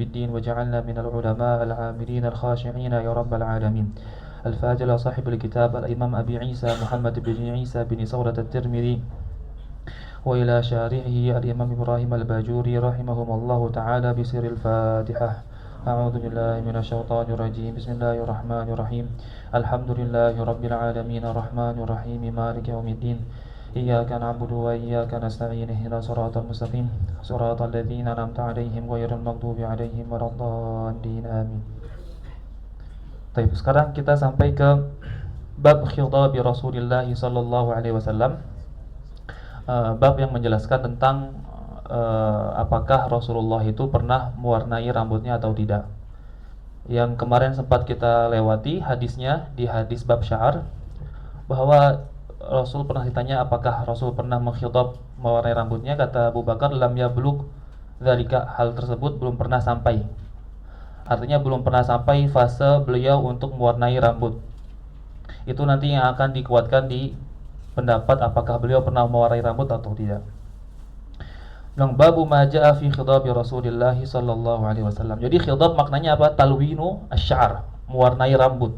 في الدين واجعلنا من العلماء العاملين الخاشعين يا رب العالمين. الفاتحة صاحب الكتاب الإمام أبي عيسى محمد بن عيسى بن ثورة الترمذي وإلى شارحه الإمام إبراهيم الباجوري رحمهم الله تعالى بسر الفاتحة. أعوذ بالله من الشيطان الرجيم. بسم الله الرحمن الرحيم. الحمد لله رب العالمين الرحمن الرحيم مالك يوم الدين إياك نعبد وإياك نستعين اهدنا الصراط المستقيم صراط الذين أنعمت عليهم غير المغضوب عليهم ولا الضالين آمين. Baik, sekarang kita sampai ke bab khitab Rasulullah sallallahu alaihi wasallam. Bab yang menjelaskan tentang apakah Rasulullah itu pernah mewarnai rambutnya atau tidak. Yang kemarin sempat kita lewati hadisnya di hadis bab sya'r, bahwa Rasul pernah ditanya apakah Rasul pernah mengkhitab mewarnai rambutnya. Kata Abu Bakar, lam yablugh dzalika, hal tersebut belum pernah sampai. Artinya belum pernah sampai fase beliau untuk mewarnai rambut. Itu nanti yang akan dikuatkan di pendapat apakah beliau pernah mewarnai rambut atau tidak. Yang babu ma jaa fi khidab Rasulillah sallallahu alaihi wasallam. Jadi khidab maknanya apa? Talwinu asy-sya'r, mewarnai rambut.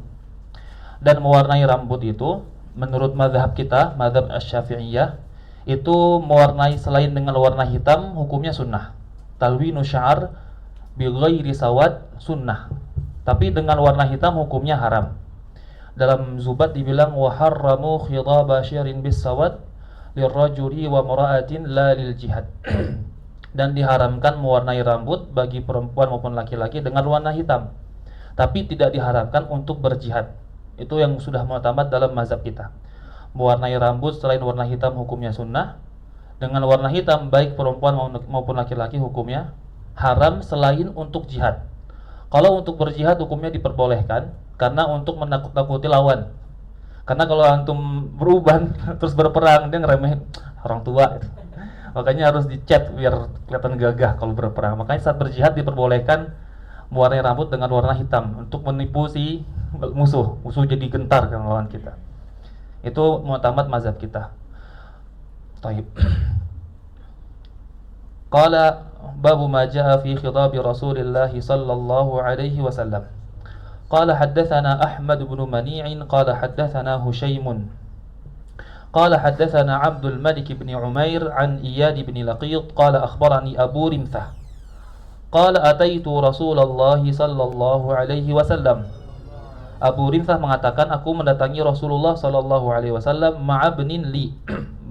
Dan mewarnai rambut itu menurut mazhab kita, mazhab Asy-Syafi'iyah, itu mewarnai selain dengan warna hitam hukumnya sunnah. Talwinu sya'r bi ghairi sawad sunnah. Tapi dengan warna hitam hukumnya haram. Dalam Zubat dibilang wa harramu khidaba syirin bis sawad lirrajuli wa mar'atin la lil jihad. Dan diharamkan mewarnai rambut bagi perempuan maupun laki-laki dengan warna hitam, tapi tidak diharamkan untuk berjihad. Itu yang sudah mu'tamad dalam mazhab kita. Mewarnai rambut selain warna hitam hukumnya sunnah. Dengan warna hitam baik perempuan maupun laki-laki hukumnya haram selain untuk jihad. Kalau untuk berjihad hukumnya diperbolehkan, karena untuk menakut-nakuti lawan. Karena kalau antum beruban terus berperang, dia ngeremehin orang tua gitu. Makanya harus dicet biar kelihatan gagah kalau berperang. Makanya saat berjihad diperbolehkan mewarnai rambut dengan warna hitam untuk menipu si musuh jadi gentar dengan lawan kita. Itu mu'tamad mazhab kita. Taib. Qala babu ma jaa fi khidab Rasulillah sallallahu alaihi wasallam. Qala haddatsana Ahmad bin Mani' qala haddatsana Husaym qala haddatsana Abdul Malik bin Umair an Iyad bin Laqit qala akhbarani Abu Rimthah qala ataitu Rasulullah sallallahu alaihi wasallam. Abu Rimthah mengatakan, aku mendatangi Rasulullah sallallahu alaihi wasallam ma'abnin li,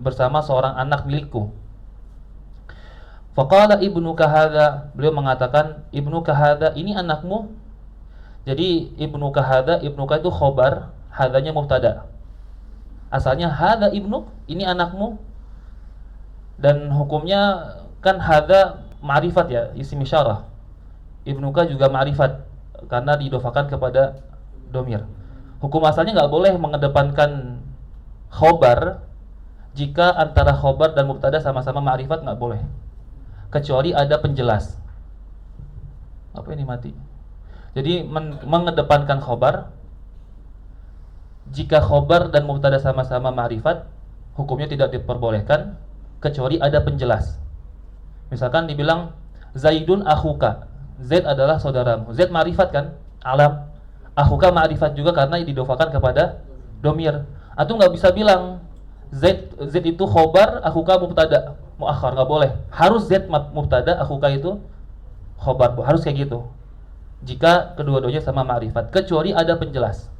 bersama seorang anak milikku. Faqala ibnuka hadza, beliau mengatakan, ibnuka hadza, ini anakmu. Jadi ibnuka hadza, ibnuka itu khobar, hadzanya mubtada. Asalnya hadza ibnuk, ini anakmu. Dan hukumnya kan hadza ma'rifat ya, isim isyarah. Ibnuka juga ma'rifat karena diidofakan kepada domir. Hukum asalnya nggak boleh mengedepankan khobar jika antara khobar dan mubtada sama-sama ma'rifat, nggak boleh, kecuali ada penjelas. Apa ini mati? Jadi mengedepankan khobar jika khobar dan mubtada sama-sama ma'rifat, hukumnya tidak diperbolehkan kecuali ada penjelas. Misalkan dibilang Zaidun akhuka, Zaid adalah saudaramu. Zaid ma'rifat kan, alam. Akhuka ma'rifat juga karena didofakan kepada domir. Atau nggak bisa bilang Z itu khobar, akhuka mubtada muakhar, nggak boleh. Harus Z mubtada, akhuka itu khobar, harus kayak gitu. Jika kedua-duanya sama ma'rifat, kecuali ada penjelas.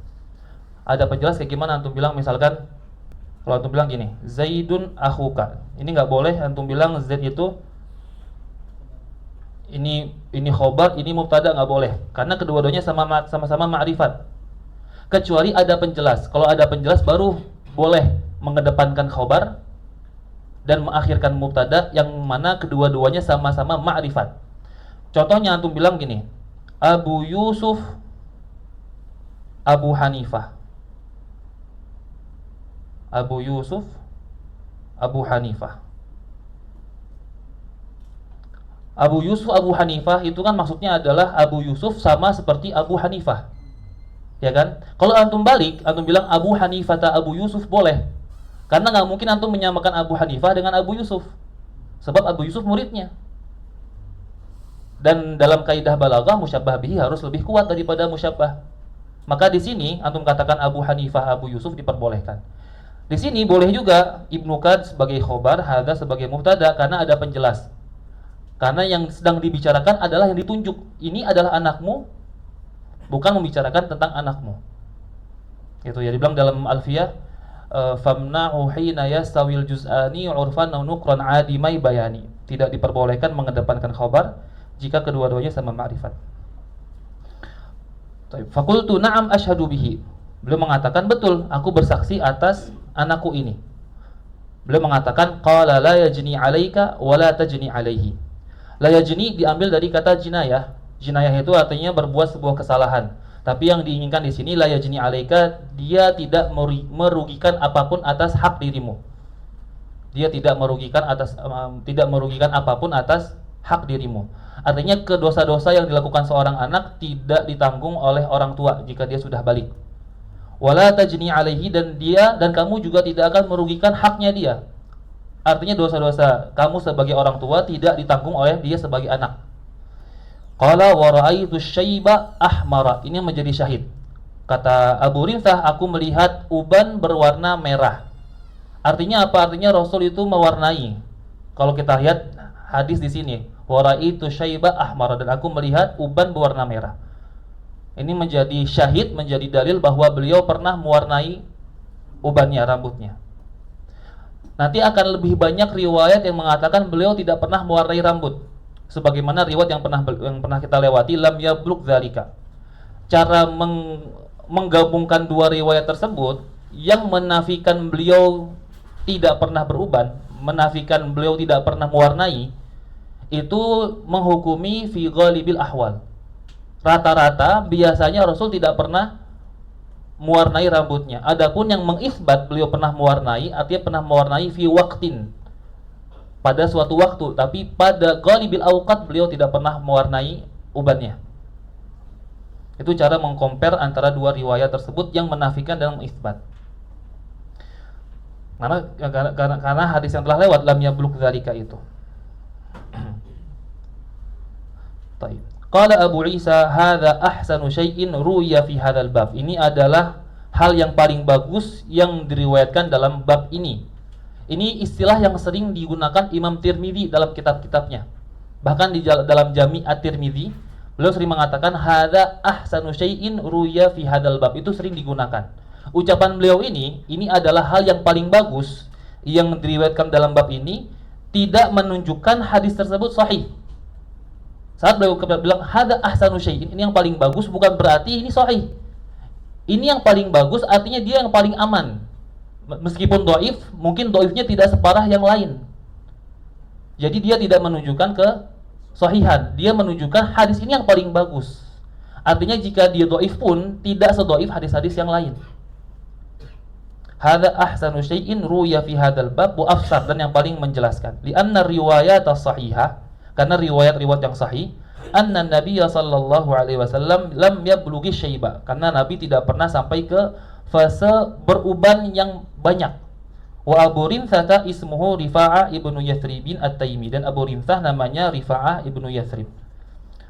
Ada penjelas kayak gimana? Antum bilang misalkan, kalau antum bilang gini, Zaidun akhuka, ini nggak boleh antum bilang Z itu ini khobar, ini mubtada, nggak boleh, karena kedua-duanya sama-sama ma'rifat. Kecuali ada penjelas. Kalau ada penjelas baru boleh mengedepankan khobar dan mengakhirkan mubtada yang mana kedua-duanya sama-sama ma'rifat. Contohnya antum bilang gini, Abu Yusuf Abu Hanifah. Abu Yusuf Abu Hanifah. Abu Yusuf Abu Hanifah itu kan maksudnya adalah Abu Yusuf sama seperti Abu Hanifah, ya kan? Kalau antum balik, antum bilang Abu Hanifah ta Abu Yusuf, boleh, karena nggak mungkin antum menyamakan Abu Hanifah dengan Abu Yusuf, sebab Abu Yusuf muridnya. Dan dalam kaidah balaghah musyabbah bihi harus lebih kuat daripada musyabbah. Maka di sini antum katakan Abu Hanifah, Abu Yusuf diperbolehkan. Di sini boleh juga Ibnu Qad sebagai khobar, hadza sebagai mubtada karena ada penjelas. Karena yang sedang dibicarakan adalah yang ditunjuk. Ini adalah anakmu, bukan membicarakan tentang anakmu. Itu ya dibilang dalam Alfiyah, famna'u hina yastawil juz'ani urfan aw nuqran adimai bayani. Tidak diperbolehkan mengedepankan khobar jika kedua-duanya sama ma'rifat. Fakultu na'am asyhadu bihi. Beliau mengatakan betul, aku bersaksi atas anakku ini. Beliau mengatakan qala la yajni 'alaika wa la tajni 'alaihi. La yajni diambil dari kata jinayah. Jinayah itu artinya berbuat sebuah kesalahan. Tapi yang diinginkan di sini la yajni 'alaika, dia tidak merugikan apapun atas hak dirimu. Dia tidak merugikan apapun atas hak dirimu. Artinya dosa-dosa yang dilakukan seorang anak tidak ditanggung oleh orang tua jika dia sudah balik. Wala tajni 'alaihi, dan kamu juga tidak akan merugikan haknya dia. Artinya dosa-dosa kamu sebagai orang tua tidak ditanggung oleh dia sebagai anak. Qala wa ra'aitu syaiba ahmara. Ini menjadi syahid. Kata Abu Rimthah, aku melihat uban berwarna merah. Artinya apa? Artinya Rasul itu mewarnai. Kalau kita lihat hadis di sini, wa ra'aitu syaiba ahmara, dan aku melihat uban berwarna merah. Ini menjadi syahid, menjadi dalil bahwa beliau pernah mewarnai ubannya, rambutnya. Nanti akan lebih banyak riwayat yang mengatakan beliau tidak pernah mewarnai rambut. Sebagaimana riwayat yang pernah kita lewati, lam yablugh dzalika. Cara menggabungkan dua riwayat tersebut yang menafikan beliau tidak pernah beruban, menafikan beliau tidak pernah mewarnai, itu menghukumi fi ghalibil ahwal. Rata-rata biasanya Rasul tidak pernah mewarnai rambutnya. Adapun yang mengisbat beliau pernah mewarnai, artinya pernah mewarnai fi waqtin, pada suatu waktu, tapi pada ghalibil awqat beliau tidak pernah mewarnai ubannya. Itu cara mengcompare antara dua riwayat tersebut yang menafikan dan mengisbat. Karena hadis yang telah lewat lam yablugh dzalika itu. Baik. Qala Abu Isa hadza ahsanu syai'in ruya fi hadzal bab. Ini adalah hal yang paling bagus yang diriwayatkan dalam bab ini. Ini istilah yang sering digunakan Imam Tirmidzi dalam kitab-kitabnya. Bahkan di dalam Jami' At-Tirmidzi, beliau sering mengatakan hadza ahsanu syai'in ruya fi hadzal bab. Itu sering digunakan. Ucapan beliau ini adalah hal yang paling bagus yang diriwayatkan dalam bab ini, tidak menunjukkan hadis tersebut sahih. Saat beliau bilang hadza ahsanu syai'in, ini yang paling bagus, bukan berarti ini sahih. Ini yang paling bagus artinya dia yang paling aman. Meskipun dhaif, mungkin dhaifnya tidak separah yang lain. Jadi dia tidak menunjukkan ke sahihan, dia menunjukkan hadis ini yang paling bagus. Artinya jika dia dhaif pun tidak sedhaif hadis-hadis yang lain. Hadza ahsanu syai'in ruya fi hadzal bab wa afsar, dan yang paling menjelaskan. Li'anna riwayat as-sahihah, karena riwayat-riwayat yang sahih, anna Nabiya sallallahu alaihi wasallam lam yablughi syaiba, karena Nabi tidak pernah sampai ke fase beruban yang banyak. Wa Abu Rimthah ismuhu Rifa'ah ibnu Yathribin At-Taimi, dan Abu Rimthah namanya Rifa'ah ibnu Yathrib.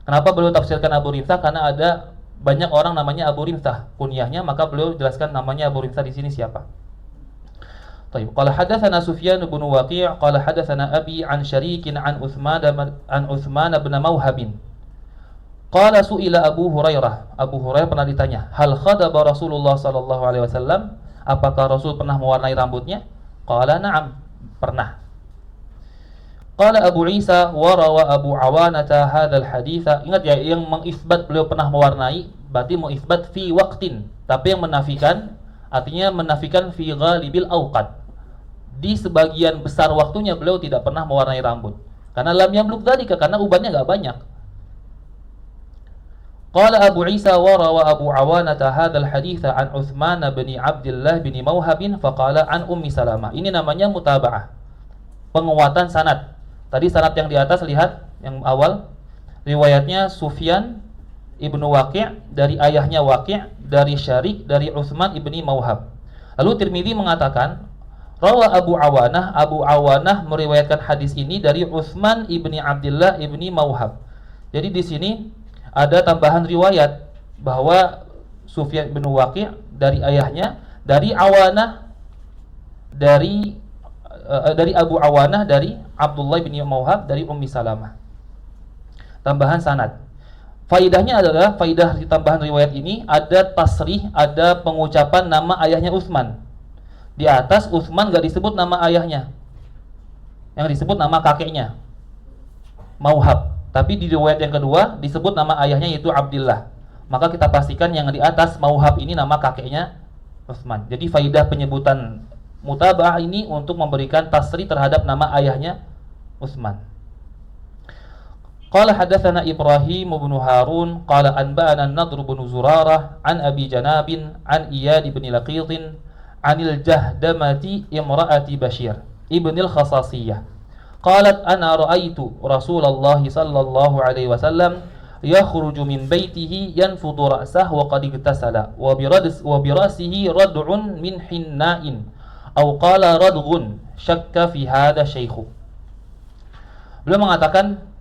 Kenapa beliau tafsirkan Abu Rimthah? Karena ada banyak orang namanya Abu Rimthah kunyahnya, maka beliau jelaskan namanya Abu Rimthah di sini siapa. Baik, qala hadatsana Sufyan bin Waqi', qala hadatsana Abi an Syarikin an Utsman bin Mauhab. Qala su'ila Abu Hurairah. Abu Hurairah pernah ditanya, hal khadaba Rasulullah sallallahu alaihi wasallam? Apakah Rasul pernah mewarnai rambutnya? Qala na'am, pernah. Qala Abu Isa wa rawa Abu Awanata hadzal haditsa. Ingat ya, yang mengisbat beliau pernah mewarnai berarti mengisbat fi waqtin, tapi yang menafikan artinya menafikan fi ghalibil awqat. Di sebagian besar waktunya beliau tidak pernah mewarnai rambut. Karena lam yablugh dzalika, karena ubannya enggak banyak. Qala Abu Isa wa rawa Abu Awanata hadzal haditsa an Utsman bin Abdullah bin Mauhab faqala an Ummi Salamah. Ini namanya mutaba'ah, penguatan sanad. Tadi sanad yang di atas lihat yang awal, riwayatnya Sufyan ibnu Waqi' dari ayahnya Waqi', dari Syarik, dari Utsman ibni Mauhab. Lalu Tirmidzi mengatakan rawa Abu Awanah meriwayatkan hadis ini dari Utsman ibni Abdullah ibni Mauhab. Jadi di sini ada tambahan riwayat bahwa Sufyan bin Waqi' dari ayahnya, dari Awanah, dari Abu Awanah, dari Abdullah bin Mauhab, dari Ummi Salamah. Tambahan sanad. Faidahnya adalah, faidah di tambahan riwayat ini ada tasrih, ada pengucapan nama ayahnya Utsman. Di atas Utsman gak disebut nama ayahnya, yang disebut nama kakeknya Mauhab. Tapi di riwayat yang kedua disebut nama ayahnya yaitu Abdullah. Maka kita pastikan yang di atas Mauhab ini nama kakeknya Utsman. Jadi faidah penyebutan mutaba'ah ini untuk memberikan tasrih terhadap nama ayahnya Utsman. Qala hadatsana Ibrahim bin Harun qala anba'ana an-Nadr bin Zurarah an Abi Janabin an Iyad bin Laqit anil Jahdamati imra'ati Bashir ibnil Khasasiyah qalat ana ra'aitu Rasulullah sallallahu alaihi wasallam yakhruju min baitihi yanfudu ra'sah wa qad igtasala wa birasihi rad'un min hinna'in aw qala radghun syakka fi hadha syaikhu. Beliau mengatakan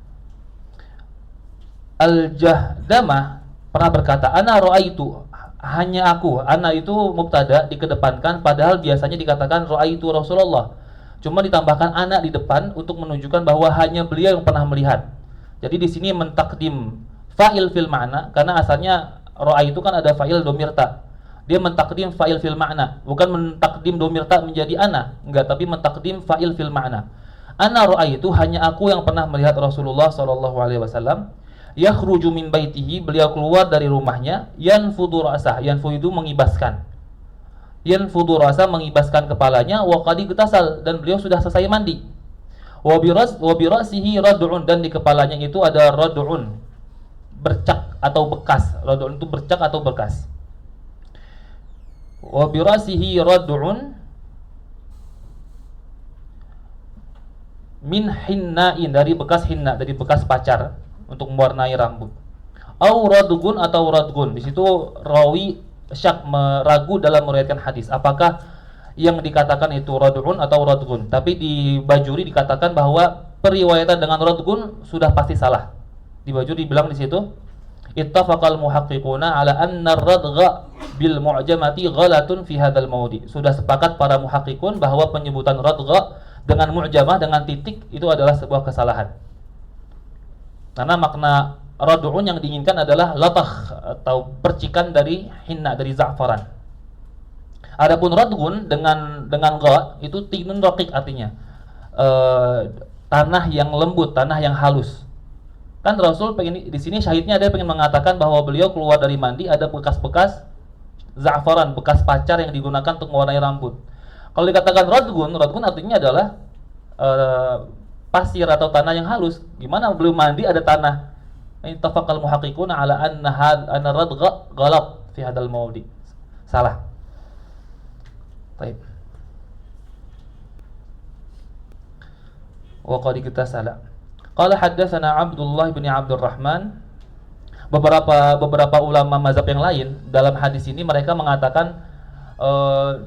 Al-Jahdamah pernah berkata, ana ra'aitu, hanya aku. Ana itu mubtada dikedepankan, padahal biasanya dikatakan ra'aitu Rasulullah. Cuma ditambahkan ana di depan untuk menunjukkan bahwa hanya beliau yang pernah melihat. Jadi di sini mentakdim fa'il fil ma'na, karena asalnya ra'aitu kan ada fa'il domir ta. Dia mentakdim fa'il fil ma'na, bukan mentakdim domir ta menjadi ana, enggak, tapi mentakdim fa'il fil ma'na. Ana ra'aitu, hanya aku yang pernah melihat Rasulullah sallallahu alaihi wasallam. Yakhruju min baitihi, beliau keluar dari rumahnya, yanfudu ra'sah, yanfudu mengibaskan, yanfudu ra'sah mengibaskan kepalanya, wa qad igtasal, dan beliau sudah selesai mandi, wa birasihi rad'un, dan di kepalanya itu ada rad'un, bercak atau bekas. Rad'un itu bercak atau bekas. Wa birasihi rad'un min hinna'in, dari bekas hinna, dari bekas pacar untuk mewarnai rambut. Au radgun atau radgun. Di situ rawi syak meragu dalam meriwayatkan hadis apakah yang dikatakan itu radun atau radgun. Tapi di Bajuri dikatakan bahwa periwayatan dengan radgun sudah pasti salah. Di Bajuri dibilang di situ ittafaqal muhaqqiquna ala anna ar-radgha bil mu'jamati ghalatun fi hadzal mawdi. Sudah sepakat para muhaqqiqun bahwa penyebutan radgha dengan mu'jamah, dengan titik, itu adalah sebuah kesalahan. Karena makna rad'un yang diinginkan adalah latah atau percikan dari hinna, dari za'faran. Adapun radgun dengan gha itu tinun raqiq, artinya tanah yang lembut, tanah yang halus. Kan Rasul pengen, di sini syahidnya ada pengen mengatakan bahwa beliau keluar dari mandi ada bekas-bekas za'faran, bekas pacar yang digunakan untuk mewarnai rambut. Kalau dikatakan radgun artinya adalah pasir atau tanah yang halus. Gimana belum mandi ada tanah? Ittafaqal muhaqqiquna ala anna radgha ghalat fi hadzal mawdi. Salah. Baik. Wa qad iktasala. Qala haddatsana Abdullah bin Abdurrahman. Beberapa ulama mazhab yang lain dalam hadis ini mereka mengatakan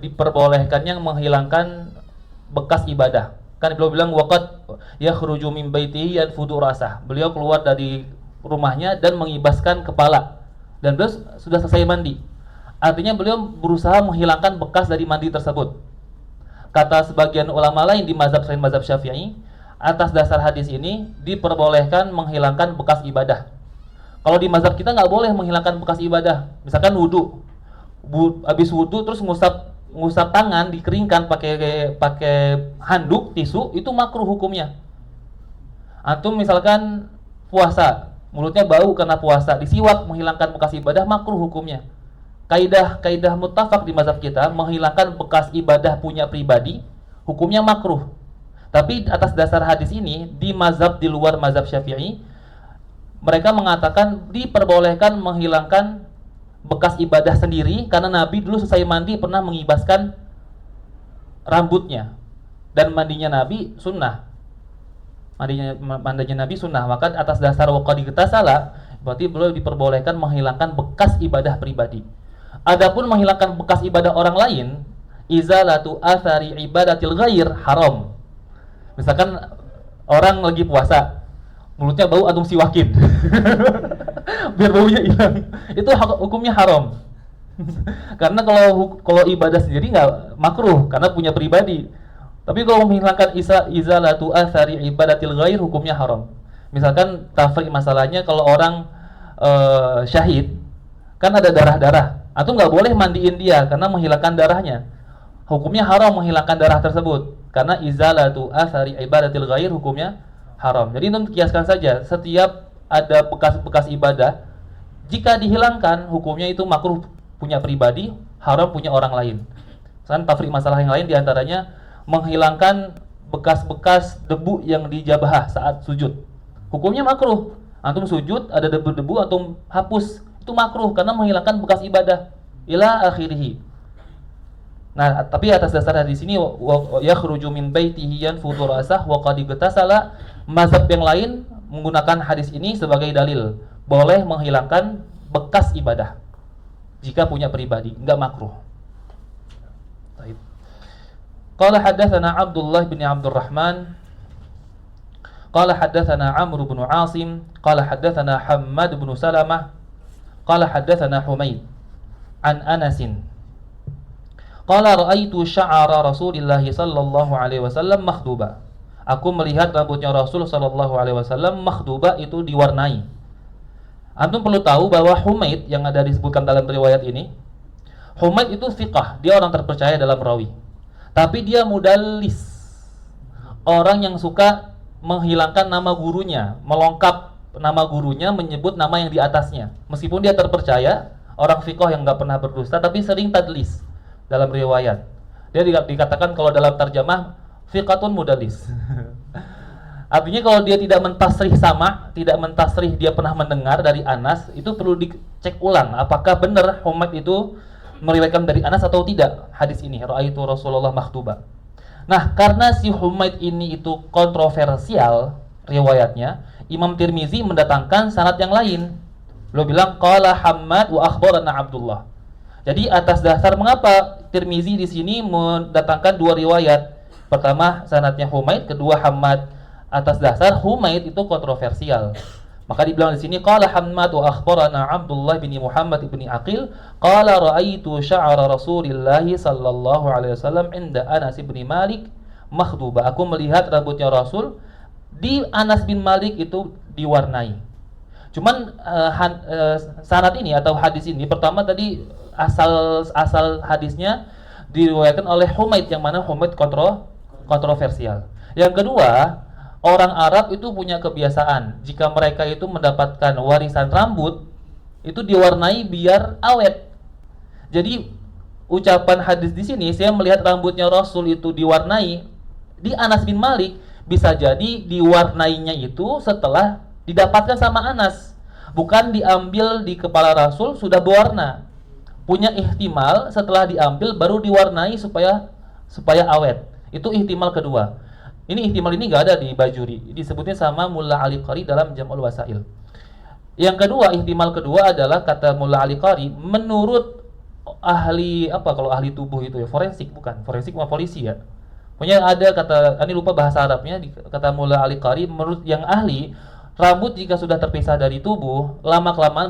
diperbolehkannya menghilangkan bekas ibadah. Kan beliau bilang waqad yakhruju min baitihi yanfudu ra'sah. Beliau keluar dari rumahnya dan mengibaskan kepala, dan beliau sudah selesai mandi. Artinya beliau berusaha menghilangkan bekas dari mandi tersebut. Kata sebagian ulama lain di mazhab selain mazhab Syafi'i, atas dasar hadis ini diperbolehkan menghilangkan bekas ibadah. Kalau di mazhab kita nggak boleh menghilangkan bekas ibadah. Misalkan wudu, habis wudu terus ngusap tangan, dikeringkan pakai handuk, tisu, itu makruh hukumnya. Antum misalkan puasa, mulutnya bau karena puasa, disiwak menghilangkan bekas ibadah, makruh hukumnya. Kaidah muttafaq di mazhab kita, menghilangkan bekas ibadah punya pribadi, hukumnya makruh. Tapi atas dasar hadis ini, di mazhab di luar mazhab Syafi'i, mereka mengatakan diperbolehkan menghilangkan bekas ibadah sendiri, karena Nabi dulu selesai mandi pernah mengibaskan rambutnya, dan mandinya Nabi sunnah. Mandinya Nabi sunnah. Maka atas dasar waqad iktasala, berarti beliau diperbolehkan menghilangkan bekas ibadah pribadi. Adapun menghilangkan bekas ibadah orang lain, izalatu athari ibadatil ghair haram. Misalkan orang lagi puasa, mulutnya bau antum siwakin. Biar baunya hilang. Itu hukumnya haram. Karena kalau ibadah sendiri nggak makruh karena punya pribadi. Tapi kalau menghilangkan izalatu athari ibadatil ghair hukumnya haram. Misalkan tafrik masalahnya kalau orang syahid kan ada darah-darah. Atau nggak boleh mandiin dia karena menghilangkan darahnya. Hukumnya haram menghilangkan darah tersebut karena izalatu athari ibadatil ghair hukumnya haram. Jadi itu kiaskan saja, setiap ada bekas-bekas ibadah jika dihilangkan hukumnya itu makruh punya pribadi, haram punya orang lain. Kan tafrik masalah yang lain diantaranya menghilangkan bekas-bekas debu yang di jabah saat sujud. Hukumnya makruh. Antum sujud ada debu-debu antum hapus, itu makruh karena menghilangkan bekas ibadah. Ila akhirih. Nah, tapi atas dasar hadis ini yakhruju min baitihi yanfudhu ra'sah wa qad igtasala, mazhab yang lain menggunakan hadis ini sebagai dalil boleh menghilangkan bekas ibadah jika punya pribadi, enggak makruh. Baik. Qala hadatsana Abdullah bin Abdurrahman qala hadatsana Amr bin Asim qala hadatsana Hammad bin Salamah qala hadatsana Humaid an Anasin qala ra'aitu sya'ara Rasulillah sallallahu alaihi wasallam makhduba. Aku melihat rambutnya Rasul sallallahu alaihi wasallam makhduba, itu diwarnai. Antum perlu tahu bahwa Humaid yang ada disebutkan dalam riwayat ini, Humaid itu thiqah, dia orang terpercaya dalam rawi. Tapi dia mudallis. Orang yang suka menghilangkan nama gurunya, melongkap nama gurunya, menyebut nama yang di atasnya. Meskipun dia terpercaya, orang thiqah yang enggak pernah berdusta, tapi sering tadlis dalam riwayat. Dia dikatakan kalau dalam tarjamah thiqatun mudallis. Artinya kalau dia tidak mentasrih sama, tidak mentasrih dia pernah mendengar dari Anas, itu perlu dicek ulang apakah benar Humaid itu meriwayatkan dari Anas atau tidak hadis ini, ra'aitu Rasulullah makhtuba. Nah, karena si Humaid ini itu kontroversial riwayatnya, Imam Tirmizi mendatangkan sanad yang lain. Beliau bilang qala Hammad wa akhbarana Abdullah. Jadi atas dasar mengapa Tirmizi di sini mendatangkan dua riwayat. Pertama sanadnya Humaid, kedua Hammad. Atas dasar Humaid itu kontroversial. Maka dibilang di sini qala Hammad wa akhbarana Abdullah bin Muhammad bin Aqil qala ra'aitu sya'ra Rasulillah sallallahu alaihi wasallam inda Anas bin Malik makhduba. Aku melihat rambutnya Rasul di Anas bin Malik itu diwarnai. Cuman sanad ini atau hadis ini pertama tadi asal hadisnya diriwayatkan oleh Humaid, yang mana Humaid kontroversial. Yang kedua, orang Arab itu punya kebiasaan jika mereka itu mendapatkan warisan rambut itu diwarnai biar awet. Jadi ucapan hadis di sini saya melihat rambutnya Rasul itu diwarnai di Anas bin Malik, bisa jadi diwarnainya itu setelah didapatkan sama Anas, bukan diambil di kepala Rasul sudah berwarna. Punya ihtimal setelah diambil baru diwarnai supaya awet. Itu ihtimal kedua. Ini ihtimal ini nggak ada di Bajuri, disebutnya sama Mulla Ali Qari dalam Jam'ul Wasail. Yang kedua, ihtimal kedua adalah kata Mulla Ali Qari, menurut ahli kalau ahli tubuh itu ya, forensik bukan, forensik sama polisi ya. Pokoknya ada kata, ini lupa bahasa Arabnya, kata Mulla Ali Qari, menurut yang ahli, rambut jika sudah terpisah dari tubuh, lama-kelamaan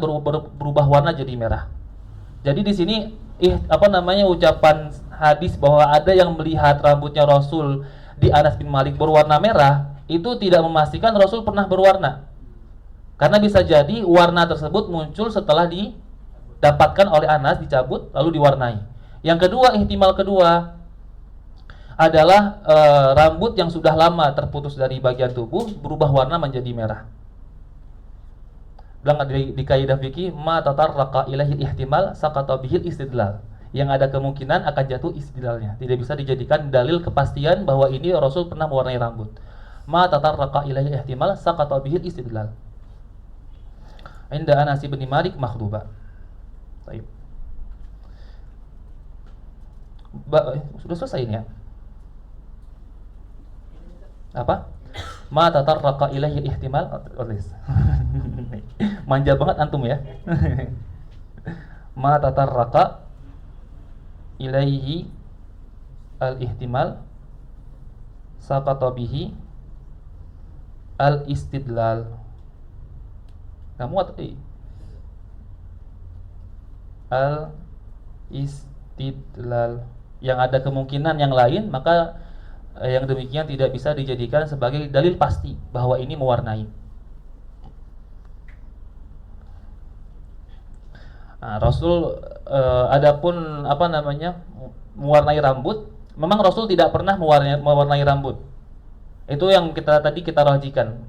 berubah warna jadi merah. Jadi di sini ucapan hadis bahwa ada yang melihat rambutnya Rasul di Anas bin Malik berwarna merah, itu tidak memastikan Rasul pernah berwarna. Karena bisa jadi warna tersebut muncul setelah didapatkan oleh Anas, dicabut lalu diwarnai. Yang kedua, ihtimal kedua adalah rambut yang sudah lama terputus dari bagian tubuh berubah warna menjadi merah. Bilang di kaidah fikih ma tatarraqa ilaihi ihtimal saqata bihil istidlal. Yang ada kemungkinan akan jatuh istidlalnya. Tidak bisa dijadikan dalil kepastian bahwa ini Rasul pernah mewarnai rambut. Ma tatarraqa ilaihi ihtimal saqata bihil istidlal. Inda Anas bin Malik makhduba. Baik. Sudah selesai ini ya? Apa? Ma tatarraqa ilaihi ihtimal. Manja banget antum ya. Ma tatarraqa ilaihi al-ihtimal saqata bihi al-istidlal. Nggak muat tadi. Al istidlal, yang ada kemungkinan yang lain, maka yang demikian tidak bisa dijadikan sebagai dalil pasti bahwa ini mewarnai. Nah, Rasul adapun apa namanya mewarnai rambut, memang Rasul tidak pernah mewarnai rambut. Itu yang kita rajikan.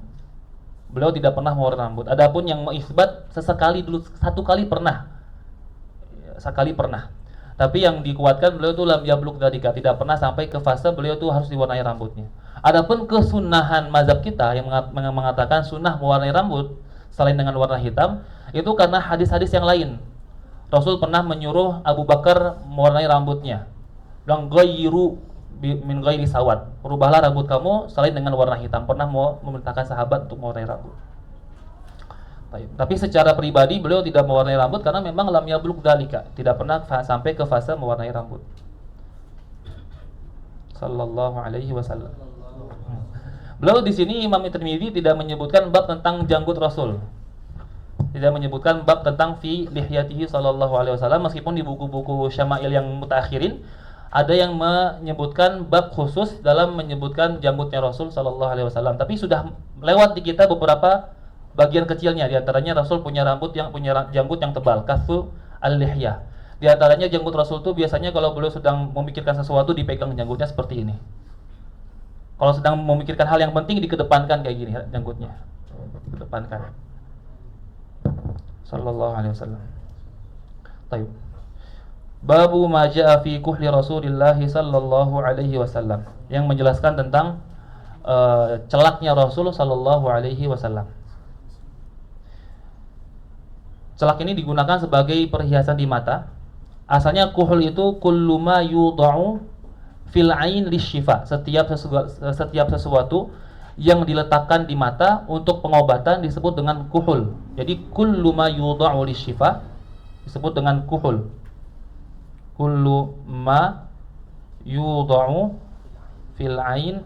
Beliau tidak pernah mewarnai rambut. Adapun yang mengisbat sesekali dulu, satu kali pernah. Sekali pernah. Tapi yang dikuatkan beliau itu lam yablugh dzalika, tidak pernah sampai ke fase beliau itu harus diwarnai rambutnya. Adapun kesunahan mazhab kita yang mengatakan sunnah mewarnai rambut selain dengan warna hitam, itu karena hadis-hadis yang lain. Rasul pernah menyuruh Abu Bakar mewarnai rambutnya. Bilang ghayyiru min ghairi sawad. Rubahlah rambut kamu selain dengan warna hitam. Pernah mau memerintahkan sahabat untuk mewarnai rambut. Tapi secara pribadi beliau tidak mewarnai rambut karena memang lam yablugh dzalika, tidak pernah sampai ke fase mewarnai rambut. Sallallahu alaihi wasallam. Beliau di sini Imam Tirmidzi tidak menyebutkan bab tentang janggut Rasul. Tidak menyebutkan bab tentang fi lihyatihi sallallahu alaihi wasallam, meskipun di buku-buku syama'il yang mutakhirin ada yang menyebutkan bab khusus dalam menyebutkan janggutnya Rasul sallallahu alaihi wasallam. Tapi sudah lewat di kita beberapa bagian kecilnya. Di antaranya Rasul punya janggut yang tebal, kafu al-lihyah. Di antaranya janggut Rasul itu biasanya kalau beliau sedang memikirkan sesuatu dipegang janggutnya seperti ini. Kalau sedang memikirkan hal yang penting dikedepankan kayak gini janggutnya. Kedepankan. Sallallahu alaihi wasallam. Baik. Babu ma jaa fi kuhli Rasulillah sallallahu alaihi wasallam, yang menjelaskan tentang celaknya Rasul sallallahu alaihi wasallam. Celak ini digunakan sebagai perhiasan di mata. Asalnya kuhul itu kullu ma yudha'u fil ain lisyifa, setiap sesuatu yang diletakkan di mata untuk pengobatan disebut dengan kuhul. Jadi kullu ma yudha'u lisyifa disebut dengan kuhul. Kullu ma yudha'u fil ain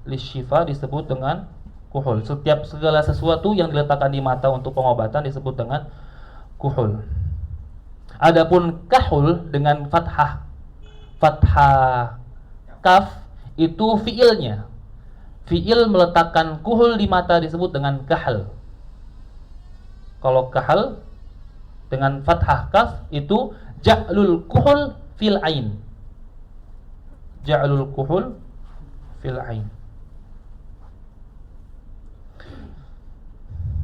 lisyifa disebut dengan kuhul. Segala sesuatu yang diletakkan di mata untuk pengobatan disebut dengan kuhul. Adapun kahul dengan fathah kaf itu fiilnya. Fiil meletakkan kuhul di mata disebut dengan kahal. Kalau kahal dengan fathah kaf itu ja'lul kuhul fil ain. Ja'lul kuhul fil ain.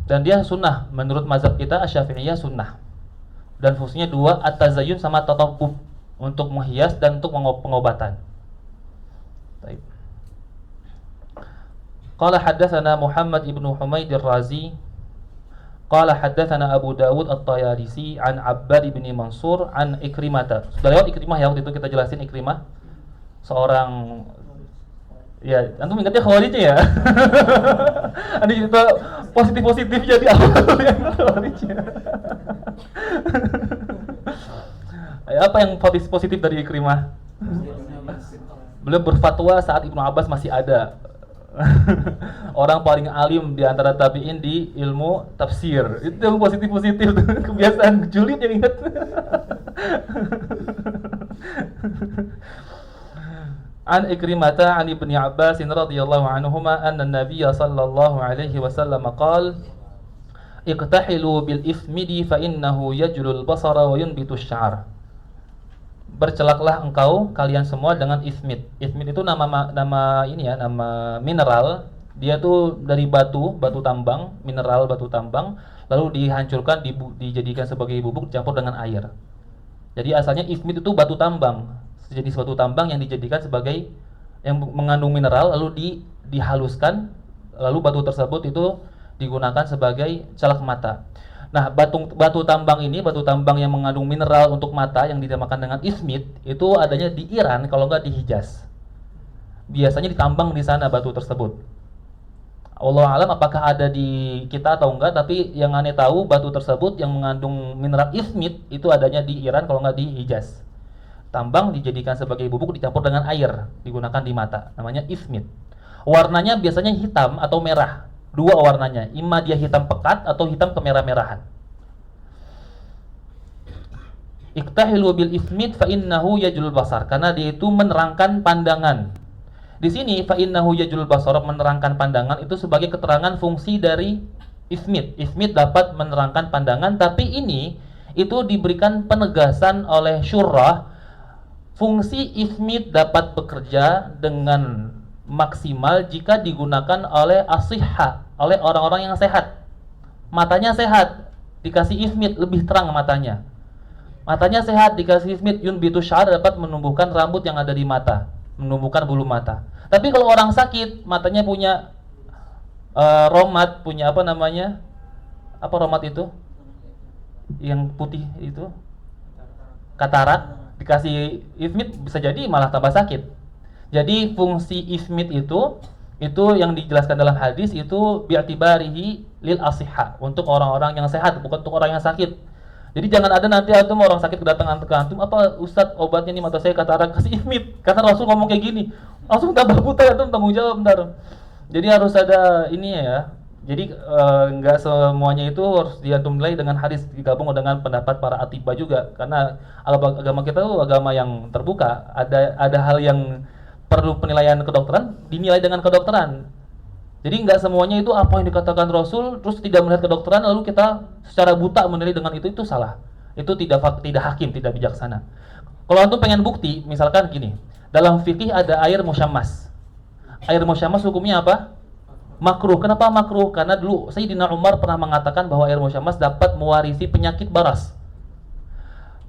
Dan dia sunnah menurut mazhab kita Asy-Syafi'iyah, sunnah. Dan fungsinya dua, at-tazayyun sama tatabbub, untuk menghias dan untuk pengobatan. Baik. Qala haddatsana Muhammad ibnu Humaid ar-Razi qala haddatsana Abu Dawud at-Tayalisi an Abbad bin Mansur an Ikrimah. Sudah lewat Ikrimah ya, waktu itu kita jelasin Ikrimah. Seorang, ya, antum ingatnya Khawarijnya ya. Ada cerita positif jadi awal yang Khawarijnya. Apa yang positif dari Ikrimah? Beliau berfatwa saat Ibnu Abbas masih ada. Orang paling alim di antara tabi'in di ilmu tafsir. Itu yang positif. Kebiasaan julid yang ingat. An Ikrimata an Ibni Abbas radhiyallahu anhuma anna an-nabiy sallallahu alaihi wasallam qala iqtahilu bil ifmidi fa innahu yajlul basara wa yunbitu asy-sya'ar. Bercelaklah engkau kalian semua dengan ismid. Ismid itu nama ini ya, nama mineral. Dia tuh dari batu tambang, mineral batu tambang, lalu dihancurkan, dijadikan sebagai bubuk dicampur dengan air. Jadi asalnya ismid itu batu tambang, sejenis batu tambang yang dijadikan sebagai, yang mengandung mineral, lalu dihaluskan, lalu batu tersebut itu digunakan sebagai celak mata. Nah, batu tambang ini, batu tambang yang mengandung mineral untuk mata yang dinamakan dengan ismid, itu adanya di Iran, kalau enggak di Hijaz. Biasanya ditambang di sana batu tersebut. Allah alam apakah ada di kita atau enggak, tapi yang aneh tahu batu tersebut yang mengandung mineral ismid itu adanya di Iran, kalau enggak di Hijaz. Tambang dijadikan sebagai bubuk dicampur dengan air, digunakan di mata, namanya ismid. Warnanya biasanya hitam atau merah. Dua warnanya, imma dia hitam pekat atau hitam kemerah-merahan. Iktahilu bil ismit fa innahu yajul basar, karena dia itu menerangkan pandangan. Di sini fa innahu yajul basar, menerangkan pandangan itu sebagai keterangan fungsi dari ismit. Ismit dapat menerangkan pandangan, tapi ini itu diberikan penegasan oleh syurah. Fungsi ismit dapat bekerja dengan maksimal jika digunakan oleh asihha, oleh orang-orang yang sehat. Matanya sehat, dikasih ismit lebih terang matanya. Matanya sehat, dikasih ismit yunbitu syar, dapat menumbuhkan rambut yang ada di mata, menumbuhkan bulu mata. Tapi kalau orang sakit, matanya punya romat, punya apa namanya? Apa romat itu? Yang putih itu? Katarak, dikasih ismit bisa jadi malah tambah sakit. Jadi fungsi ismit itu yang dijelaskan dalam hadis itu bi'tibarihi lil asihha, untuk orang-orang yang sehat, bukan untuk orang yang sakit. Jadi jangan ada nanti antum orang sakit kedatangan ke antum, apa Ustadz obatnya nih mata saya katarak, kasih ismit. Karena Rasul ngomong kayak gini, langsung tambah buta, antum tanggung jawab bentar. Jadi harus ada ini ya. Jadi nggak semuanya itu harus diantum nilai dengan hadis, digabung dengan pendapat para atibah juga. Karena agama kita itu agama yang terbuka. Ada hal yang perlu penilaian kedokteran, dinilai dengan kedokteran. Jadi nggak semuanya itu apa yang dikatakan Rasul terus tidak melihat kedokteran lalu kita secara buta menilai dengan itu salah. Itu tidak hakim, tidak bijaksana. Kalau antum pengen bukti, misalkan gini, dalam fikih ada air musyammas. Air musyammas hukumnya apa? Makruh. Kenapa makruh? Karena dulu Sayyidina Umar pernah mengatakan bahwa air musyammas dapat mewarisi penyakit baras.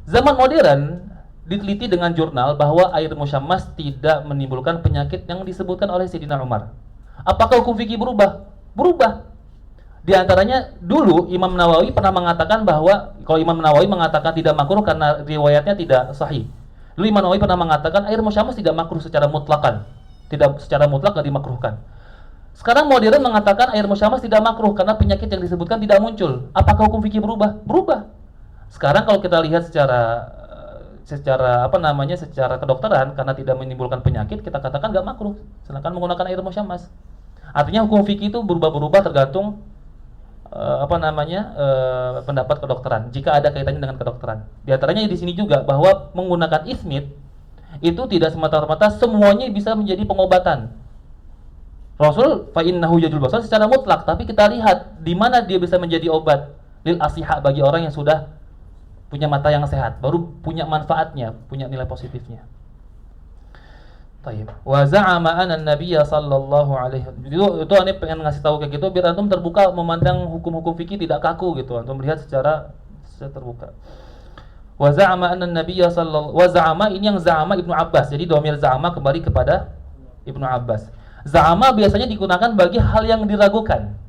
Zaman modern diteliti dengan jurnal bahwa air musyammas tidak menimbulkan penyakit yang disebutkan oleh Sayyidina Umar. Apakah hukum fikih berubah? Berubah. Di antaranya dulu Imam Nawawi pernah mengatakan bahwa kalau Imam Nawawi mengatakan tidak makruh karena riwayatnya tidak sahih. Dulu Imam Nawawi pernah mengatakan air musyammas tidak makruh secara mutlakan. Tidak secara mutlak tidak dimakruhkan. Sekarang modern mengatakan air musyammas tidak makruh karena penyakit yang disebutkan tidak muncul. Apakah hukum fikih berubah? Berubah. Sekarang kalau kita lihat secara secara kedokteran, karena tidak menimbulkan penyakit, kita katakan nggak makruh. Sedangkan menggunakan air musyammas. Artinya hukum fikih itu berubah-berubah tergantung pendapat kedokteran. Jika ada kaitannya dengan kedokteran. Di antaranya di sini juga bahwa menggunakan ismit itu tidak semata-mata semuanya bisa menjadi pengobatan. Rasul fa innahu yajul basar secara mutlak, tapi kita lihat di mana dia bisa menjadi obat lil asihha bagi orang yang sudah punya mata yang sehat, baru punya manfaatnya, punya nilai positifnya. Taib. Wa za'ama anna an-nabiyya sallallahu alaihi itu aneh pengen ngasih tahu kayak gitu biar antum terbuka memandang hukum-hukum fikih tidak kaku gitu, antum melihat secara terbuka. Wa za'ama anna an-nabiyya sallallahu wa za'ama ini yang za'ama Ibnu Abbas. Jadi dhamir za'ama kembali kepada Ibnu Abbas. Za'ama biasanya digunakan bagi hal yang diragukan.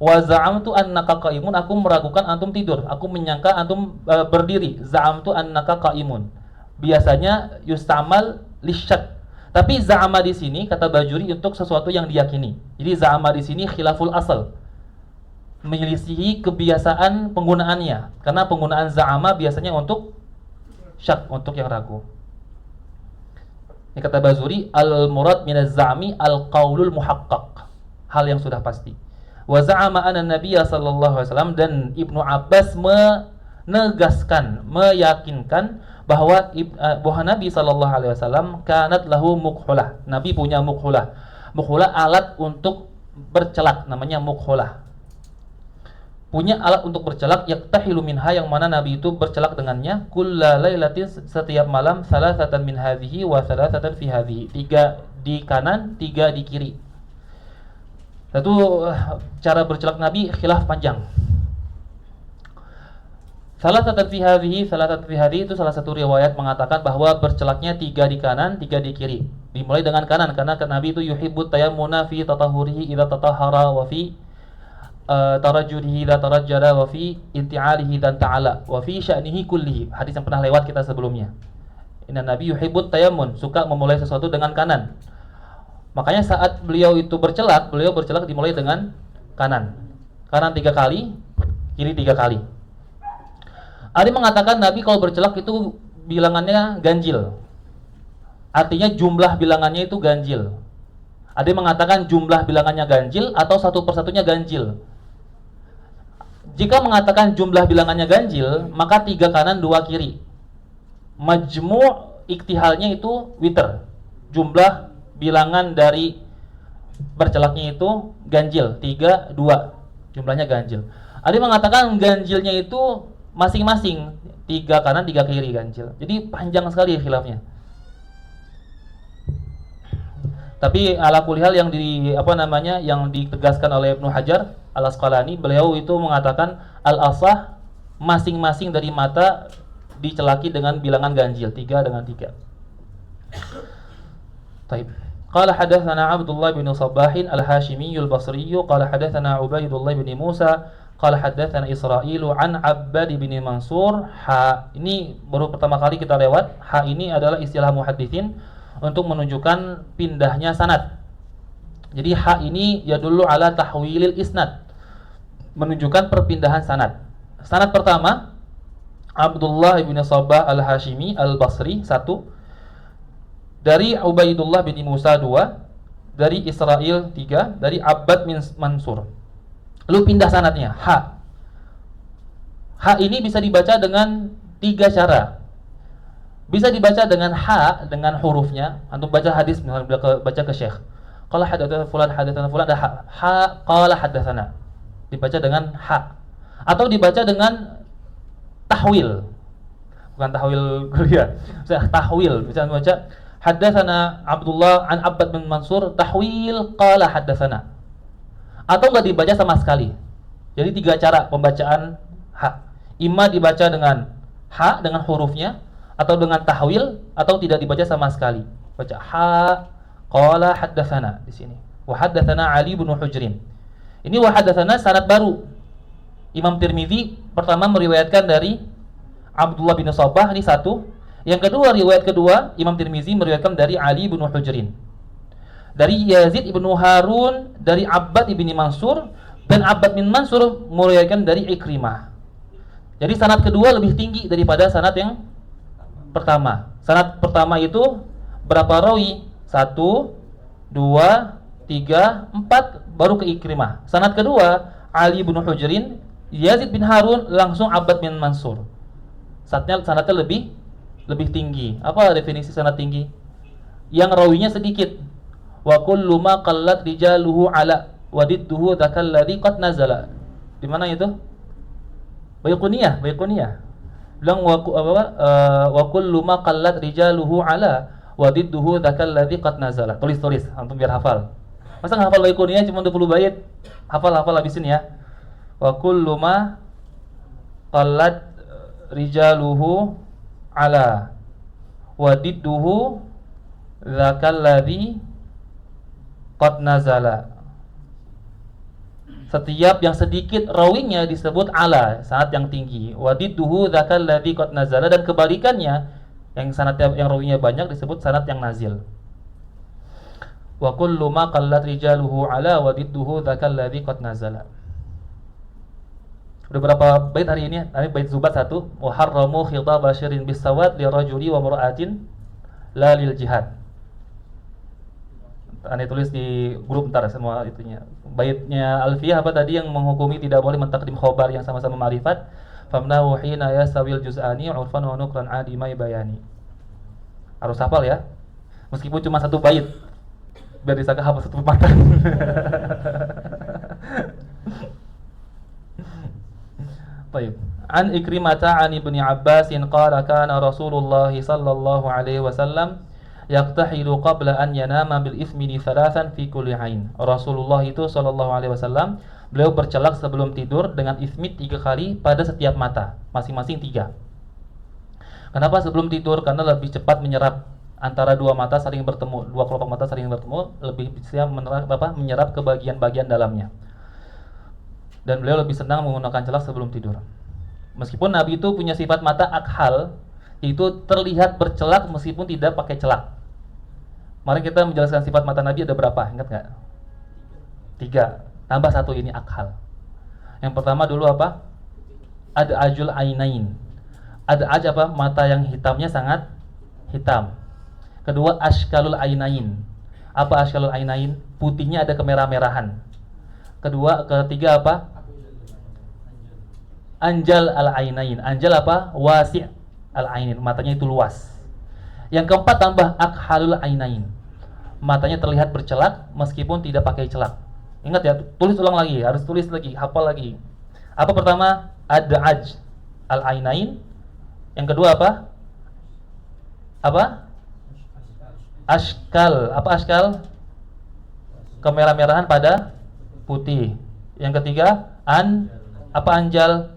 Wa za'amtu annaka qa'imun, aku meragukan antum tidur, aku menyangka antum berdiri. Za'amtu annaka qa'imun. Biasanya yustamal lisyak. Tapi za'ama di sini kata Bajuri untuk sesuatu yang diyakini. Jadi za'ama di sini khilaful asal. Menyelisihi kebiasaan penggunaannya. Karena penggunaan za'ama biasanya untuk syak, untuk yang ragu. Ini kata Bajuri, al-murad minaz za'mi al-qaulul muhaqqaq. Hal yang sudah pasti. Wa za'ama anna nabiyya sallallahu alaihi wasallam, dan Ibnu Abbas menegaskan, meyakinkan bahwa Nabi sallallahu alaihi wasallam kanat lahu mukhulah. Nabi punya mukhulah. Mukhulah alat untuk bercelak, namanya mukhulah. Punya alat untuk bercelak, yaktahilu minha, yang mana Nabi itu bercelak dengannya kulla lailatin, setiap malam, salasatan min hadhihi wa salasatan fi hadhihi. 3 di kanan, 3 di kiri. Itu cara bercelak Nabi khilaf panjang. Salasatan fi hadhihi, salasatan fi hadhihi itu salah satu riwayat mengatakan bahwa bercelaknya 3 di kanan, 3 di kiri. Dimulai dengan kanan karena Nabi itu yuhibbut tayammuna fi tatahhurihi idza tatahhara wa fi tarajjulihi idza tarajjala wa fi inti'alihi dan ta'ala wa fi sya'nihi kullihi. Hadis yang pernah lewat kita sebelumnya. Inna Nabi yuhibbut tayammun, suka memulai sesuatu dengan kanan. Makanya saat beliau itu bercelak dimulai dengan kanan. Kanan 3 kali, kiri 3 kali. Ada mengatakan Nabi kalau bercelak itu bilangannya ganjil. Artinya jumlah bilangannya itu ganjil. Ada yang mengatakan jumlah bilangannya ganjil atau satu persatunya ganjil. Jika mengatakan jumlah bilangannya ganjil, maka 3 kanan 2 kiri. Majmu' iktihalnya itu witer. Jumlah bilangan dari bercelaknya itu ganjil, 3, 2. Jumlahnya ganjil. Ada yang mengatakan ganjilnya itu masing-masing 3 kanan 3 kiri ganjil. Jadi panjang sekali khilafnya. Tapi ala kulli hal yang yang ditegaskan oleh Ibnu Hajar Al-Asqalani, beliau itu mengatakan al-asah masing-masing dari mata dicelaki dengan bilangan ganjil 3 dengan 3. Baik. Qala hadatsana Abdullah bin Sabbahin al-Hashimi al-Basri, qala hadatsana Ubaidullah bin Musa, qala hadatsana Israilu an Abbad bin Mansur. Ini baru pertama kali kita lewat. Ini adalah istilah muhadditsin untuk menunjukkan pindahnya sanad. Jadi ini yadullu ala tahwilil isnad, menunjukkan perpindahan sanad. Sanad pertama Abdullah bin Sabbah al-Hashimi al-Basri 1, dari Ubaidullah bin Musa 2, dari Israil 3, dari Abbad bin Mansur. Lalu pindah sanadnya ini bisa dibaca dengan 3 cara. Bisa dibaca dengan dengan hurufnya. Antum baca hadis misalnya baca ke syekh. Qala hadatsana fulan ada qala hadatsana. Dibaca dengan atau dibaca dengan tahwil. Bukan tahwil kuliah. Tahwil. Bisa baca hadatsana Abdullah an Abbad bin Mansur tahwil qala hadatsana. Atau enggak dibaca sama sekali. Jadi 3 cara pembacaan Imma dibaca dengan dengan hurufnya, atau dengan tahwil, atau tidak dibaca sama sekali. Baca qala haddatsana di sini. Wa haddatsana Ali bin Hujrin. Ini wa haddatsana sanad baru. Imam Tirmizi pertama meriwayatkan dari Abdullah bin Sabbah, ini 1. Yang kedua, riwayat kedua Imam Tirmizi meriwayatkan dari Ali bin Hujrin. Dari Yazid ibn Harun, dari Abbad ibn Mansur, dan Abbad bin Mansur meriwayatkan dari Ikrimah. Jadi sanad kedua lebih tinggi daripada sanad yang pertama. Sanad pertama itu berapa rawi? 1, 2, 3, 4 baru ke Ikrimah. Sanad kedua Ali bin Hujrin, Yazid bin Harun, langsung Abbad bin Mansur. Sanadnya lebih tinggi. Apa definisi sanad tinggi? Yang rawinya sedikit. Wa kullu ma qallat rijaluhu ala wadidduhu dzakal ladzi qad nazala. Di mana itu? Baiquniyah. Bilang wa kullu ma qallat rijaluhu ala wadidduhu dzakal ladzi qad nazala. Tulis antum biar hafal. Masa enggak hafal Baiquniyah cuma 20 bait? Hafal habisin ya. Wa kullu ma qallat rijaluhu ala wadidduhu dzakal ladzi qad nazala. Setiap yang sedikit rawinya disebut ala, sanad yang tinggi. Wadidduhu dzakal ladzi qad nazala, dan kebalikannya, yang sanad yang rawinya banyak disebut sanad yang nazil. Wa kullu ma qallat rijaluhu ala wadidduhu dzakal ladzi qad nazala. Udah berapa bait hari ini? Hari bait Zubat 1. Wa harramu khitab basyirin bisawad li rajuli wa mar'atin la lil jihad. Anda tulis di grup ntar semua itunya. Baitnya Alfiyah apa tadi yang menghukumi tidak boleh mentakdim khobar yang sama-sama ma'rifat. Famnahu hina yasawil juz'ani urfan wa nukran adimai bayani. Harus hafal ya. Meskipun cuma 1 bait. Biar disangka hafal 1 matan. Baik. An Ikrimata an Ibni Abbasin qala kana Rasulullah sallallahu alaihi wasallam yaqtahilu qabla an yanama bil ismini thalathan fi kulli ain. Rasulullah itu sallallahu alaihi wasallam beliau bercelak sebelum tidur dengan ismit 3 kali pada setiap mata, masing-masing 3. Kenapa sebelum tidur? Karena lebih cepat menyerap antara 2 mata saling bertemu, 2 kelopak mata saling bertemu, lebih bisa menyerap ke bagian-bagian dalamnya. Dan beliau lebih senang menggunakan celak sebelum tidur. Meskipun Nabi itu punya sifat mata akhal, itu terlihat bercelak meskipun tidak pakai celak. Mari kita menjelaskan sifat mata Nabi ada berapa? Ingat nggak? 3. Tambah 1 ini akhal. Yang pertama dulu apa? Ada ajul ainain. Ada aj apa? Mata yang hitamnya sangat hitam. Kedua ashkalul ainain. Apa askalul ainain? Putihnya ada kemerah-merahan. Ketiga apa? Anjal al ainain. Anjal apa? Wasi' al ainin. Matanya itu luas. Yang keempat tambah akhalul ainain. Matanya terlihat bercelak meskipun tidak pakai celak. Ingat ya, tulis ulang lagi, harus tulis lagi, hafal lagi. Apa pertama? Ad'aj al ainain. Yang kedua apa? Apa? Ashkal. Apa ashkal? Kemerah-merahan pada putih. Yang ketiga, apa anjal?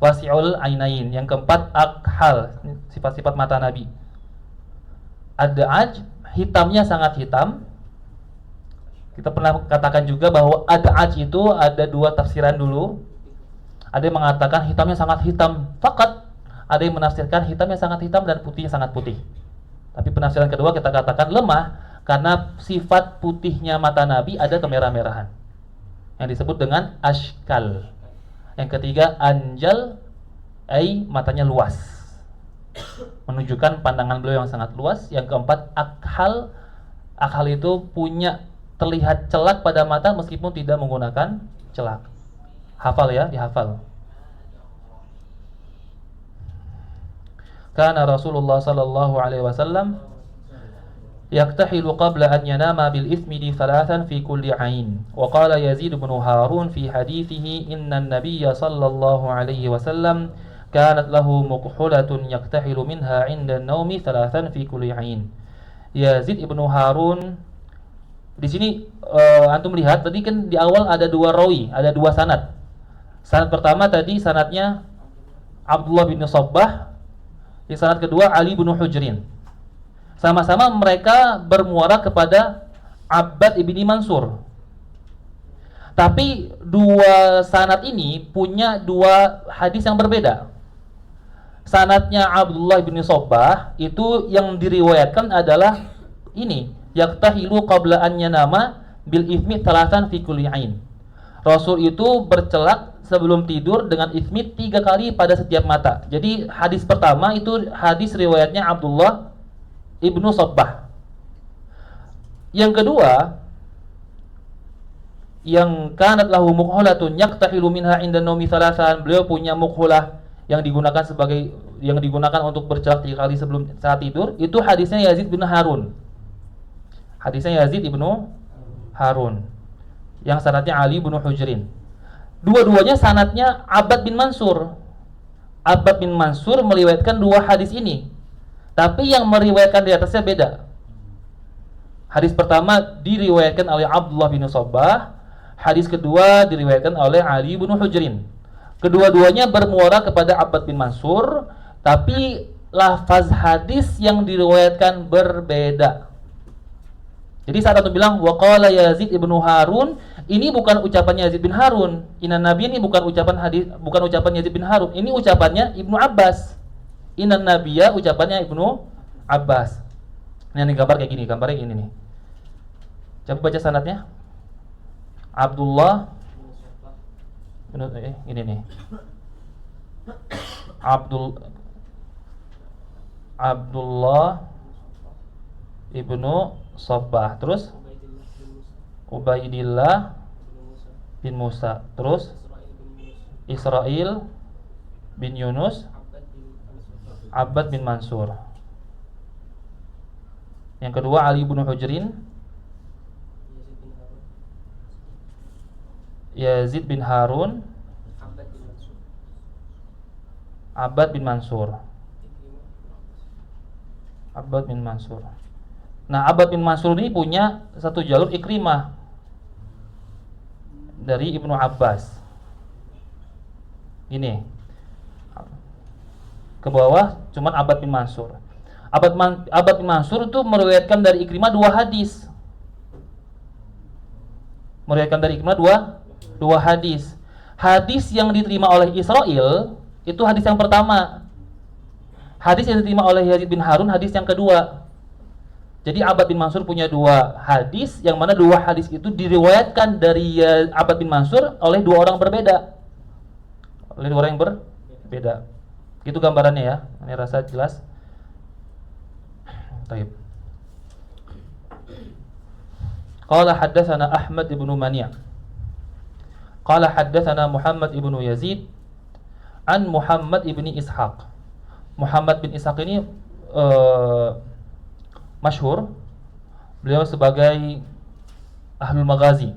Wasi'ul ainain. Yang keempat, akhal. Sifat-sifat mata Nabi. Ad'aj, hitamnya sangat hitam. Kita pernah katakan juga bahwa ad'aj itu ada dua tafsiran dulu. Ada yang mengatakan hitamnya sangat hitam fakat, ada yang menafsirkan hitamnya sangat hitam dan putihnya sangat putih. Tapi penafsiran kedua kita katakan lemah karena sifat putihnya mata Nabi ada kemerah-merahan yang disebut dengan ashkal. Yang ketiga anjal, matanya luas, menunjukkan pandangan beliau yang sangat luas. Yang keempat akhal. Akhal itu punya terlihat celak pada mata meskipun tidak menggunakan celak. Hafal ya, dihafal. Kana Rasulullah sallallahu alaihi wasallam yaktahilu qabla an yanama bil ismidi thalathan fi kulli ain. Wa qala Yazid bin Harun fi hadithihi inna an-nabiyya sallallahu alaihi wasallam kanat lahu muqhulatun yaktahilu minha 'inda an-naumi thalathan fi kulli ain. Yazid ibnu Harun di sini antum lihat tadi kan di awal ada dua rawi, ada dua sanad. Sanad pertama tadi sanadnya Abdullah bin Sabbah, di sanad kedua Ali bin Hujrin. Sama-sama mereka bermuara kepada Abbad ibni Mansur. Tapi dua sanad ini punya dua hadis yang berbeda. Sanadnya Abdullah bin Sabbah itu yang diriwayatkan adalah ini, yaktahilu qabla an yanama bil ithmi thalathan fi kulli ain. Rasul itu bercelak sebelum tidur dengan ismit 3 kali pada setiap mata. Jadi hadis pertama itu hadis riwayatnya Abdullah ibnu Sabbah. Yang kedua, yang kanat lahu muqhulatun yaktahilu minha inda naumi thalathan, beliau punya muqhulah yang digunakan untuk bercelak 3 kali sebelum saat tidur. Itu hadisnya Yazid bin Harun. Hadisnya Yazid ibnu Harun yang sanadnya Ali bin Hujrin. Dua-duanya sanadnya Abbad bin Mansur. Abbad bin Mansur meriwayatkan dua hadis ini, tapi yang meriwayatkan di atasnya beda. Hadis pertama diriwayatkan oleh Abdullah bin Sabbah, hadis kedua diriwayatkan oleh Ali bin Hujrin. Kedua-duanya bermuara kepada Abbad bin Mansur, tapi lafaz hadis yang diriwayatkan berbeda. Jadi saat itu bilang waqala Yazid ibnu Harun, ini bukan ucapannya Yazid bin Harun. Inan Nabi ini bukan ucapan Yazid bin Harun. Ini ucapannya Ibnu Abbas. Inan Nabiya ucapannya Ibnu Abbas. Ini gambar kayak gini, gambarnya ini nih. Coba baca sanadnya. Abdullah ini nih. Abdullah ibnu Sabbah, terus Ubaidillah bin Musa, terus Israil bin Yunus, Abbad bin Mansur. Yang kedua Ali bin Hujrin, Yazid bin Harun, Abbad bin Mansur. Abbad bin Mansur. Nah, Abbad bin Mansur ini punya satu jalur Ikrimah dari Ibnu Abbas. Ini ke bawah cuman Abbad bin Mansur. Abbad bin Mansur itu meriwayatkan dari Ikrimah dua hadis. Meriwayatkan dari Ikrimah dua hadis. Hadis yang diterima oleh Israil itu hadis yang pertama. Hadis yang diterima oleh Yazid bin Harun hadis yang kedua. Jadi Abbad bin Mansur punya dua hadis, yang mana dua hadis itu diriwayatkan dari Abbad bin Mansur oleh dua orang berbeda. Oleh dua orang yang berbeda. Itu gambarannya ya. Ini rasa jelas. Baik. Qala haddatsana Ahmad ibnu Mani'. Qala haddatsana Muhammad ibnu Yazid an Muhammad ibni Ishaq. Muhammad bin Ishaq ini masyhur. Beliau sebagai ahlul maghazi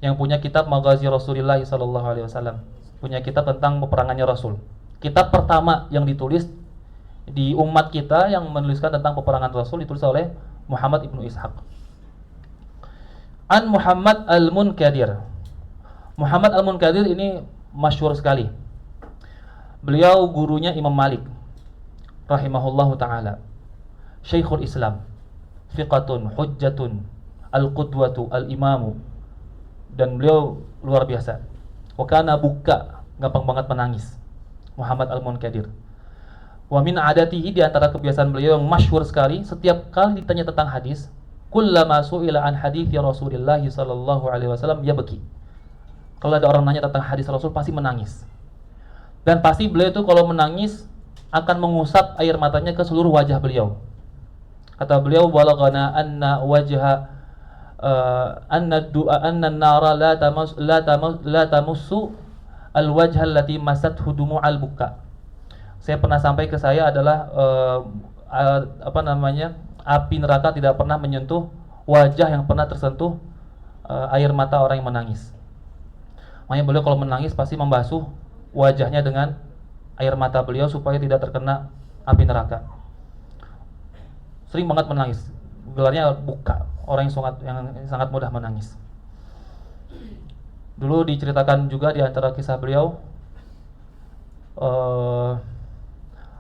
yang punya kitab Maghazi Rasulullah sallallahu alaihi wasallam, punya kitab tentang peperangannya Rasul. Kitab pertama yang ditulis di umat kita yang menuliskan tentang peperangan Rasul ditulis oleh Muhammad ibnu Ishaq. An Muhammad al-Munkadir. Muhammad al-Munkadir ini masyhur sekali. Beliau gurunya Imam Malik rahimahullahu taala. Syekhul Islam, fiqatun, hujjatun, al-qudwatu, al-imamu. Dan beliau luar biasa. Wa kana buka, gampang banget menangis. Muhammad al-Munkadir. Wa min adatihi, di antara kebiasaan beliau yang masyhur sekali, setiap kali ditanya tentang hadis, kullama su'ila an hadithi Rasulillah sallallahu alaihi wasallam yabki. Kalau ada orang nanya tentang hadis Rasul pasti menangis. Dan pasti beliau itu kalau menangis akan mengusap air matanya ke seluruh wajah beliau. Kata beliau, walaghana anna wajha anna an-nara la tamussu al-wajha allati masathu dumu'al buka. Saya pernah sampai ke saya adalah api neraka tidak pernah menyentuh wajah yang pernah tersentuh air mata orang yang menangis. Makanya beliau kalau menangis pasti membasuh wajahnya dengan air mata beliau supaya tidak terkena api neraka. Sering banget menangis. Gelarnya buka, orang yang sangat mudah menangis. Dulu diceritakan juga di antara kisah beliau,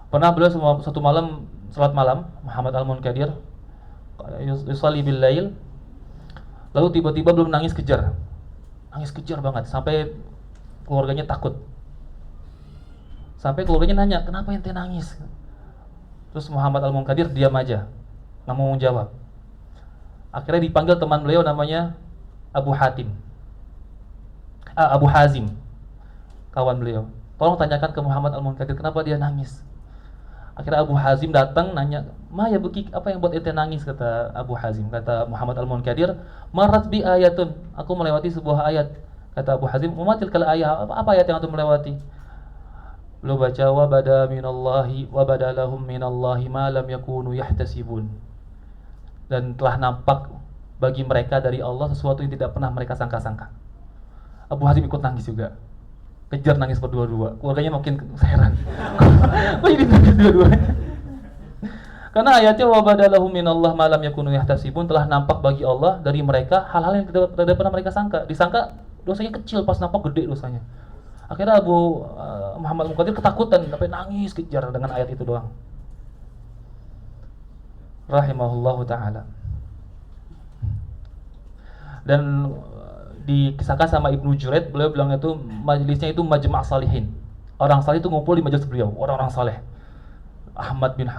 pernah beliau satu malam salat malam, Muhammad al-Munkadir yusalli bil lail, lalu tiba-tiba belum nangis kejar banget sampai keluarganya takut. Sampai keluarganya nanya, kenapa ente nangis? Terus Muhammad al-Munkadir diam aja, nggak mau menjawab. Akhirnya dipanggil teman beliau namanya Abu Hazim, kawan beliau. Tolong tanyakan ke Muhammad al-Munkadir kenapa dia nangis. Akhirnya Abu Hazim datang nanya, ya Buki, apa yang buat ente nangis? Kata Abu Hazim. Kata Muhammad al-Munkadir, marat bi ayatun, aku melewati sebuah ayat. Kata Abu Hazim, umatil kal ayat, apa ayat yang aku melewati? Beliau baca, wa bada lahum minallahi ma lam yakunu yahtasibun. Dan telah nampak bagi mereka dari Allah sesuatu yang tidak pernah mereka sangka-sangka. Abu Hazim ikut nangis juga, kejar nangis berdua-dua. Keluarganya makin heran, kok jadi nangis dua-duanya? Karena ayatnya wa badalahum minallah ma lam yakunu yahtasibun, telah nampak bagi Allah dari mereka hal-hal yang tidak pernah mereka sangka. Disangka dosanya kecil, pas nampak gede dosanya. Akhirnya Muhammad al-Munkadir ketakutan sampai nangis kejar dengan ayat itu doang. Rahimahullahu ta'ala. Dan dikisahkan sama Ibnu Juraid, beliau bilang itu majelisnya itu majma' salihin. Orang saleh itu ngumpul di majelis beliau, orang-orang saleh. Ahmad bin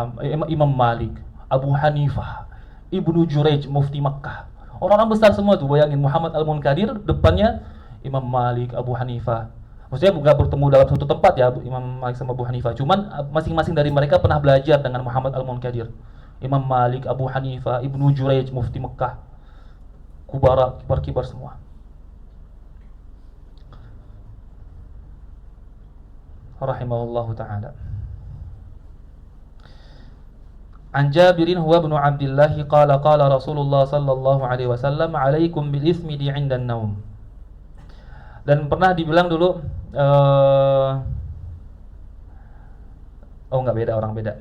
Imam Malik, Abu Hanifah, Ibnu Juraij mufti Makkah. Orang-orang besar semua tuh, bayangin Muhammad al-Munkadir depannya Imam Malik, Abu Hanifah. Maksudnya bukan bertemu dalam satu tempat ya, Imam Malik sama Abu Hanifah. Cuman masing-masing dari mereka pernah belajar dengan Muhammad al-Munkadir. Imam Malik, Abu Hanifah, Ibnu Juraij mufti Makkah. Kubara, kibar-kibar semua. Rahimahullahu ta'ala. An Jabirin huwa ibnu Abdullah qala Rasulullah sallallahu alaihi wasallam alaikum bil ismi di 'inda an-naum. Dan pernah dibilang dulu enggak beda, orang beda.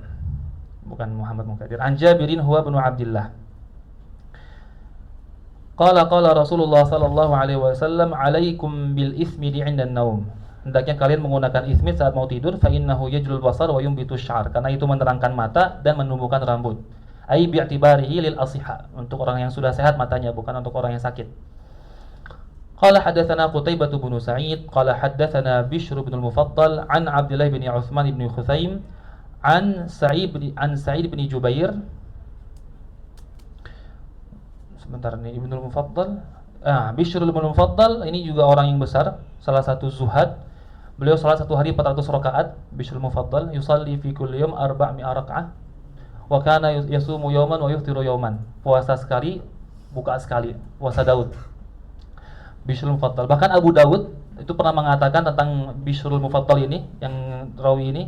Bukan Muhammad Munkadir. An Jabirin huwa ibnu Abdullah qala Rasulullah sallallahu alaihi wasallam alaikum bil ismi di 'inda an-naum. Hendaknya kalian menggunakan ismid saat mau tidur, fa innahu yajlul basar wa yumbitu syar, karena itu menerangkan mata dan menumbuhkan rambut. Ai bi'tibarihi lil asihha, untuk orang yang sudah sehat matanya, bukan untuk orang yang sakit. Qala hadatsana Qutaibah bin Sa'id qala hadatsana Bishr bin al-Mufaddal an Abdullah bin Utsman bin Khuthaim an Sa'id bin Jubair. Sebentar nih, Ibnu al-Mufaddal. Bishr bin al-Mufaddal ini juga orang yang besar, salah satu zuhad. Beliau salat satu hari 400 rakaat. Bishr al-Mufaddal yusalli fi kulli yawm 400 raka'ah wa kana yasumu yawman wa yuftiru yawman. Puasa sekali buka sekali puasa Daud. Bishrul Mufattal. Bahkan Abu Daud itu pernah mengatakan tentang Bishrul Mufattal ini, yang rawi ini,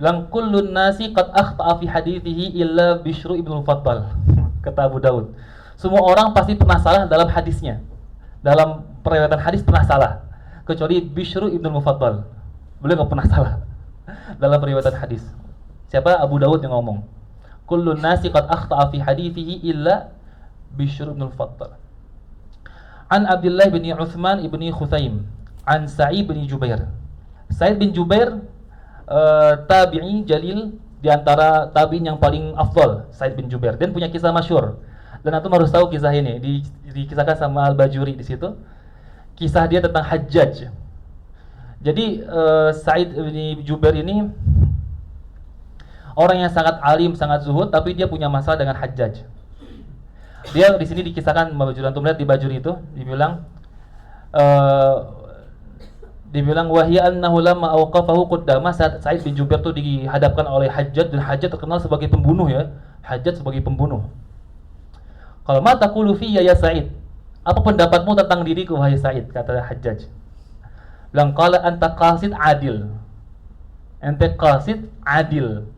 "Lam kullun nasi qad akhta'a fi hadithihi illa Bishr ibn Mufattal." Kata Abu Daud. Semua orang pasti pernah salah dalam hadisnya. Dalam periwayatan hadis pernah salah, kecuali Bishr ibn Mufattal. Beliau enggak pernah salah dalam periwayatan hadis. Siapa? Abu Dawud yang ngomong. Kullun nasi qad akhta'a fi hadithihi illa Bishr ibn al-Fattal. An Abdullah bin Uthman ibn Khuthaim, an Sa'id bin Jubair. Sa'id bin Jubair tabi'i jalil, di antara tabi'in yang paling afdal, Sa'id bin Jubair, dan punya kisah masyhur. Dan antum harus tahu kisah ini, dikisahkan sama Al-Bajuri di situ. Kisah dia tentang Hajjaj. Jadi Sa'id bin Jubair ini orang yang sangat alim, sangat zuhud, tapi dia punya masalah dengan Hajjaj. Dia di sini dikisahkan Bajuri, antum lihat di Bajuri itu dibilang wahya annahu lamma awqafahu qaddama, Sa'id bin Jubair itu dihadapkan oleh Hajjaj, dan Hajjaj terkenal sebagai pembunuh ya. Hajjaj sebagai pembunuh. Kalau ma taqulu fiyya ya Sa'id? Apa pendapatmu tentang diriku wahai Sa'id? Kata Hajjaj. Bilang qala anta qasid adil. Ente qasid adil.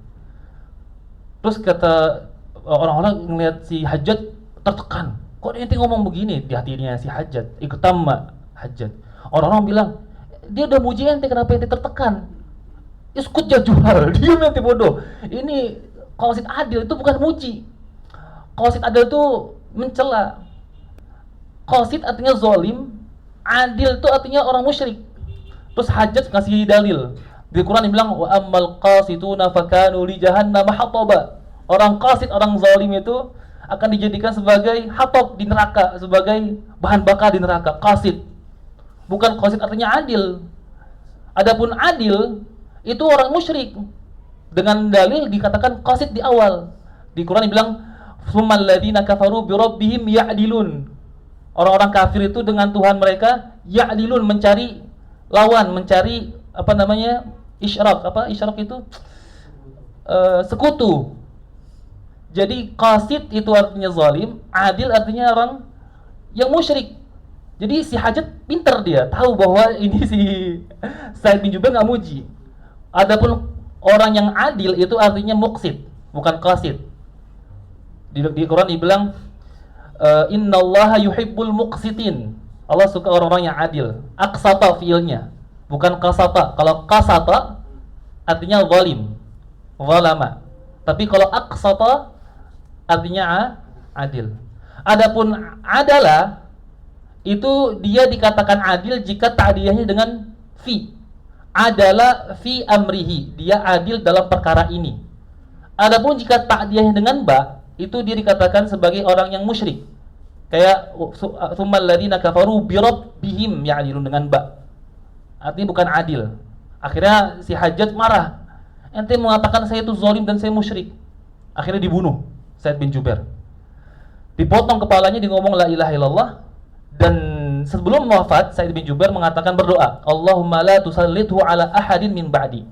Terus kata orang-orang ngelihat si Hajjaj tertekan. Kok ente ngomong begini? Di hatinya si Hajjaj, iktamma Hajjaj. Orang-orang bilang, dia udah muji ente, kenapa ente tertekan? Iskut ya jual, diam ente bodoh. Ini qasid adil itu bukan muji. Qasid adil itu mencela. Qasid artinya zalim, adil itu artinya orang musyrik. Terus Hajjaj kasih dalil. Di Quran dibilang wa ammal qasituna fakanu li jahannam hataba. Orang qasid, orang zalim itu akan dijadikan sebagai hatab di neraka, sebagai bahan bakar di neraka. Qasid. Bukan qasid artinya adil. Adapun adil itu orang musyrik. Dengan dalil dikatakan qasid di awal. Di Quran dibilang summal ladzina kafaru bi rabbihim ya'dilun. Orang-orang kafir itu dengan Tuhan mereka ya'dilun, mencari lawan, mencari isyrak. Apa isyrak itu? Sekutu. Jadi qasid itu artinya zalim, adil artinya orang yang musyrik. Jadi si Hajjaj pintar, dia tahu bahwa ini si Sa'id bin Jubair nggak muji. Adapun orang yang adil itu artinya muqsid, bukan qasid. Di Quran dibilang innallaha yuhibbul muqsitin. Allah suka orang-orang yang adil. Aqsata fiilnya, bukan qasata. Kalau qasata artinya zalim, zalama. Tapi kalau aqsata artinya adil. Adapun adalah itu dia dikatakan adil jika ta'diyahnya dengan fi. Adalah fi amrihi, dia adil dalam perkara ini. Adapun jika ta'diyahnya dengan ba, itu dia dikatakan sebagai orang yang musyrik. Kayak tsummal ladzina kafaru bi rabbihim ya'dilun dengan ba. Artinya bukan adil. Akhirnya si Hajjaj marah. Ente mengatakan saya itu zalim dan saya musyrik. Akhirnya dibunuh Sa'id bin Jubair. Dipotong kepalanya, di ngomong la ilaha illallah. Dan sebelum wafat Sa'id bin Jubair mengatakan berdoa, Allahumma la tusallithu ala ahadin min ba'di.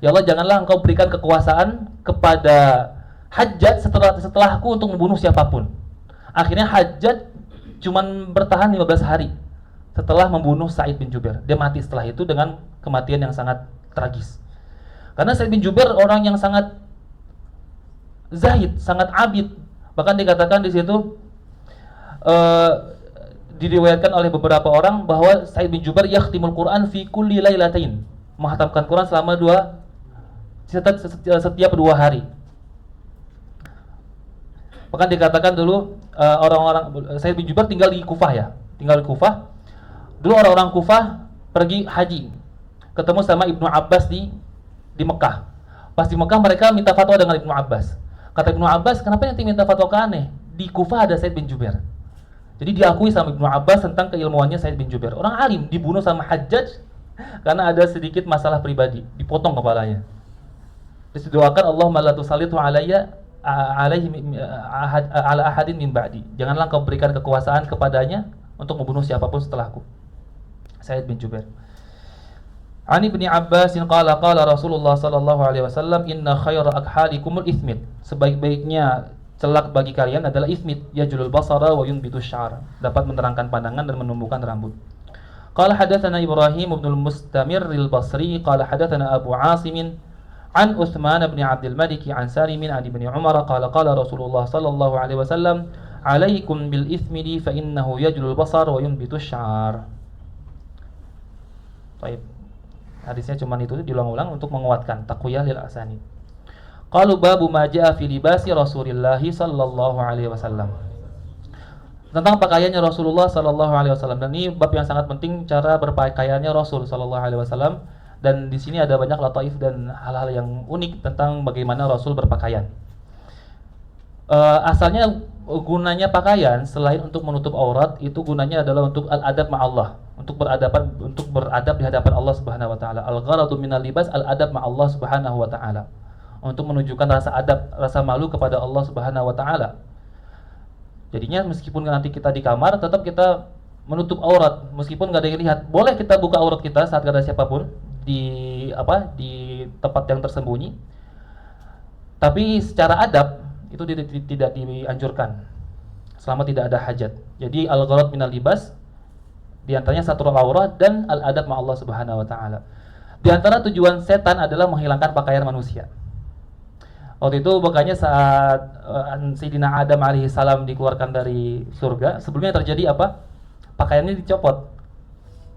Ya Allah, janganlah engkau berikan kekuasaan kepada Hajjaj setelahku untuk membunuh siapapun. Akhirnya Hajjaj cuman bertahan 15 hari setelah membunuh Sa'id bin Jubair. Dia mati setelah itu dengan kematian yang sangat tragis. Karena Sa'id bin Jubair orang yang sangat zahid, sangat abid. Bahkan dikatakan di situ diriwayatkan oleh beberapa orang bahwa Sa'id bin Jubair yakhtimul Quran fi kulli lailatain, menghatamkan Quran selama setiap 2 hari. Bahkan dikatakan dulu orang-orang Sa'id bin Jubair tinggal di Kufah ya, tinggal di Kufah. Dulu orang-orang Kufah pergi haji, ketemu sama Ibnu Abbas di Mekah. Pas di Mekah mereka minta fatwa dengan Ibnu Abbas. Kata Ibnu Abbas, kenapa nanti minta fatwa ke aneh? Di Kufah ada Sa'id bin Jubair. Jadi diakui sama Ibnu Abbas tentang keilmuannya Sa'id bin Jubair. Orang alim, dibunuh sama Hajjaj karena ada sedikit masalah pribadi, dipotong kepalanya. Terus didoakan, Allahumma la tusallitu alayya ala ahadin min ba'di. Janganlah kau berikan kekuasaan kepadanya untuk membunuh siapapun setelahku. Sa'id bin Jubair. Ani bin Abbas qala Rasulullah sallallahu alaihi wasallam inna khayra akhalikumul ithmit. Sebaik-baiknya celak bagi kalian adalah ismit, yajlul basara wa yunbitu sya'ar, dapat menerangkan pandangan dan menumbuhkan rambut. Qala hadatsana Ibrahim bin al-Mustamir al-Basri qala hadatsana Abu Asim an Utsman bin Abdul Malik an Salim an Ibnu Umar qala qala Rasulullah sallallahu alaihi wasallam alaikum bil ismidi fa innahu yajlul basar wa yunbitu sya'ar. Baik. Hadisnya cuma itu diulang-ulang untuk menguatkan taqwiyah lil asani. Qalu babu ma jaa fi libasi Rasulillah sallallahu alaihi wasallam. Tentang pakaiannya Rasulullah sallallahu alaihi wasallam. Dan ini bab yang sangat penting, cara berpakaiannya Rasul sallallahu alaihi wasallam, dan di sini ada banyak lataif dan hal-hal yang unik tentang bagaimana Rasul berpakaian. Asalnya gunanya pakaian selain untuk menutup aurat, itu gunanya adalah untuk al-adab ma'allah, untuk beradab di hadapan Allah Subhanahu wa taala. Al-gharadu minal libas al-adab ma'allah Subhanahu wa taala, untuk menunjukkan rasa adab, rasa malu kepada Allah Subhanahu wa taala. Jadinya meskipun nanti kita di kamar, tetap kita menutup aurat meskipun nggak ada yang lihat. Boleh kita buka aurat kita saat nggak ada siapapun di tempat yang tersembunyi. Tapi secara adab itu tidak dianjurkan selama tidak ada hajat. Jadi al-gharad minal libas di antaranya satrul aurat dan al-adab ma Allah Subhanahu wa taala. Di antara tujuan setan adalah menghilangkan pakaian manusia. Waktu itu makanya saat Sayyidina Adam alaihi salam dikeluarkan dari surga, sebelumnya terjadi apa? Pakaiannya dicopot.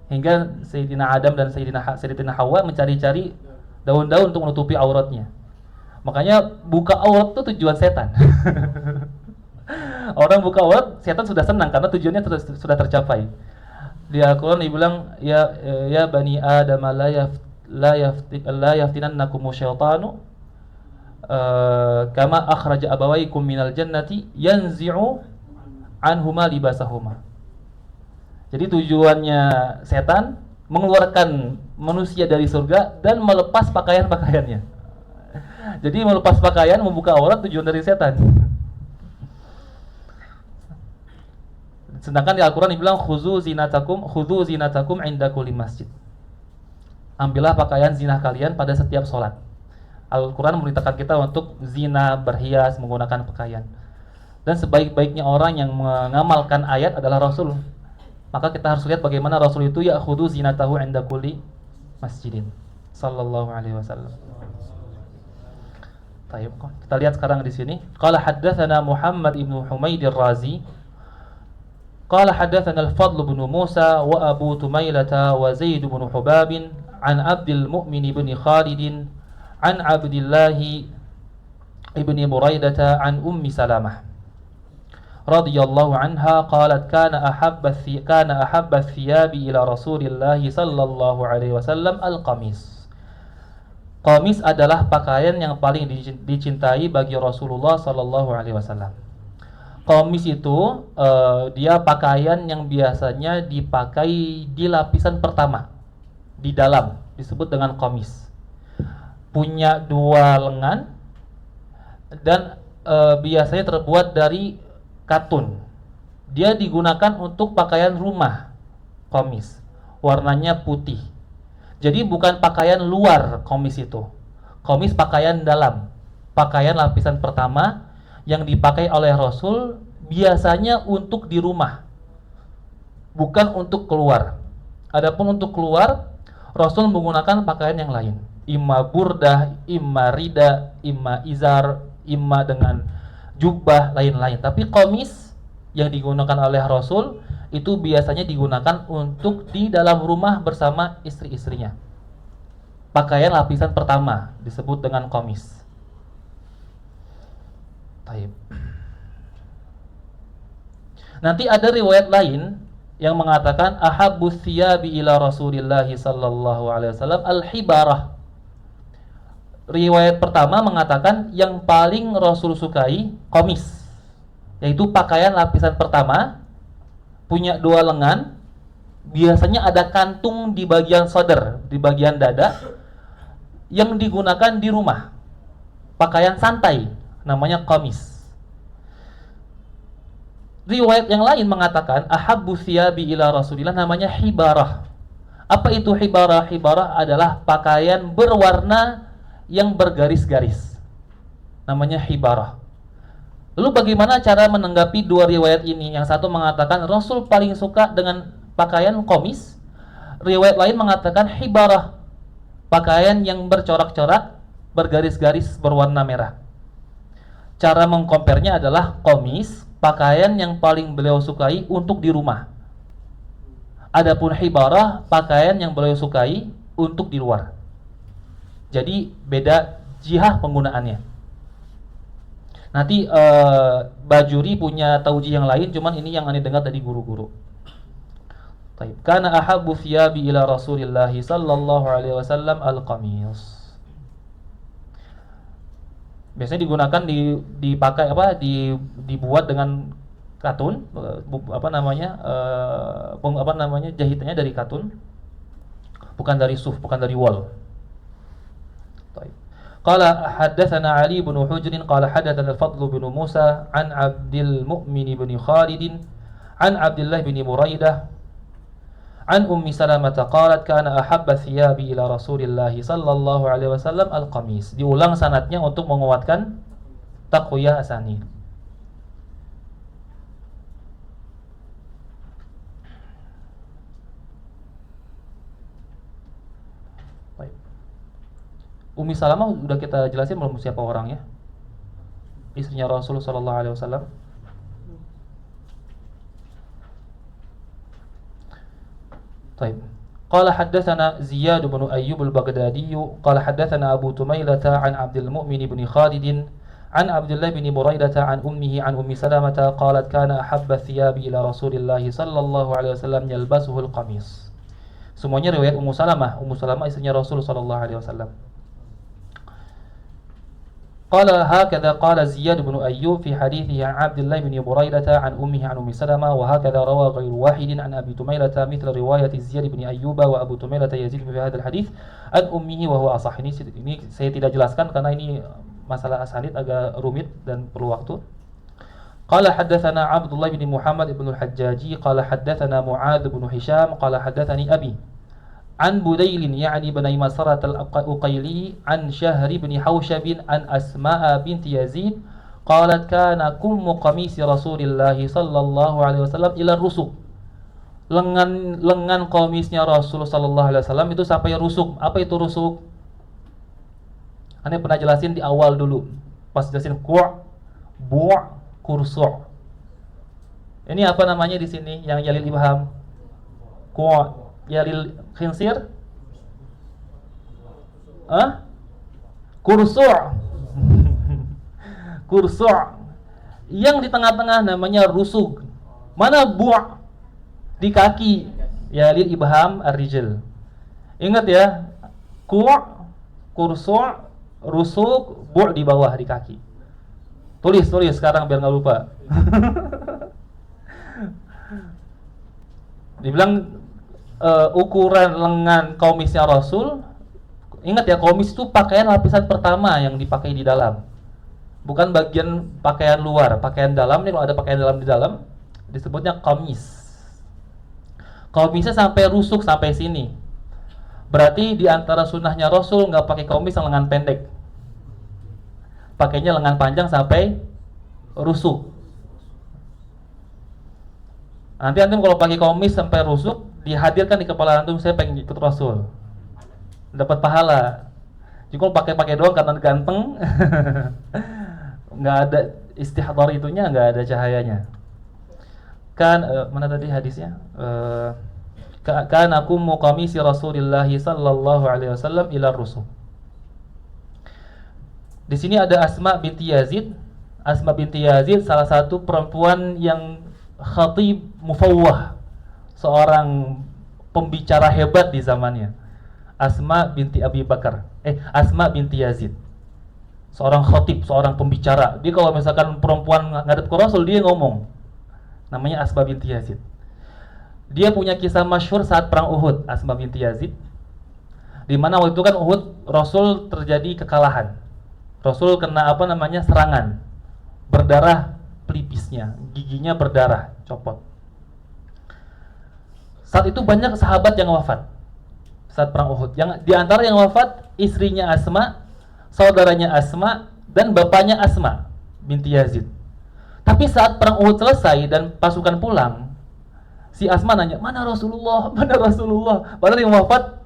Hingga Sayyidina Adam dan Sayyidina Hawa mencari-cari daun-daun untuk menutupi auratnya. Makanya buka aurat itu tujuan setan. Orang buka aurat, setan sudah senang karena tujuannya sudah tercapai. Di Al-Quran dibilang ya bani Adam la yaftinannakum syaitanu kama akhraja abawaykum minal jannati yanzi'u anhuma libasahuma. Jadi tujuannya setan mengeluarkan manusia dari surga dan melepas pakaian-pakaiannya. Jadi melepas pakaian, membuka aurat tujuan dari setan. Sedangkan di Al-Quran dibilang khudzu zinatakum inda kulli masjid. Ambillah pakaian zina kalian pada setiap sholat. Al-Quran memerintahkan kita untuk zina, berhias, menggunakan pakaian. Dan sebaik-baiknya orang yang mengamalkan ayat adalah Rasul. Maka kita harus lihat bagaimana Rasul itu ya'khudhu zinatahu 'inda kulli masjidin sallallahu alaihi wasallam. Baik, kita lihat sekarang di sini. Qala haddatsana Muhammad ibnu Humaid ar-Razi. Qala haddatsana al-Fadl bin Musa wa Abu Tumailata wa Zaid bin Hubab an Abdul Mu'min bin Khalid an Abdullah ibn Buraidah an Ummi Salamah radhiyallahu anha qalat kana ahabba thiyabi ila Rasulillah sallallahu alaihi wasallam al-qamis. Qamis adalah pakaian yang paling dicintai bagi Rasulullah sallallahu alaihi wasallam. Qamis itu dia pakaian yang biasanya dipakai di lapisan pertama, di dalam, disebut dengan qamis. Punya dua lengan dan biasanya terbuat dari katun. Dia digunakan untuk pakaian rumah, qamis. Warnanya putih. Jadi bukan pakaian luar qamis itu. Qamis pakaian dalam, pakaian lapisan pertama yang dipakai oleh Rasul biasanya untuk di rumah, bukan untuk keluar. Adapun untuk keluar, Rasul menggunakan pakaian yang lain. Imma burdah, imma rida, imma izar, imma dengan jubah, lain-lain. Tapi qamis yang digunakan oleh Rasul itu biasanya digunakan untuk di dalam rumah bersama istri-istrinya. Pakaian lapisan pertama disebut dengan qamis. Baik. Nanti ada riwayat lain yang mengatakan ahabbus thiyabi ila Rasulillah sallallahu alaihi wasallam al-hibarah. Riwayat pertama mengatakan yang paling Rasul sukai qamis, yaitu pakaian lapisan pertama, punya dua lengan, biasanya ada kantung di bagian shoulder, di bagian dada, yang digunakan di rumah. Pakaian santai, namanya qamis. Riwayat yang lain mengatakan ahabbu thiyabi ila Rasulillah, namanya hibarah. Apa itu hibarah? Hibarah adalah pakaian berwarna yang bergaris-garis, namanya hibarah. Lalu bagaimana cara menanggapi dua riwayat ini? Yang satu mengatakan Rasul paling suka dengan pakaian komis, riwayat lain mengatakan hibarah, pakaian yang bercorak-corak, bergaris-garis berwarna merah. Cara mengkompernya adalah komis, pakaian yang paling beliau sukai untuk di rumah. Adapun hibarah, pakaian yang beliau sukai untuk di luar. Jadi beda jihah penggunaannya. Nanti Bajuri punya taujih yang lain, cuman ini yang aneh dengar dari guru-guru. Taib. Kana ahabbu thiyabi ila Rasulillah sallallahu alaihi wasallam al-qamis. Biasanya digunakan dipakai dibuat dengan katun, jahitannya dari katun, bukan dari suf, bukan dari wol. Taib. Qala haddatsana Ali bin Hujr qala haddatsana al-Fadl bin Musa an Abdul Mu'min bin Khalid an Abdullah bin Buraidah an Ummi Salamah qalat kana ahabba thiyabi ila Rasulillah sallallahu alaihi wasallam al-qamis. Diulang sanadnya untuk menguatkan taqwiyah asanid. Baik. Ummi Salamah sudah kita jelasin belum siapa orangnya? Istrinya Rasul sallallahu alaihi wasallam. Baik. قال حدثنا زياد بن أيوب البغدادي قال حدثنا أبو تميلة عن عبد المؤمن بن خالد عن عبد الله بن بريدة عن أمه عن أم سلمة قالت كان أحب الثياب إلى رسول الله صلى الله عليه وسلم يلبسه القميص. Semuanya riwayat Ummu Salamah. Ummu Salamah istrinya Rasul sallallahu alaihi wasallam. قال هكذا قال زياد بن أيوب في حديثه عن عبد الله بن بريدة عن أمه عن أم سلمة وهكذا روى غير واحد عن أبي تميلة مثل رواية زياد بن أيوب وأبو تميلة يزيد في هذا الحديث عن أمه وهو أصح. Ini saya tidak jelaskan karena ini masalah asanid agak rumit dan perlu waktu. قال حدثنا عبد الله بن محمد بن الحجاجي قال حدثنا معاذ بن هشام قال حدثني أبي عن بديل يعني بن مسرة الأقيلي عن شهر بن حوشب عن أسماء بنت يزيد قالت كان كم قميص رسول الله صلى الله عليه وسلم إلى الرسوك. Lengan komisnya Rasul sallallahu alaihi wasallam itu sampai rusuk. Apa itu rusuk? Ane pernah jelasin di awal dulu. Pas jelasin ku', bu', kursu'. Ini apa namanya di sini yang yalil ibham? Ku', yalil khinsir? Kursu'. Kursu'. Yang di tengah-tengah namanya rusuk. Mana bu'? Di kaki. Yalil ibham ar-rijl. Ingat ya. Ku', kursu', rusuk, bu' di bawah di kaki. Tulis sekarang biar nggak lupa. Dibilang ukuran lengan komisnya Rasul. Ingat ya, komis itu pakaian lapisan pertama yang dipakai di dalam, bukan bagian pakaian luar. Pakaian dalam nih, kalau ada pakaian dalam di dalam disebutnya komis. Komisnya sampai rusuk sampai sini. Berarti di antara sunnahnya Rasul nggak pakai komis yang lengan pendek, pakainya lengan panjang sampai rusuk. Nanti antum kalau pakai komis sampai rusuk, dihadirkan di kepala antum, saya pengen ikut Rasul, dapat pahala. Jadi kalau pakai doang karena ganteng, nggak ada istihdar itunya, nggak ada cahayanya. Kan mana tadi hadisnya? Kan aku muqamisi Rasulillah sallallahu alaihi wasallam ila rusuk. Di sini ada Asma binti Yazid. Asma binti Yazid salah satu perempuan yang khatib mufawwah, seorang pembicara hebat di zamannya. Asma binti Abi Bakar. Asma binti Yazid. Seorang khatib, seorang pembicara. Dia kalau misalkan perempuan ngadep ke Rasul, dia ngomong. Namanya Asma binti Yazid. Dia punya kisah masyhur saat perang Uhud, Asma binti Yazid. Di mana waktu itu kan Uhud Rasul terjadi kekalahan. Rasul kena serangan. Berdarah pelipisnya, giginya berdarah, copot. Saat itu banyak sahabat yang wafat saat perang Uhud. Yang di antara yang wafat istrinya Asma, saudaranya Asma, dan bapaknya Asma binti Yazid. Tapi saat perang Uhud selesai dan pasukan pulang, si Asma nanya, mana Rasulullah, mana Rasulullah. Padahal yang wafat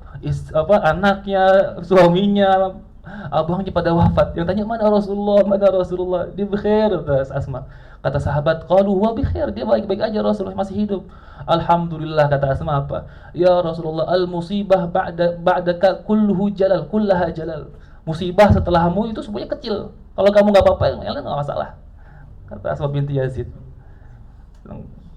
anaknya, suaminya, abangnya pada wafat. Yang tanya, mana Rasulullah, mana Rasulullah. Dia bikhair, kata Asma. Kata sahabat, qalu huwa bikhair, dia baik-baik aja, Rasulullah masih hidup. Alhamdulillah, kata Asma apa? Ya Rasulullah, al musibah ba'daka kulluhu jalal, kullaha jalal. Musibah setelahmu itu semuanya kecil. Kalau kamu enggak apa-apa, yang lain enggak masalah. Kata Asma binti Yazid.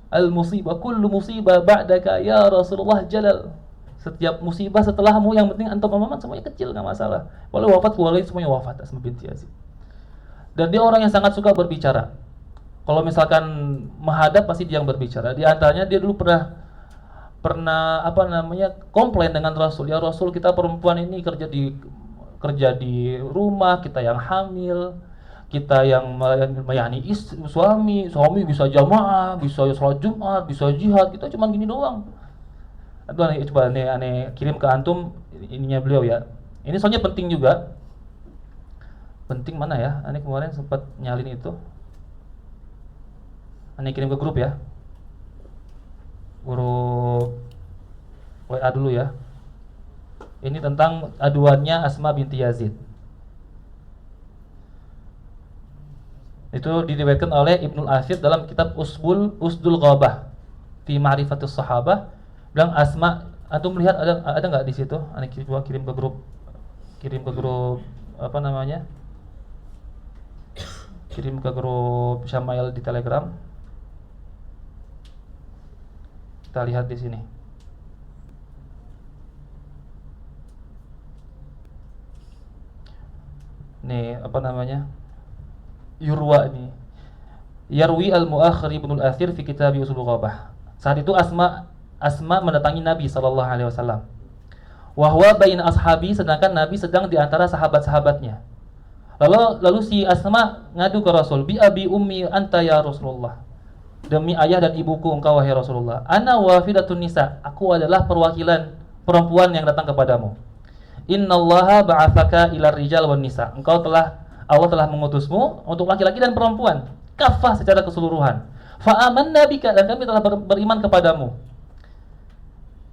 Al musibah kullu musibah ba'daka ya Rasulullah jalal. Setiap musibah setelahmu yang penting antum aman semuanya kecil, enggak masalah. Walau wafat keluarga semuanya wafat. Asma binti Yazid. Dan dia orang yang sangat suka berbicara. Kalau misalkan menghadap pasti dia yang berbicara. Di antaranya dia dulu pernah komplain dengan Rasul. Ya Rasul, kita perempuan ini kerja di rumah, kita yang hamil, kita yang melayani suami bisa jamaah, bisa sholat Jumat, bisa jihad, kita cuma gini doang. Aduh, coba aneh kirim ke antum ininya beliau ya. Ini soalnya penting juga. Penting mana ya? Aneh kemarin sempat nyalin itu. Aneh kirim ke grup ya. Grup WA dulu ya. Ini tentang aduannya Asma binti Yazid. Itu diriwayatkan oleh Ibnul Athir dalam kitab Usdul Ghabah fi Ma'rifatus Sahabah. Bilang Asma, antum melihat ada enggak di situ? Aneh kirim ke grup. Kirim ke grup Kirim ke grup Syamail di Telegram. Kita lihat di sini. Nih, Yurwa ini. Yarwi al-Mu'akhir Ibnul Athir fi kitab Usul Ghabah. Saat itu Asma mendatangi Nabi sallallahu alaihi wasallam. Wa huwa baina ashabi, sedangkan Nabi sedang di antara sahabat-sahabatnya. Lalu si Asma ngadu ke Rasul, bi abi ummi anta ya Rasulullah. Demi ayah dan ibuku engkau wahai Rasulullah. Ana wafidatun nisa, aku adalah perwakilan perempuan yang datang kepadamu. Innallaha ba'atsaka ila rijal wan nisa. Allah telah mengutusmu untuk laki-laki dan perempuan, kafah secara keseluruhan. Fa amanna bika, dan kami telah beriman kepadamu.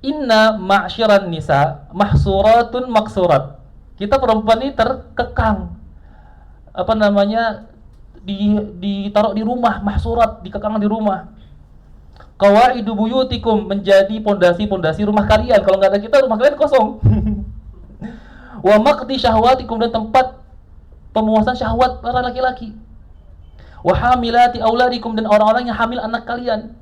Inna ma'syiran nisa mahsuratun maksurat. Kita perempuan ini terkekang. Ditaruh di rumah, mahsurat, dikekang di rumah. Qawaidu buyutikum, menjadi pondasi-pondasi rumah kalian. Kalau nggak ada kita, rumah kalian kosong. Wa maqdi syahwatikum, dan tempat pemuasan syahwat para laki-laki. Wa hamilati auladikum, dan orang-orang yang hamil anak kalian.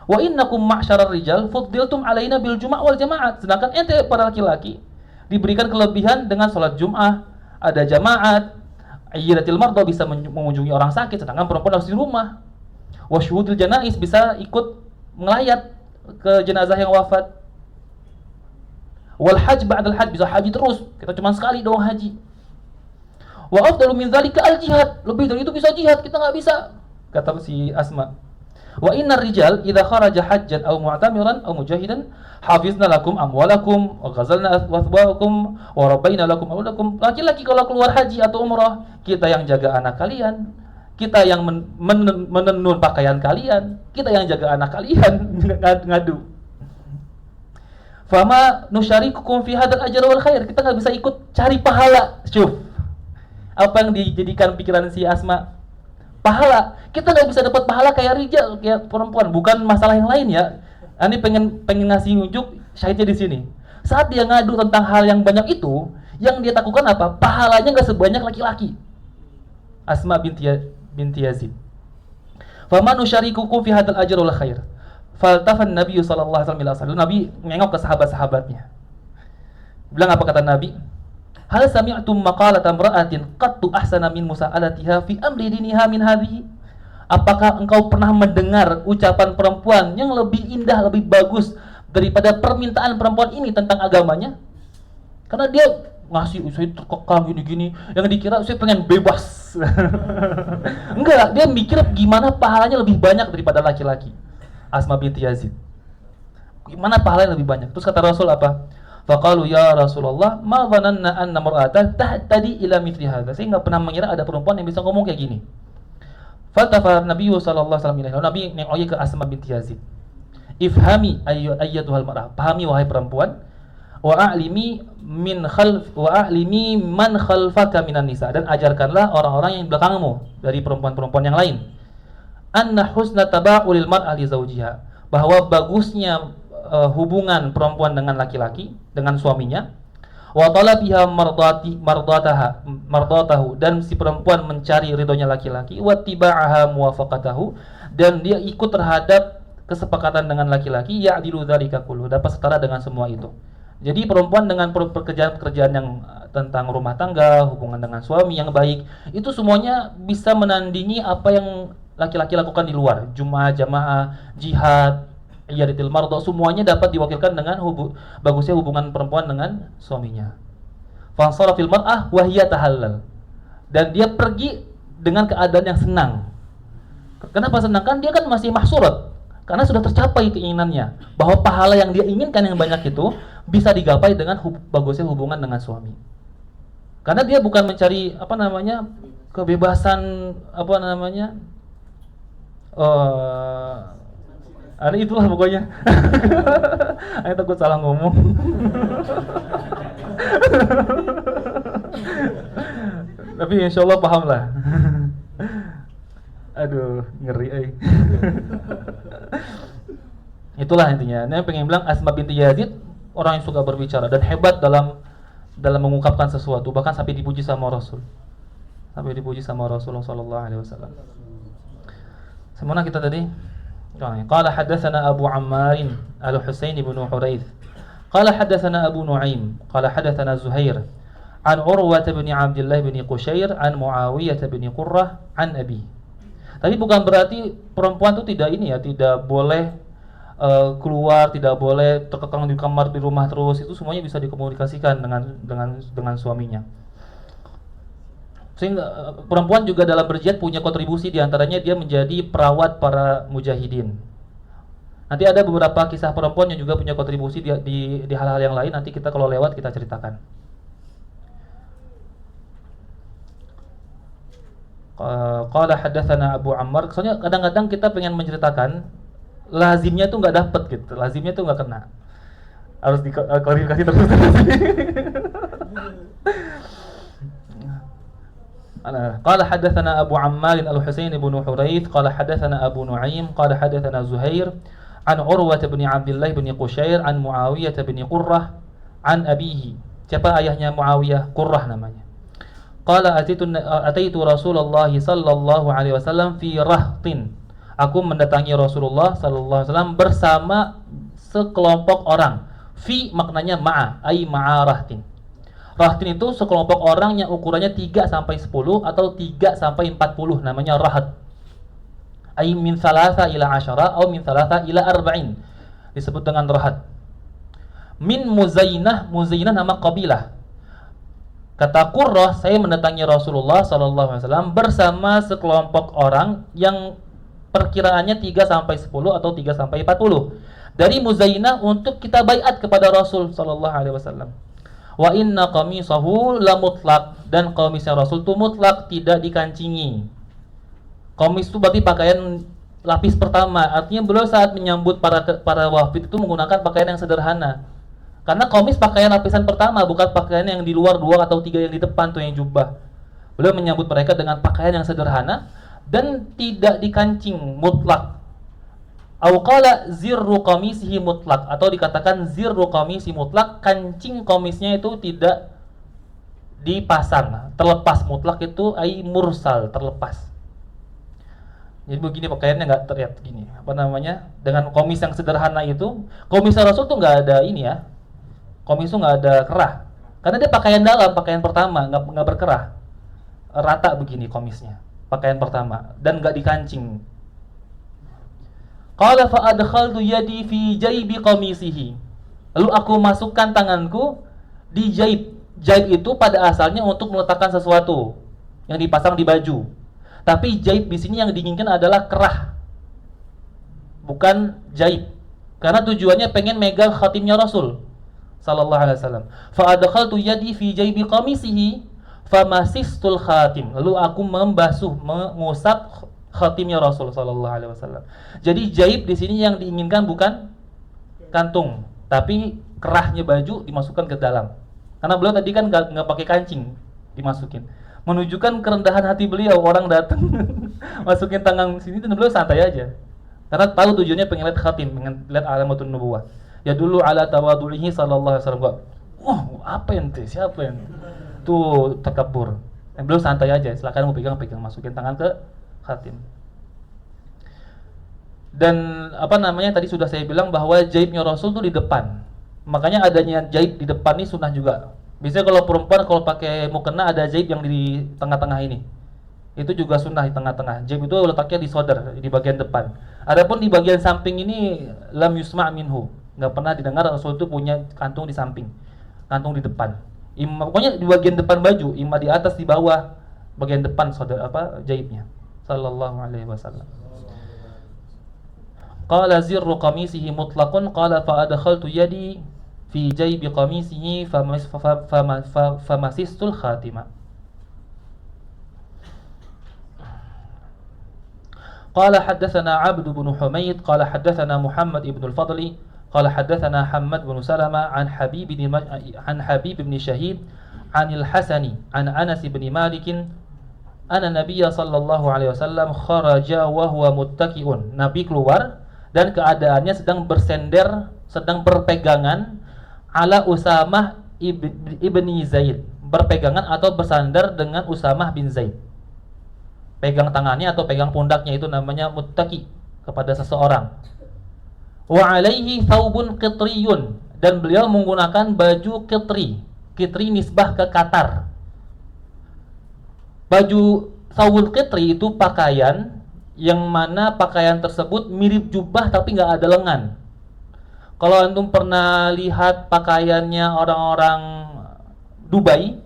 Wa innakum ma'syarar rijal fuddiltum alaina bil juma' wal jama'at. Sedangkan ente para laki-laki diberikan kelebihan dengan sholat Jum'ah, ada jamaat. Ayyadatil marda, bisa mengunjungi orang sakit, sedangkan perempuan harus di rumah. Wa syuhudil janais, bisa ikut melayat ke jenazah yang wafat. Wal hajj ba'dal hajj, bisa haji terus, kita cuma sekali doang haji. Wa afdalu min dzalika al jihad, lebih dari itu bisa jihad, kita enggak bisa, kata si Asma. Wa innar rijal idza kharaja hajjan aw mu'tamiran aw mujahidan hafizna lakum amwalakum wa ghazalna athwabakum wa rabbaina lakum aulakum. Laki-laki kalau keluar haji atau umrah, kita yang jaga anak kalian, kita yang menenun pakaian kalian, kita yang jaga anak kalian. Ngadu. Fama nusyarikukum fi hadzal ajr wal khair, kita enggak bisa ikut cari pahala. Syuf. Apa yang dijadikan pikiran si Asma? Pahala. Kita nggak bisa dapat pahala kayak rijal, kayak perempuan. Bukan masalah yang lain ya. Ini pengen ngasih unjuk syahidnya di sini. Saat dia ngadu tentang hal yang banyak itu, yang dia takutkan apa? Pahalanya nggak sebanyak laki-laki. Asma binti Yazid. Faman nusyarikukum fi hadzal ajr wal khair. Faltafan Nabi sallallahu alaihi wasallam. Nabi nengok ke sahabat-sahabatnya. Bilang apa kata Nabi? Hal sami'tum maqalata imra'atin qattu ahsana min musa'alatiha fi amri diniha min hadhihi? Apakah engkau pernah mendengar ucapan perempuan yang lebih indah, lebih bagus daripada permintaan perempuan ini tentang agamanya? Karena dia ngasih, saya terkekang gini-gini, yang dikira saya pengen bebas. Enggak, dia mikir gimana pahalanya lebih banyak daripada laki-laki. Asma binti Yazid. Gimana pahalanya lebih banyak? Terus kata Rasul apa? Faqalu ya Rasulullah, ma dhananna anna mar'atan tahtadi ila mithli hadza. Saya enggak pernah mengira ada perempuan yang bisa ngomong kayak gini. Faltafa Nabi sallallahu alaihi wasallam ilaihi. Nabi nengok ke Asma binti Yazid. Ifhami ayyatuhal mar'ah. Pahami wahai perempuan. Wa a'limi man khalfaka minan nisa, dan ajarkanlah orang-orang yang di belakangmu dari perempuan-perempuan yang lain. Anna husna taba'ulil mar'a li zawjiha, bahwa bagusnya hubungan perempuan dengan laki-laki, dengan suaminya. Wa talabiha mardatahu, dan si perempuan mencari ridhonya laki-laki. Wa tiba'aha muwafaqatahu, dan dia ikut terhadap kesepakatan dengan laki-laki. Ya'dilu dzalika kullu, dapat setara dengan semua itu. Jadi perempuan dengan pekerjaan-pekerjaan yang tentang rumah tangga, hubungan dengan suami yang baik, itu semuanya bisa menandingi apa yang laki-laki lakukan di luar. Jamaah, jihad, iyadatul mardha, semuanya dapat diwakilkan dengan bagusnya hubungan perempuan dengan suaminya. Fansarafil mar'ah wa hiya tahallal, dan dia pergi dengan keadaan yang senang. Kenapa senang? Kan dia kan masih mahsurat, karena sudah tercapai keinginannya, bahwa pahala yang dia inginkan yang banyak itu bisa digapai dengan bagusnya hubungan dengan suami. Karena dia bukan mencari kebebasan ada itulah pokoknya. Saya takut salah ngomong. Tapi insya Allah paham lah. Aduh, ngeri. Itulah intinya. Saya pengen bilang Asma binti Yazid orang yang suka berbicara dan hebat dalam mengungkapkan sesuatu, bahkan sampai dipuji sama Rasul. Sampai dipuji sama Rasulullah sallallahu alaihi wasallam. Semana kita tadi. Qala hadatsana Abu Ammar Al-Husain bin Huraits. Qala hadatsana Abu Nuaim. Qala hadatsana Zuhair an Urwah bin Abdullah bin Qushair an Muawiyah bin Qurrah an Abi. Tapi bukan berarti perempuan itu tidak boleh keluar, tidak boleh terkekang di kamar, di rumah terus. Itu semuanya bisa dikomunikasikan dengan suaminya. Sehingga perempuan juga dalam berjihad punya kontribusi, diantaranya dia menjadi perawat para mujahidin. Nanti ada beberapa kisah perempuan yang juga punya kontribusi di hal-hal yang lain. Nanti kita kalau lewat kita ceritakan. Qala hadatsana Abu Ammar. Soalnya kadang-kadang kita pengen menceritakan, lazimnya tuh nggak dapet gitu, lazimnya tuh nggak kena. Harus diklarifikasi terus. Qala hadatsana Abu Ammar Al-Husain bin Huraits qala hadatsana Abu Nuaim qala hadatsana Zuhair an Urwah bin Abdullah bin Qushair an Muawiyah bin Qurrah an abihi. Siapa ayahnya Muawiyah? Qurrah namanya. Qala ataitu Rasulullah sallallahu alaihi wasallam fi rahtin. Aku mendatangi Rasulullah sallallahu alaihi wasallam bersama sekelompok orang. Fi maknanya ma'a, ai ma'a rahtin. Rahtin itu sekelompok orang yang ukurannya 3 sampai 10 atau 3 sampai 40, namanya rahat. Ai min thalatha ila 10 atau min thalatha ila 40. Disebut dengan rahat. Min Muzainah nama kabilah. Kata Qurrah, saya mendatangi Rasulullah sallallahu alaihi wasallam bersama sekelompok orang yang perkiraannya 3 sampai 10 atau 3 sampai 40 dari Muzainah untuk kita baiat kepada Rasul sallallahu alaihi wasallam. Wa inna qamisahu la mutlaq, dan qamisnya Rasul itu mutlak, tidak dikancingi. Qamis itu berarti pakaian lapis pertama, artinya beliau saat menyambut para wafid itu menggunakan pakaian yang sederhana. Karena qamis pakaian lapisan pertama, bukan pakaian yang di luar 2 atau 3 yang di depan tuh yang jubah. Beliau menyambut mereka dengan pakaian yang sederhana dan tidak dikancing, mutlak. Au qala zirru qamisihi mutlak, atau dikatakan zirru qamisi mutlak, kancing komisnya itu tidak dipasang, terlepas. Mutlak itu ai mursal, terlepas. Jadi begini pakaiannya nggak terlihat gini, dengan komis yang sederhana itu. Komisnya Rasul tuh nggak ada ini ya, komis itu nggak ada kerah, karena dia pakaian dalam, pakaian pertama, nggak berkerah, rata begini komisnya, pakaian pertama, dan nggak dikancing. Qala fa adkhaltu yadi fi jaybi qamisihi. Lalu aku masukkan tanganku di jaib. Jaib itu pada asalnya untuk meletakkan sesuatu yang dipasang di baju. Tapi jaib di sini yang diinginkan adalah kerah, bukan jaib. Karena tujuannya pengen megang khatimnya Rasul sallallahu alaihi wasallam. Fa adkhaltu yadi fi jaybi qamisihi famasistul khatim. Lalu aku mengusap khatimnya Rasul sallallahu alaihi wasallam. Jadi jaib di sini yang diinginkan bukan kantung, tapi kerahnya baju dimasukkan ke dalam. Karena beliau tadi kan nggak pakai kancing dimasukin, menunjukkan kerendahan hati beliau. Orang datang masukin tangan sini dan beliau santai aja, karena tahu tujuannya pengen lihat khatim, pengen lihat alamatun nubuwah. Ya dulu ala tawadu'ihi sallallahu alaihi wasallam. Wah, apa ente? Siapa yang tuh takabur? Beliau santai aja, silakan mau pegang, masukin tangan ke khatim. Dan apa namanya, tadi sudah saya bilang bahwa jaibnya Rasul tuh di depan. Makanya adanya jaib di depan ini sunnah juga. Biasanya kalau perempuan kalau pakai mukena ada jaib yang di tengah-tengah ini. Itu juga sunnah di tengah-tengah. Jaib itu letaknya di shoulder, di bagian depan. Adapun di bagian samping ini lam yusma' minhu. Nggak pernah didengar Rasul itu punya kantung di samping, kantung di depan. Pokoknya di bagian depan baju, imma di atas di bawah, bagian depan shoulder jaibnya. Sallallahu alaihi wasallam. Qala zirru qamisihi mutlaqun qala fa adkhaltu yadi fi jaybi qamisihi famasistul khatima. Qala haddatsana 'Abd bin Humayd qala haddatsana Muhammad ibn al-Fadli qala haddatsana Hammad bin Salama an Habib bin Shahid an al-Hasani an Anas bin Malik anna Nabiy sallallahu alaihi wasallam kharaja wa huwa muttaqiun. Nabi keluar dan keadaannya sedang bersender, sedang berpegangan ala Usamah ibni Zaid, berpegangan atau bersandar dengan Usamah bin Zaid. Pegang tangannya atau pegang pundaknya itu namanya muttaqi, kepada seseorang. Wa alaihi thawbun qitriyun, dan beliau menggunakan baju qitri. Qitri nisbah ke Qatar. Baju thawbul qitri itu pakaian yang mana pakaian tersebut mirip jubah tapi nggak ada lengan. Kalau antum pernah lihat pakaiannya orang-orang Dubai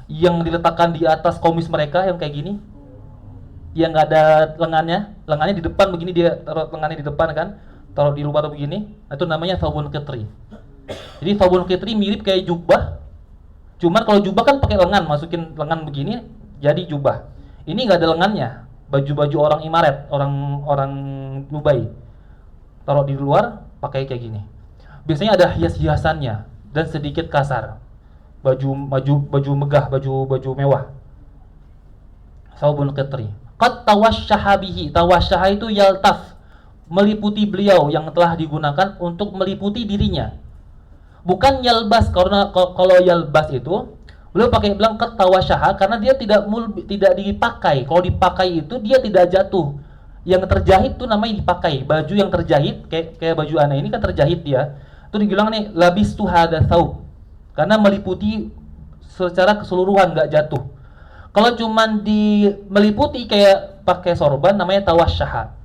yang diletakkan di atas komis mereka yang kayak gini, yang nggak ada lengannya di depan begini, dia taruh lengannya di depan kan, taruh di luar begini, itu namanya thawbun qitri. Jadi thawbun qitri mirip kayak jubah, cuman kalau jubah kan pakai lengan, masukin lengan begini jadi jubah. Ini nggak ada lengannya. Baju-baju orang Imarat, orang Dubai, taruh di luar pakai kayak gini. Biasanya ada hias-hiasannya dan sedikit kasar. Baju megah, baju mewah. Thawbun qitri. Qad tawashshaha bihi. Tawashshaha itu yaltaf, meliputi beliau, yang telah digunakan untuk meliputi dirinya. Bukan yalbas, karena kalau yalbas itu beliau pakai bilang ketawasyaha karena dia tidak dipakai. Kalau dipakai itu dia tidak jatuh. Yang terjahit itu namanya dipakai. Baju yang terjahit kayak baju aneh ini kan terjahit dia. Itu dibilang nih labis tu hadza thawb. Karena meliputi secara keseluruhan, nggak jatuh. Kalau cuman meliputi kayak pakai sorban namanya tawasyaha.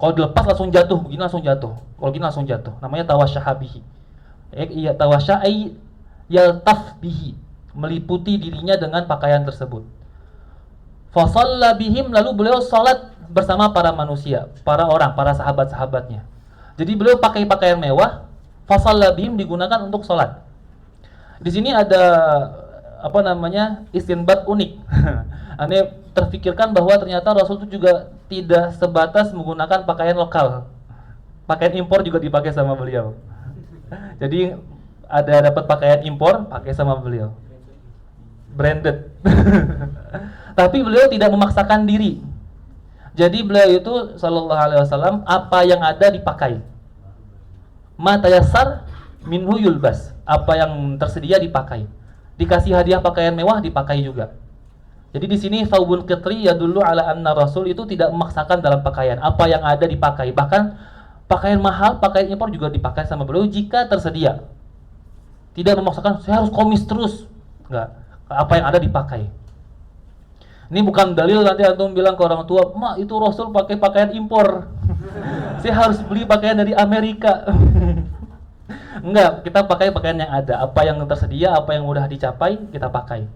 Kalau dilepas langsung jatuh, begini langsung jatuh. Kalau gini langsung jatuh. Namanya tawasyaha bihi. Iya, tawasyaha yaltaf bihi, meliputi dirinya dengan pakaian tersebut. Fasalla bihim, lalu beliau salat bersama para manusia, para sahabat-sahabatnya. Jadi beliau pakai pakaian mewah, fasalla bihim digunakan untuk salat. Di sini ada istinbat unik. Anda terfikirkan bahwa ternyata Rasul itu juga tidak sebatas menggunakan pakaian lokal. Pakaian impor juga dipakai sama beliau. Jadi ada dapat pakaian impor pakai sama beliau, branded. Tapi beliau tidak memaksakan diri. Jadi beliau itu sallallahu alaihi wasallam apa yang ada dipakai. Ma tayassar minhu yulbas, apa yang tersedia dipakai. Dikasih hadiah pakaian mewah dipakai juga. Jadi di sini thawbun qitri yadullu ala anna Rasul itu tidak memaksakan dalam pakaian, apa yang ada dipakai. Bahkan pakaian mahal, pakaian impor juga dipakai sama beliau jika tersedia. Tidak memaksakan saya harus komis terus. Enggak, apa yang ada dipakai. Ini bukan dalil nanti antum bilang ke orang tua, "Mak, itu Rasul pakai pakaian impor." Saya harus beli pakaian dari Amerika. Enggak, kita pakai pakaian yang ada. Apa yang tersedia, apa yang mudah dicapai, kita pakai.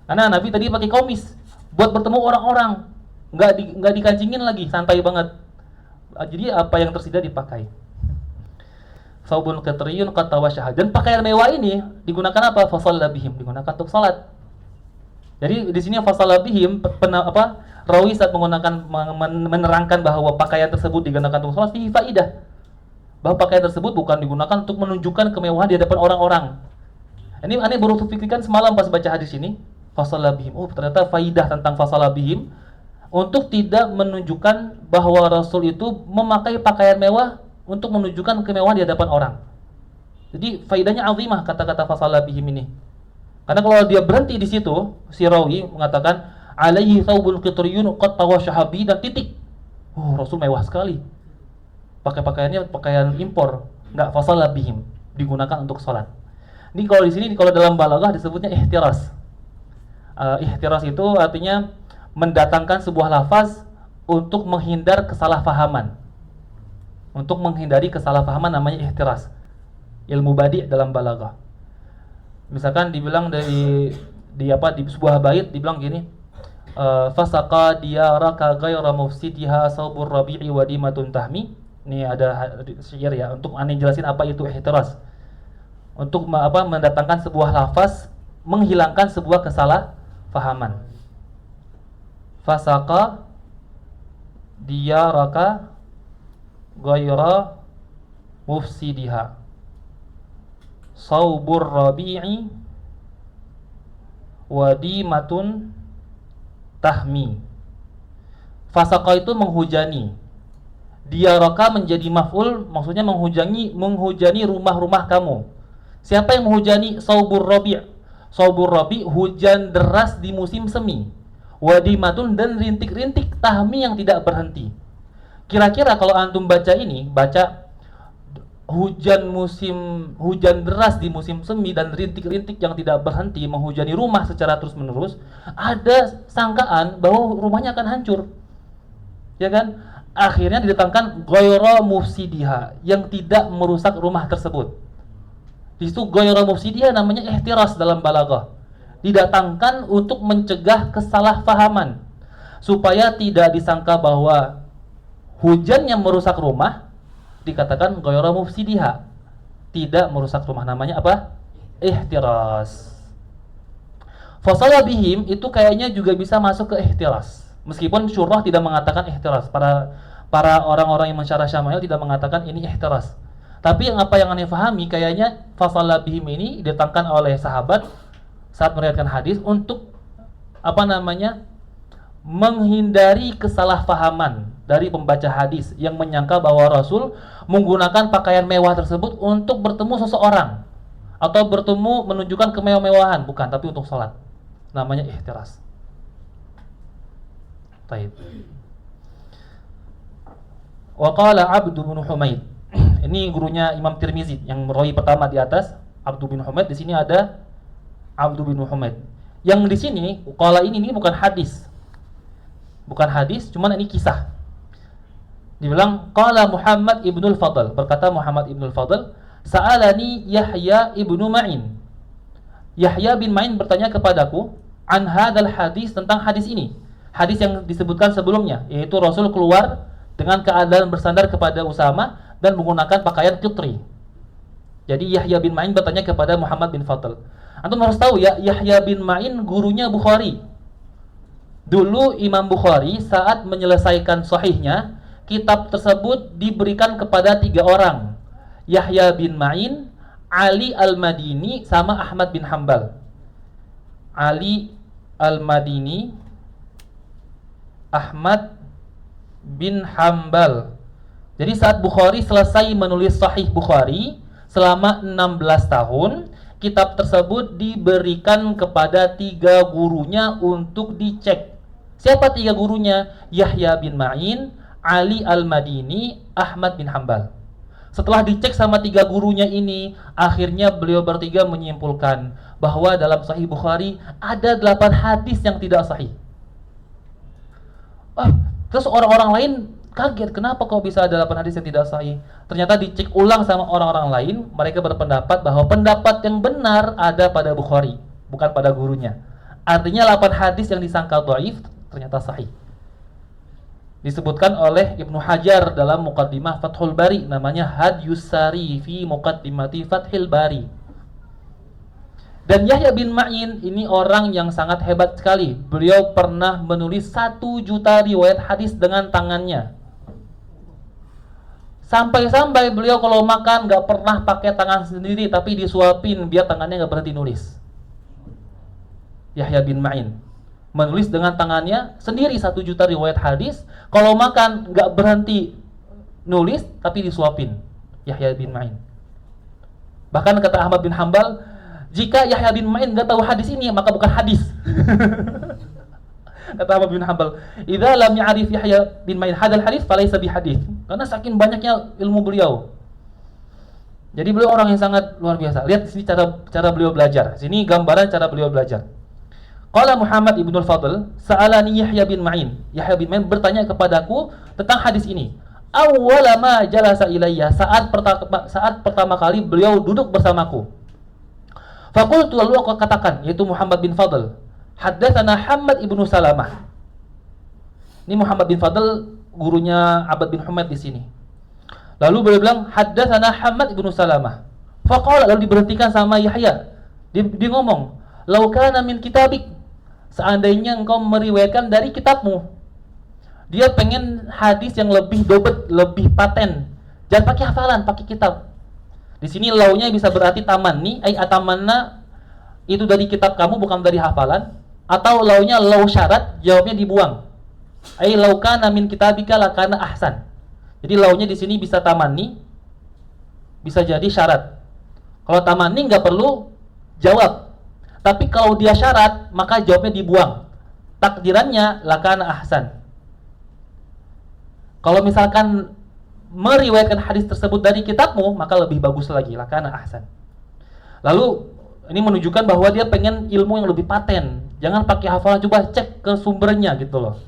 Karena Nabi tadi pakai komis buat bertemu orang-orang. Enggak dikancingin lagi, santai banget. Jadi apa yang tersedia dipakai. Thawbun qitriyun qad tawashshaha. Dan pakaian mewah ini digunakan apa? Fasalla bihim, digunakan untuk salat. Jadi di sini fasala bihim rawi saat menggunakan menerangkan bahwa pakaian tersebut digunakan untuk sholat, fihi faidah. Bahwa pakaian tersebut bukan digunakan untuk menunjukkan kemewahan di hadapan orang-orang. Ini aneh baru fikirkan semalam pas baca hadis ini. Fasala bihim. Oh, ternyata faidah tentang fasala bihim untuk tidak menunjukkan bahwa Rasul itu memakai pakaian mewah untuk menunjukkan kemewahan di hadapan orang. Jadi faidahnya azimah kata-kata fasala bihim ini. Karena kalau dia berhenti di situ, si rawi mengatakan alaihi thawbul qitriyun qad tawashahabi dan titik. Oh, Rasul mewah sekali. Pakai pakaiannya pakaian impor, enggak fasala bihim, digunakan untuk salat. Ini kalau di sini kalau dalam balaghah disebutnya ihtiras. Ihtiras itu artinya mendatangkan sebuah lafaz untuk menghindar kesalahpahaman. Untuk menghindari kesalahpahaman namanya ihtiras. Ilmu badi' dalam balaghah. Misalkan dibilang di sebuah bait dibilang gini, fasaqa diyaraka ghayra mufsidiha saubur rabi'i wa dimatun tahmi. Ini ada syair ya untuk aneh jelasin apa itu ihtiras. Untuk mendatangkan sebuah lafaz menghilangkan sebuah kesalahpahaman. Fasaqa diyaraka ghayra mufsidiha saubur rabi'i wadimatun tahmi. Fasaqa itu menghujani. Diyaraka menjadi maf'ul, maksudnya menghujani rumah-rumah kamu. Siapa yang menghujani? Saubur rabi'. Saubur rabi' hujan deras di musim semi. Wadimatun dan rintik-rintik tahmi yang tidak berhenti. Kira-kira kalau antum baca ini, baca hujan deras di musim semi dan rintik-rintik yang tidak berhenti menghujani rumah secara terus-menerus, ada sangkaan bahwa rumahnya akan hancur. Ya kan? Akhirnya didatangkan ghayra mufsidiha, yang tidak merusak rumah tersebut. Di situ ghayra mufsidiha namanya ihtiras dalam balaghah. Didatangkan untuk mencegah kesalahpahaman supaya tidak disangka bahwa hujan yang merusak rumah dikatakan ghayra mufsidiha, tidak merusak rumah, namanya apa? Ihtiras. Fasala bihim itu kayaknya juga bisa masuk ke ihtiras. Meskipun syurah tidak mengatakan ihtiras, para orang-orang yang mensyarah Syama'il tidak mengatakan ini ihtiras. Tapi apa yang aneh fahami kayaknya fasala bihim ini didatangkan oleh sahabat saat meriwayatkan hadis untuk menghindari kesalahpahaman dari pembaca hadis yang menyangka bahwa Rasul menggunakan pakaian mewah tersebut untuk bertemu seseorang atau bertemu menunjukkan kemewah-mewahan, bukan, tapi untuk sholat. Namanya ihtiras. Baik. Wa qala Abdu bin Humaid. Ini gurunya Imam Tirmizi yang merawi pertama di atas, Abdu bin Humaid. Di sini ada Abdu bin Humaid. Yang di sini qala ini bukan hadis. Bukan hadis, cuman ini kisah. Dibilang qala Muhammad ibnul Fadl, berkata Muhammad ibnul Fadl, sa'alani Yahya ibnu Ma'in. Yahya bin Ma'in bertanya kepadaku an hadzal hadis, tentang hadis ini. Hadis yang disebutkan sebelumnya, yaitu Rasul keluar dengan keadaan bersandar kepada Usama dan menggunakan pakaian qitri. Jadi Yahya bin Ma'in bertanya kepada Muhammad bin Fadl. Antum harus tahu ya, Yahya bin Ma'in gurunya Bukhari. Dulu Imam Bukhari saat menyelesaikan sahihnya, kitab tersebut diberikan kepada 3 orang, Yahya bin Ma'in, Ali al-Madini, sama Ahmad bin Hanbal. Ali al-Madini, Ahmad bin Hanbal. Jadi saat Bukhari selesai menulis Sahih Bukhari selama 16 tahun, kitab tersebut diberikan kepada 3 gurunya untuk dicek. Siapa 3 gurunya? Yahya bin Ma'in, Ali al-Madini, Ahmad bin Hanbal. Setelah dicek sama 3 gurunya ini, akhirnya beliau bertiga menyimpulkan bahwa dalam Sahih Bukhari ada 8 hadis yang tidak sahih. Terus orang-orang lain kaget, kenapa kok bisa ada 8 hadis yang tidak sahih? Ternyata dicek ulang sama orang-orang lain, mereka berpendapat bahwa pendapat yang benar ada pada Bukhari, bukan pada gurunya. Artinya 8 hadis yang disangka dhaif ternyata sahih. Disebutkan oleh Ibnu Hajar dalam Muqaddimah Fathul Bari, namanya Hadyus Sari fi Muqaddimati Fathil Bari. Dan Yahya bin Ma'in ini orang yang sangat hebat sekali. Beliau pernah menulis 1 juta riwayat hadis dengan tangannya. Sampai-sampai beliau kalau makan gak pernah pakai tangan sendiri, tapi disuapin biar tangannya gak berhenti nulis. Yahya bin Ma'in menulis dengan tangannya sendiri 1 juta riwayat hadis. Kalau makan gak berhenti nulis, tapi disuapin. Yahya bin Ma'in. Bahkan kata Ahmad bin Hanbal, jika Yahya bin Ma'in gak tahu hadis ini, maka bukan hadis. Kata Ahmad bin Hanbal, idza lam ya'rif Yahya bin Ma'in hadzal hadis falaysa bihadis. Karena saking banyaknya ilmu beliau. Jadi beliau orang yang sangat luar biasa. Lihat sini cara beliau belajar. Sini gambaran cara beliau belajar. Qala Muhammad ibnul Fadl, sa'alani Yahya bin Ma'in. Yahya bin Ma'in bertanya kepadaku tentang hadis ini. Awwala ma jalasa ilayya, saat pertama kali beliau duduk bersamaku. Faqultu, lalu aku katakan, yaitu Muhammad bin Fadl, haddatsana Hammad ibnu Salamah. Ini Muhammad bin Fadl gurunya Abad bin Humaid di sini. Lalu beliau bilang, haddatsana Hammad ibnu Salamah. Faqala, lalu diberhentikan sama Yahya. Dia ngomong, lau kana min kitabik, seandainya engkau meriwayatkan dari kitabmu. Dia pengen hadis yang lebih dobet, lebih paten. Jangan pakai hafalan, pakai kitab. Di sini launya bisa berarti tamanni, atamanna itu dari kitab kamu bukan dari hafalan, atau launya lau syarat, jawabnya dibuang. Lau kana min kitabika lakana ahsan. Jadi launya di sini bisa tamanni, bisa jadi syarat. Kalau tamanni nggak perlu jawab. Tapi kalau dia syarat, maka jawabnya dibuang. Takdirannya lakana ahsan. Kalau misalkan meriwayatkan hadis tersebut dari kitabmu, maka lebih bagus lagi, lakana ahsan. Lalu ini menunjukkan bahwa dia pengen ilmu yang lebih paten. Jangan pakai hafalan, coba cek ke sumbernya gitu loh.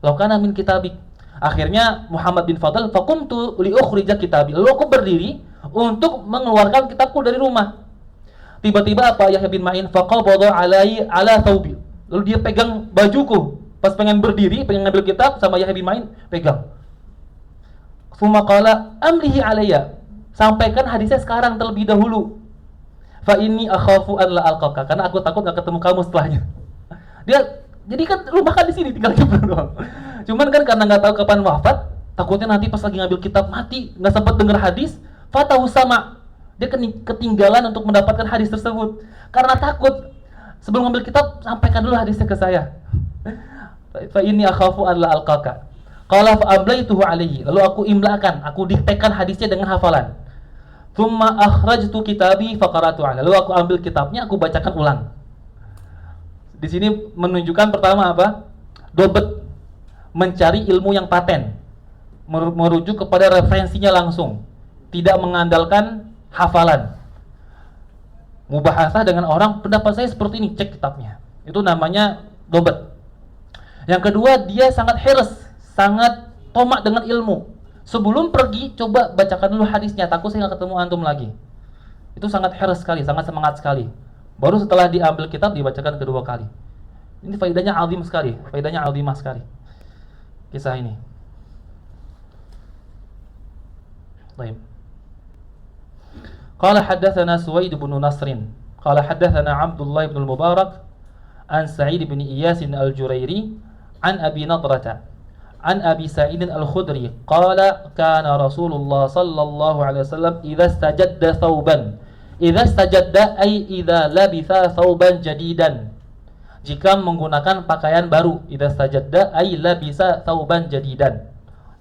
Lakana min kitabik. Akhirnya Muhammad bin Fadl, faqumtu li ukhrija kitabi. Lalu aku berdiri untuk mengeluarkan kitabku dari rumah. Tiba-tiba apa, Yahya bin Ma'in faqabada alai ala thawbi. Lalu dia pegang bajuku. Pas pengen berdiri, pengen ngambil kitab, sama Yahya bin Ma'in pegang. Tsumma qala amlihi alayya. Sampaikan hadisnya sekarang terlebih dahulu. Fa inni akhafu an la alqaka, karena aku takut enggak ketemu kamu setelahnya. Dia jadi kan rumah kan di sini tinggal nyebrang doang. Cuman kan karena enggak tahu kapan wafat, takutnya nanti pas lagi ngambil kitab mati, enggak sempat dengar hadis, fatahu sama. Dia ketinggalan untuk mendapatkan hadis tersebut. Karena takut, sebelum ngambil kitab sampaikan dulu hadisnya ke saya. Fa inni akhafu an la alqaka. Qala fa ablaituhu alayhi. Lalu aku imlakan, aku diktekan hadisnya dengan hafalan. Tsumma akhrajtu kitabi fa qara'tu alayhi. Lalu aku ambil kitabnya, aku bacakan ulang. Di sini menunjukkan pertama apa? Dobet, mencari ilmu yang paten. Merujuk kepada referensinya langsung. Tidak mengandalkan hafalan. Mubahasah dengan orang, pendapat saya seperti ini, cek kitabnya. Itu namanya dobet. Yang kedua, dia sangat hirs, sangat tomak dengan ilmu. Sebelum pergi, coba bacakan dulu hadisnya, takut saya nggak ketemu antum lagi. Itu sangat hirs sekali, sangat semangat sekali. Baru setelah diambil kitab, dibacakan kedua kali. Ini faedahnya azim sekali, faedahnya azimah sekali kisah ini. Baik. Qala haddatsana Suwaid bin Nasrin qala haddatsana Abdullah bin Mubarak an Sa'id bin Iyas al-Jurairi an Abi Nadrata an Abi Sa'id al-Khudri qala kana Rasulullah sallallahu alaihi wasallam idza istajadda thawban, idza istajadda ay idza labitha thawban jadidan, jika menggunakan pakaian baru. Idza istajadda ay labisa thawban jadidan,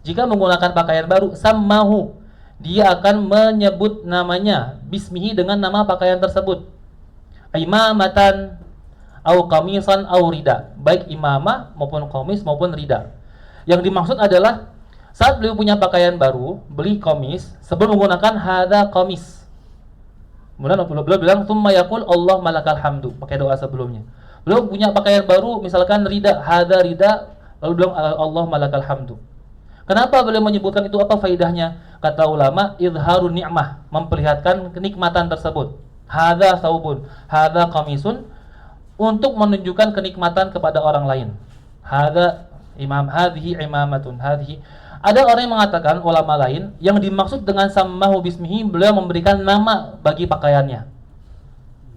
jika menggunakan pakaian baru. Sammahu, dia akan menyebut namanya, bismihi, dengan nama pakaian tersebut. Imamatan au qamisan au rida, baik imamah maupun qamis maupun rida. Yang dimaksud adalah saat beliau punya pakaian baru, beli qamis, sebelum menggunakan hadza qamis, kemudian beliau bilang tsumma yaqul Allah malakal hamdu, pakai doa sebelumnya. Beliau punya pakaian baru, misalkan rida, hadza rida, lalu bilang Allah malakal hamdu. Kenapa beliau menyebutkan itu? Apa faidahnya? Kata ulama, izharun ni'mah, memperlihatkan kenikmatan tersebut. Hadza saubun, hadza qamisun, untuk menunjukkan kenikmatan kepada orang lain. Hadza imam, hadhihi imamatun, hadhihi. Ada orang yang mengatakan, ulama lain, yang dimaksud dengan sammahu bismihi, beliau memberikan nama bagi pakaiannya.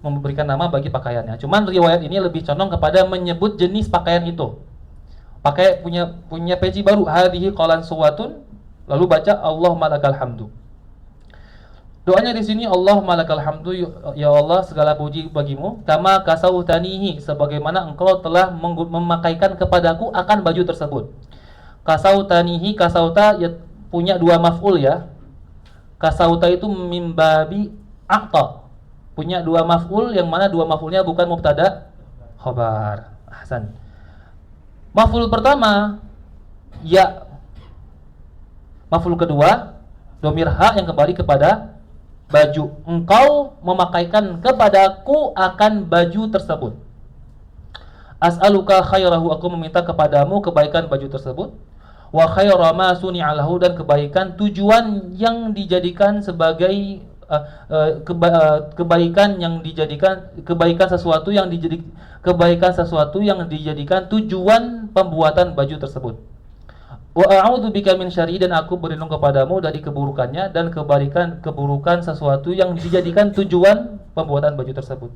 memberikan nama bagi pakaiannya. Cuman riwayat ini lebih condong kepada menyebut jenis pakaian itu. Pakai punya peci baru, hadhihi qalan suwatun, lalu baca Allahumma lakal hamdu. Doanya di sini Allahumma lakal hamdu, ya Allah segala puji bagimu, kama kasautanihi, sebagaimana engkau telah memakaikan kepadaku akan baju tersebut. Kasautanihi, kasauta ya, punya dua maf'ul ya. Kasauta itu mimbabi a'ta, punya dua maf'ul, yang mana dua maf'ulnya bukan mubtada khabar. Ahsan. Maf'ul pertama ya, maf'ul kedua dhamir ha yang kembali kepada baju. Engkau memakaikan kepadaku akan baju tersebut. As'aluka khairahu, aku meminta kepadamu kebaikan baju tersebut. Wa khaira ma suni'a lahu, dan kebaikan tujuan yang dijadikan sebagai kebaikan yang dijadikan, kebaikan sesuatu yang dijadikan tujuan pembuatan baju tersebut. Wa a'udzu bika min syarri, dan aku berlindung kepadamu dari keburukannya dan keburukan sesuatu yang dijadikan tujuan pembuatan baju tersebut.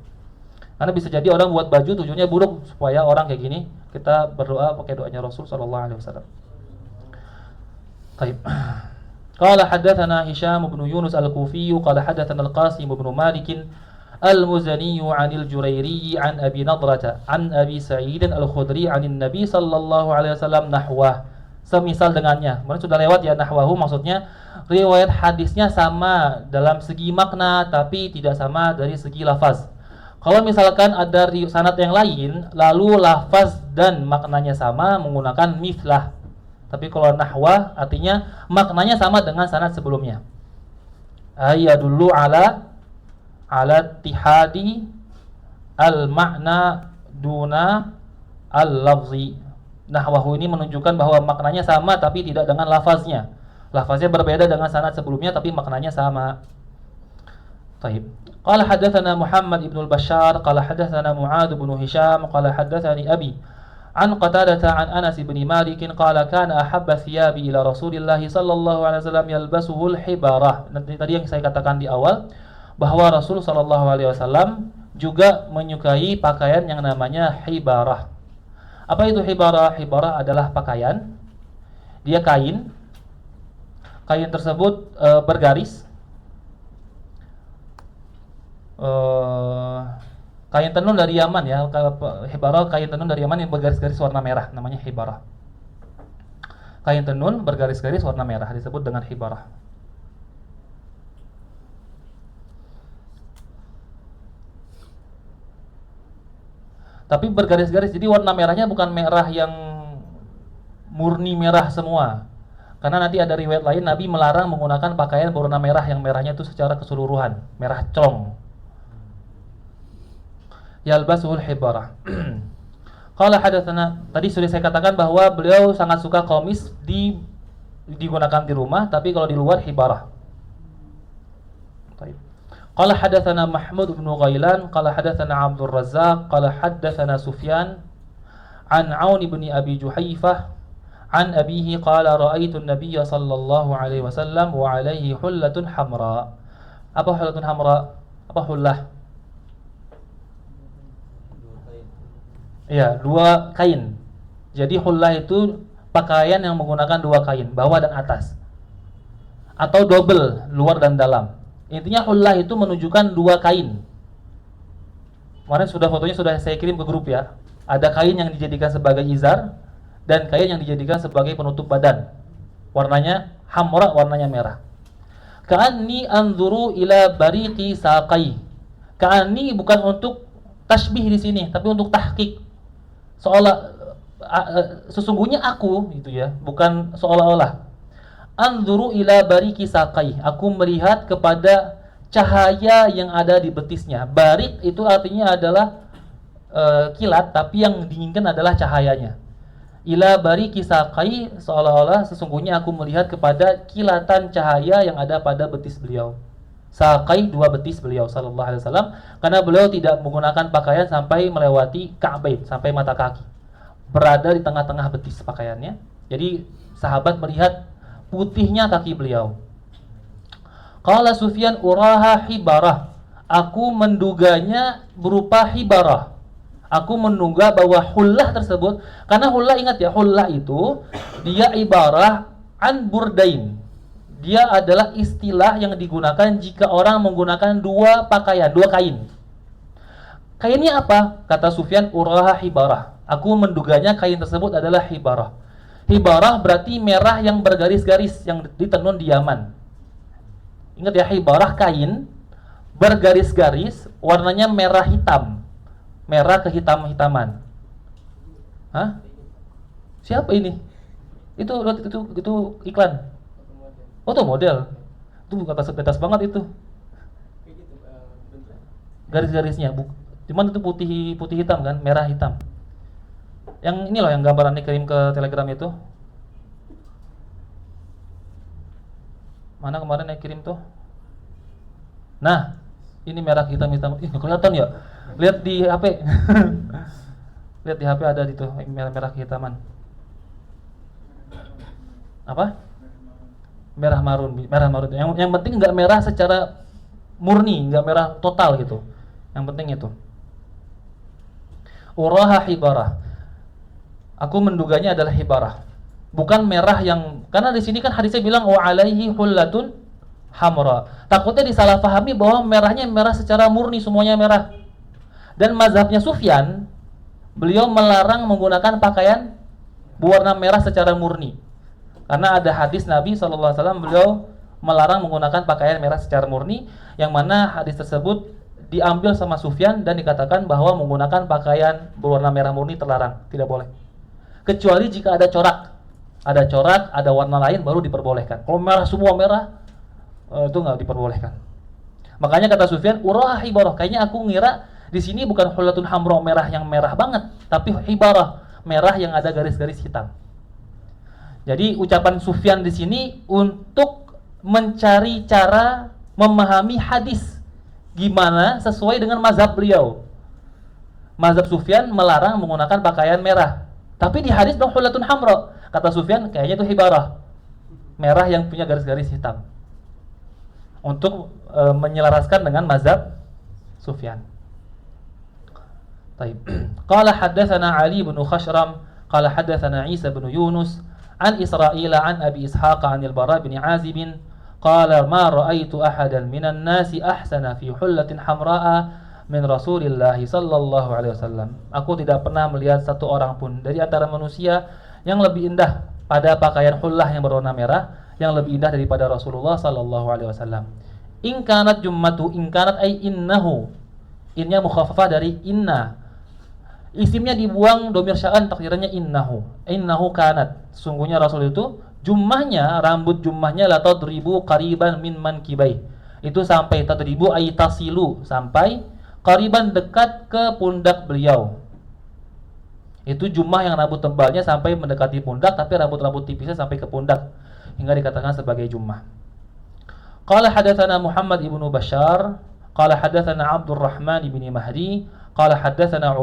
Karena bisa jadi orang buat baju tujuannya buruk supaya orang kayak gini. Kita berdoa pakai doanya Rasul sallallahu alaihi wasallam. Baik. Qala hadatsana Hisham bin Yunus al-Kufi qala hadatsana al-Qasim bin Malik al-Muzani 'anil Jurairi 'an Abi Nadrah 'an Abi Sa'id al-Khudri 'anil Nabi sallallahu alaihi wasallam nahwah. Semisal dengannya. Kemudian sudah lewat ya nahwahu, maksudnya riwayat hadisnya sama dalam segi makna tapi tidak sama dari segi lafaz. Kalau misalkan ada sanad yang lain lalu lafaz dan maknanya sama menggunakan mithlah. Tapi kalau nahwah artinya maknanya sama dengan sanad sebelumnya. Ayadullu ala tihadi al-ma'na duna al-lafzi. Nahwahu ini menunjukkan bahwa maknanya sama tapi tidak dengan lafaznya. Lafaznya berbeda dengan sanad sebelumnya tapi maknanya sama. Baik. Qala hadatsana Muhammad ibn al-Bashar qala hadatsana Mu'adz bin Hisham qala hadatsani Abi an Qatadah an Anas bin Malik qala kana ahabba thiyabi ila Rasulillah sallallahu alaihi wasallam yalbasuhu al-hibarah. Tadi yang saya katakan di awal bahwa Rasul sallallahu alaihi wasallam juga menyukai pakaian yang namanya hibarah. Apa itu hibarah? Hibarah adalah pakaian. Dia kain. Kain tersebut bergaris. Kain tenun dari Yaman ya. Hibarah kain tenun dari Yaman yang bergaris-garis warna merah, namanya hibarah. Kain tenun bergaris-garis warna merah disebut dengan hibarah. Tapi bergaris-garis, jadi warna merahnya bukan merah yang murni merah semua. Karena nanti ada riwayat lain Nabi melarang menggunakan pakaian berwarna merah yang merahnya itu secara keseluruhan, merah celong. Yalbasuhul hibarah. Qala hadatsana, tadi sudah saya katakan bahwa beliau sangat suka qamis digunakan di rumah, tapi kalau di luar hibarah. Baik. Qala hadatsana Mahmud bin Ghailan qala hadatsana Abdul Razzaq qala hadatsana Sufyan an Aun bin Abi Juhaifah an abihi qala ra'aitu an-nabiy sallallahu alaihi wasallam wa alaihi hullatun hamra. Apa hullatun hamra? Apa hullah? Ya, dua kain. Jadi hullah itu pakaian yang menggunakan dua kain, bawah dan atas. Atau double, luar dan dalam. Intinya hullah itu menunjukkan dua kain. Kemarin fotonya sudah saya kirim ke grup ya. Ada kain yang dijadikan sebagai izar dan kain yang dijadikan sebagai penutup badan. Warnanya hamra, warnanya merah. Ka'anni anzuru ila bariqi saqai. Ka'anni bukan untuk tasbih di sini, tapi untuk tahqiq. Seolah sesungguhnya aku gitu ya, bukan seolah-olah. Anzuru ila bariki saqai, aku melihat kepada cahaya yang ada di betisnya. Barik itu artinya adalah kilat, tapi yang diinginkan adalah cahayanya. Ila bariki saqai, seolah-olah sesungguhnya aku melihat kepada kilatan cahaya yang ada pada betis beliau. Saqai, dua betis beliau sallallahu alaihi wasallam, karena beliau tidak menggunakan pakaian sampai melewati ka'bain, sampai mata kaki. Berada di tengah-tengah betis pakaiannya. Jadi sahabat melihat putihnya kaki beliau. Qala Sufyan uraha hibarah. Aku menduganya berupa hibarah. Aku menduga bahwa hullah tersebut, karena hullah, ingat ya, hullah itu dia ibarah an burdain. Dia adalah istilah yang digunakan jika orang menggunakan dua pakaian, dua kain. Kainnya apa? Kata Sufyan, uraha hibarah. Aku menduganya kain tersebut adalah hibarah. Hibarah berarti merah yang bergaris-garis, yang ditenun di Yaman. Ingat ya, hibarah kain bergaris-garis, warnanya merah hitam. Merah kehitam-hitaman. Hah? Siapa ini? Itu iklan. Foto model. Itu atas banget itu. Garis-garisnya, cuman itu putih hitam kan, merah hitam. Yang ini loh yang gambarannya kirim ke Telegram itu. Mana kemarin yang kirim tuh? Nah, ini merah hitam-hitam. Ih, kelihatan ya? Lihat di HP. Lihat di HP ada itu merah kehitaman. Apa? Merah marun. Yang penting nggak merah secara murni, nggak merah total gitu. Yang penting itu. Uraha hibarah. Aku menduganya adalah hibarah. Bukan merah yang, karena di sini kan hadisnya bilang wa alaihi hullatun hamra. Takutnya disalahpahami bahwa merahnya merah secara murni, semuanya merah. Dan mazhabnya Sufyan, beliau melarang menggunakan pakaian berwarna merah secara murni. Karena ada hadis Nabi SAW, beliau melarang menggunakan pakaian merah secara murni, yang mana hadis tersebut diambil sama Sufyan dan dikatakan bahwa menggunakan pakaian berwarna merah murni terlarang, tidak boleh. Kecuali jika ada corak, ada warna lain baru diperbolehkan. Kalau merah semua merah, itu nggak diperbolehkan. Makanya kata Sufyan, uraha hibarah. Kayaknya aku ngira di sini bukan hullatun hamra, merah yang merah banget, tapi hibarah, merah yang ada garis-garis hitam. Jadi ucapan Sufyan di sini untuk mencari cara memahami hadis gimana sesuai dengan mazhab beliau. Mazhab Sufyan melarang menggunakan pakaian merah, tapi di hadis bilang hullatun hamra. Kata Sufyan, kayaknya itu hibarah, merah yang punya garis-garis hitam, untuk menyelaraskan dengan mazhab Sufyan. Taib. Qala haddatsana Ali bin Khashram qala haddatsana Isa bin Yunus an Israil an Abi Ishaq an al-Bara bin Azib qala ma ra'aitu ahadan minan nasi ahsana fi hullatin hamra'a min Rasulillah sallallahu alaihi wasallam. Aku tidak pernah melihat satu orang pun dari antara manusia yang lebih indah pada pakaian hullah yang berwarna merah, yang lebih indah daripada Rasulullah sallallahu alaihi wasallam. In kanat jummatu, in kanat ay innahu. Innya mukhaffafah dari inna. Isimnya dibuang domir sya'an, takdirannya innahu. Innahu kanat. Sungguhnya Rasul itu jummahnya, rambut jummahnya la tadribu qariban min mankibai. Itu sampai tadribu ay tasilu, sampai qariban dekat ke pundak beliau. Itu jummah yang rambut tebalnya sampai mendekati pundak, tapi rambut-rambut tipisnya sampai ke pundak, hingga dikatakan sebagai jummah. Qala hadatsana Muhammad ibnu Bashar qala hadatsana Abdurrahman ibn Mahdi qala hadatsana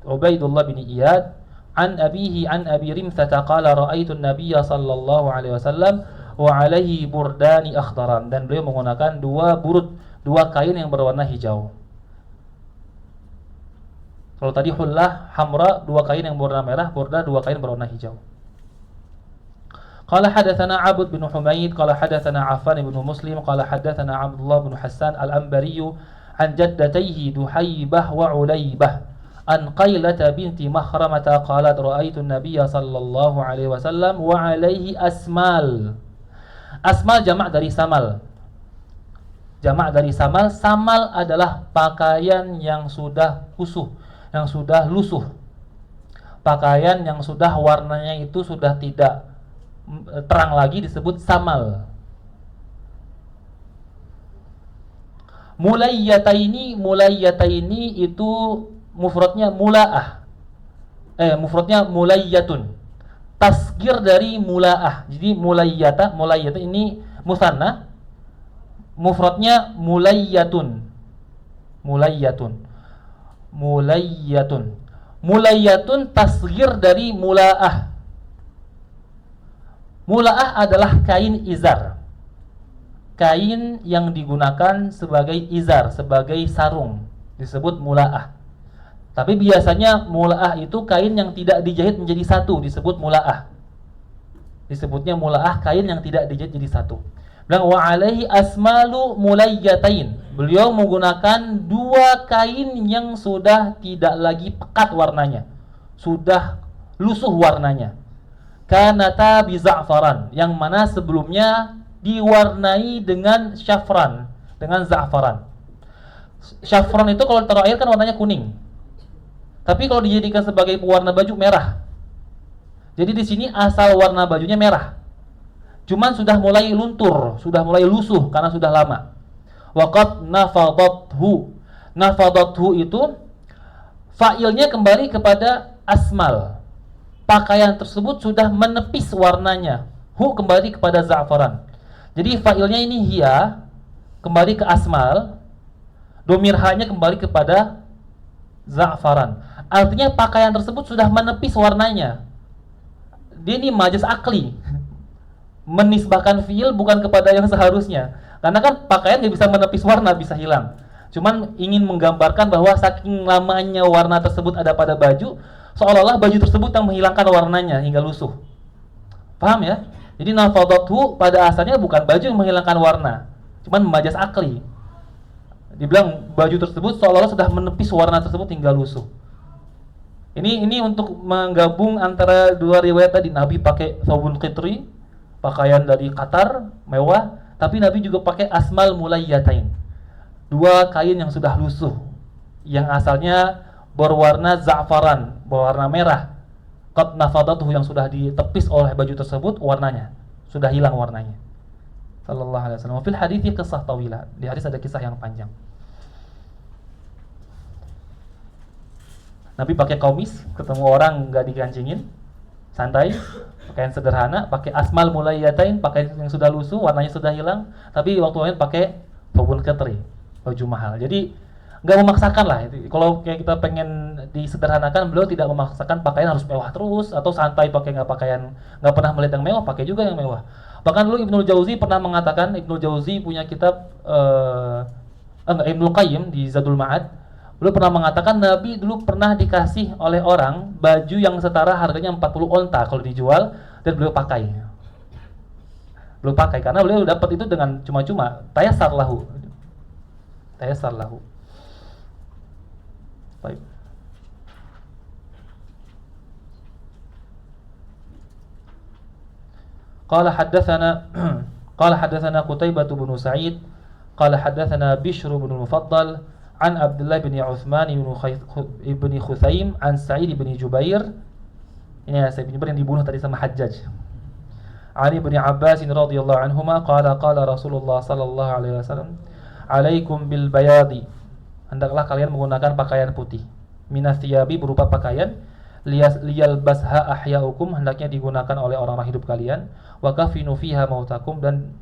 Ubaidullah bin Iyad an abihi an Abi Rimthata qala ra'aitu an-nabiyya sallallahu alaihi wasallam wa alaihi burdani akhdaran. Dan beliau menggunakan dua kain yang berwarna hijau. Kalau tadi hullah hamra, dua kain yang berwarna merah, burda dua kain berwarna hijau. Qala hadatsana Abd bin Humaid qala hadatsana Affan bin Muslim qala hadatsana Abdullah bin Hassan al-Anbari an jaddatayhi Duhaybah wa Ulaybah an Qailah binti Makhramah qalat ra'aitu an-nabiyya sallallahu alaihi wasallam wa alaihi asmal. Asmal jamak dari samal. Jamak dari samal. Samal adalah pakaian yang sudah kusuh, yang sudah lusuh. Pakaian yang sudah warnanya itu sudah tidak terang lagi disebut samal. Mulayyataini itu mufradnya mulaah. Mufradnya mulayyatun. Tasgir dari mulaah. Jadi mulayyata ini musanna. Mufradnya mulayyatun. Mulayyatun tasgir dari mulaah. Mulaah adalah kain izar. kain yang digunakan sebagai izar, sebagai sarung, disebut mula'ah. Tapi biasanya mula'ah itu kain yang tidak dijahit menjadi satu, disebut mula'ah. Disebutnya mula'ah, kain yang tidak dijahit jadi satu. Bilang wa alaihi asmalu mulayyatain. Beliau menggunakan dua kain yang sudah tidak lagi pekat warnanya, sudah lusuh warnanya. Kanata bi za'faran, yang mana sebelumnya diwarnai dengan syafran, dengan za'faran. Syafran itu kalau taruh air kan warnanya kuning. Tapi kalau dijadikan sebagai pewarna baju merah. Jadi di sini asal warna bajunya merah. Cuman sudah mulai luntur, sudah mulai lusuh karena sudah lama. Waqad nafadathu. Nafadathu itu fa'ilnya kembali kepada asmal. Pakaian tersebut sudah menepis warnanya. Hu kembali kepada za'faran. Jadi fa'ilnya ini hiya kembali ke asmal. Domir ha-nya kembali kepada za'faran. Artinya pakaian tersebut sudah menepis warnanya. Dia ini majaz akli, menisbahkan fiil bukan kepada yang seharusnya. Karena kan pakaian gak bisa menepis warna, bisa hilang. Cuman ingin menggambarkan bahwa saking lamanya warna tersebut ada pada baju, seolah-olah baju tersebut yang menghilangkan warnanya hingga lusuh. Paham ya? Jadi nafadathu pada asalnya bukan baju yang menghilangkan warna, cuman majaz akli. Dibilang baju tersebut seolah-olah sudah menepis warna tersebut hingga lusuh. Ini untuk menggabung antara dua riwayat tadi. Nabi pakai thawbun qitri, pakaian dari Qatar, mewah, tapi Nabi juga pakai asmal mulayyatain, dua kain yang sudah lusuh, yang asalnya berwarna za'faran, berwarna merah. Qad nafadatuhu, yang sudah ditepis oleh baju tersebut, warnanya sudah hilang warnanya. Sallallahu alaihi wasallam. Fil hadits qissah tawilah. Di hadis ada kisah yang panjang. Nabi pakai kamis, ketemu orang nggak dikancingin, santai, pakaian sederhana, pakai asmal mulayyatain, pakaian yang sudah lusuh, warnanya sudah hilang, tapi waktu lain pakai thawbun qitri, baju mahal. Jadi nggak memaksakan lah. Kalau kayak kita pengen disederhanakan, beliau tidak memaksakan pakaian harus mewah terus, atau santai pakai nggak pernah melihat yang mewah, pakai juga yang mewah. Bahkan dulu Ibnul Jauzi pernah mengatakan, Ibnul Jauzi punya kitab Ibnul Qayyim di Zadul Ma'ad. Beliau pernah mengatakan Nabi dulu pernah dikasih oleh orang baju yang setara harganya 40 onta kalau dijual, dan beliau pakai. Beliau pakai karena beliau dapat itu dengan cuma-cuma, tayassar lahu. Tayassar lahu. Baik. Qala haddatsana Qutaibah bin Sa'id qala haddatsana Bishr bin Mufaddal an Abdullah bin Uthman ibn Khuthaim an Sa'id bin Jubair. Ini Sa'id bin Jubair yang dibunuh tadi sama Hajjaj. Ali bin Abbas radhiyallahu anhuma qala Rasulullah sallallahu alaihi wasallam, "Alaikum bil bayadi." Hendaklah kalian menggunakan pakaian putih. Minas thiyabi berupa pakaian, liyal basha ahyaukum, hendaknya digunakan oleh orang-orang hidup kalian. Wa kafinu fiha mautakum, dan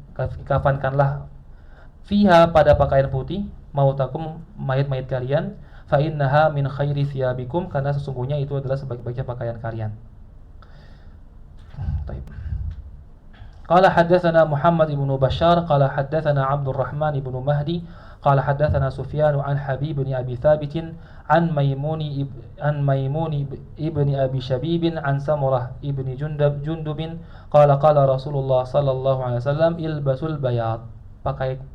kafankanlah fiha pada pakaian putih mautakum, mayit-mayit kalian. Fa innaha min khairi thiyabikum, karena sesungguhnya itu adalah sebaik-baiknya pakaian kalian. Baik. Qala haddatsana Muhammad ibn Bashar qala haddatsana Abdul Rahman ibn Mahdi qala haddatsana Sufyan an Habib bin Abi Thabit an Maimuni ibn Abi Shabib an Samurah ibn Jundub qala Rasulullah sallallahu alaihi wasallam, ilbasul bayad,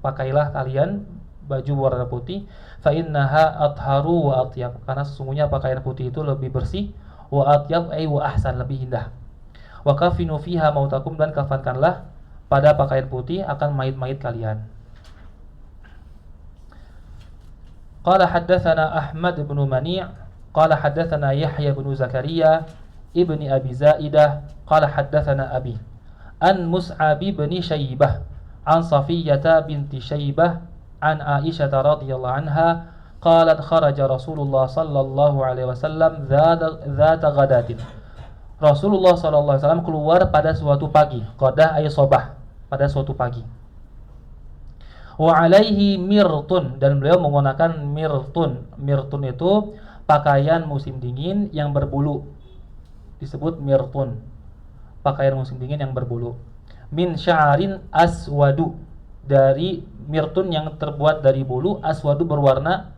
pakailah kalian baju warna putih, fa innaha atharu wa atyab, karena sesungguhnya pakaian putih itu lebih bersih, wa atyab ay wa ahsan, lebih indah. Wa kafinu fiha mautakum, dan kafankanlah pada pakaian putih akan mayit-mayit kalian. Qala haddatsana Ahmad bin Mani' qala haddatsana Yahya bin Zakaria ibni Abi Zaidah qala haddatsana Abi an Mus'ab bin Syaibah an Safiyyah binti Syaibah an Aisyah radhiyallahu anha qalat kharaja Rasulullah sallallahu alaihi wasallam dzata ghadatin. Rasulullah sallallahu alaihi wasallam keluar pada suatu pagi, qadah ay sobah, pada suatu pagi. Wa alaihi mirtun, dan beliau menggunakan mirtun. Mirtun itu pakaian musim dingin yang berbulu, disebut mirtun, pakaian musim dingin yang berbulu. Min sya'arin aswadu, dari mirtun yang terbuat dari bulu, aswadu berwarna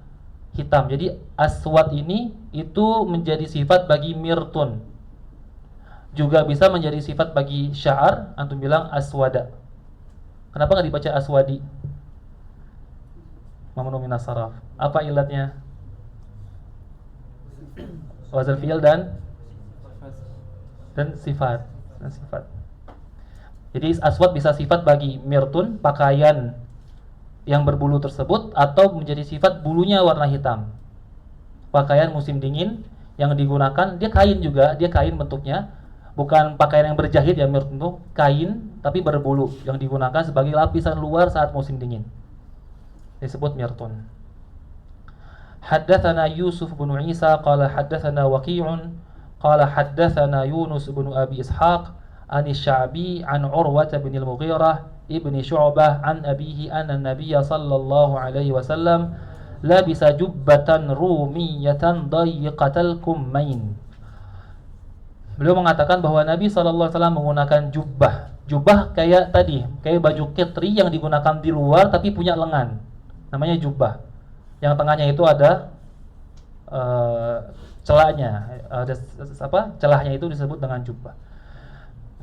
hitam. Jadi aswad ini itu menjadi sifat bagi mirtun. Juga bisa menjadi sifat bagi sya'ar, antum bilang aswada. Kenapa nggak dibaca aswadi? Mamnu minas saraf. Apa ilatnya? Wazn fi'il dan sifat. Jadi aswad bisa sifat bagi mirtun, pakaian yang berbulu tersebut, atau menjadi sifat bulunya warna hitam. Pakaian musim dingin yang digunakan, dia kain juga, dia kain bentuknya, bukan pakaian yang berjahit ya, mirtun itu kain tapi berbulu yang digunakan sebagai lapisan luar saat musim dingin. Disebut mirtun. Haddatsana Yusuf bin Isa qala haddatsana Waqi'un qala haddatsana Yunus bin Abi Ishaq an Sya'bi an Urwah bin al-Mughirah ibni Syu'bah an abihi anna Nabiy sallallahu alaihi wasallam labisa jubbatan rumiyatan dayiqatal kummain. Beliau mengatakan bahwa Nabi sallallahu alaihi wasallam menggunakan jubbah. Jubbah kayak tadi, kayak baju ketri yang digunakan di luar tapi punya lengan. Namanya jubbah. Yang tengahnya itu ada celahnya, ada celahnya itu disebut dengan jubbah.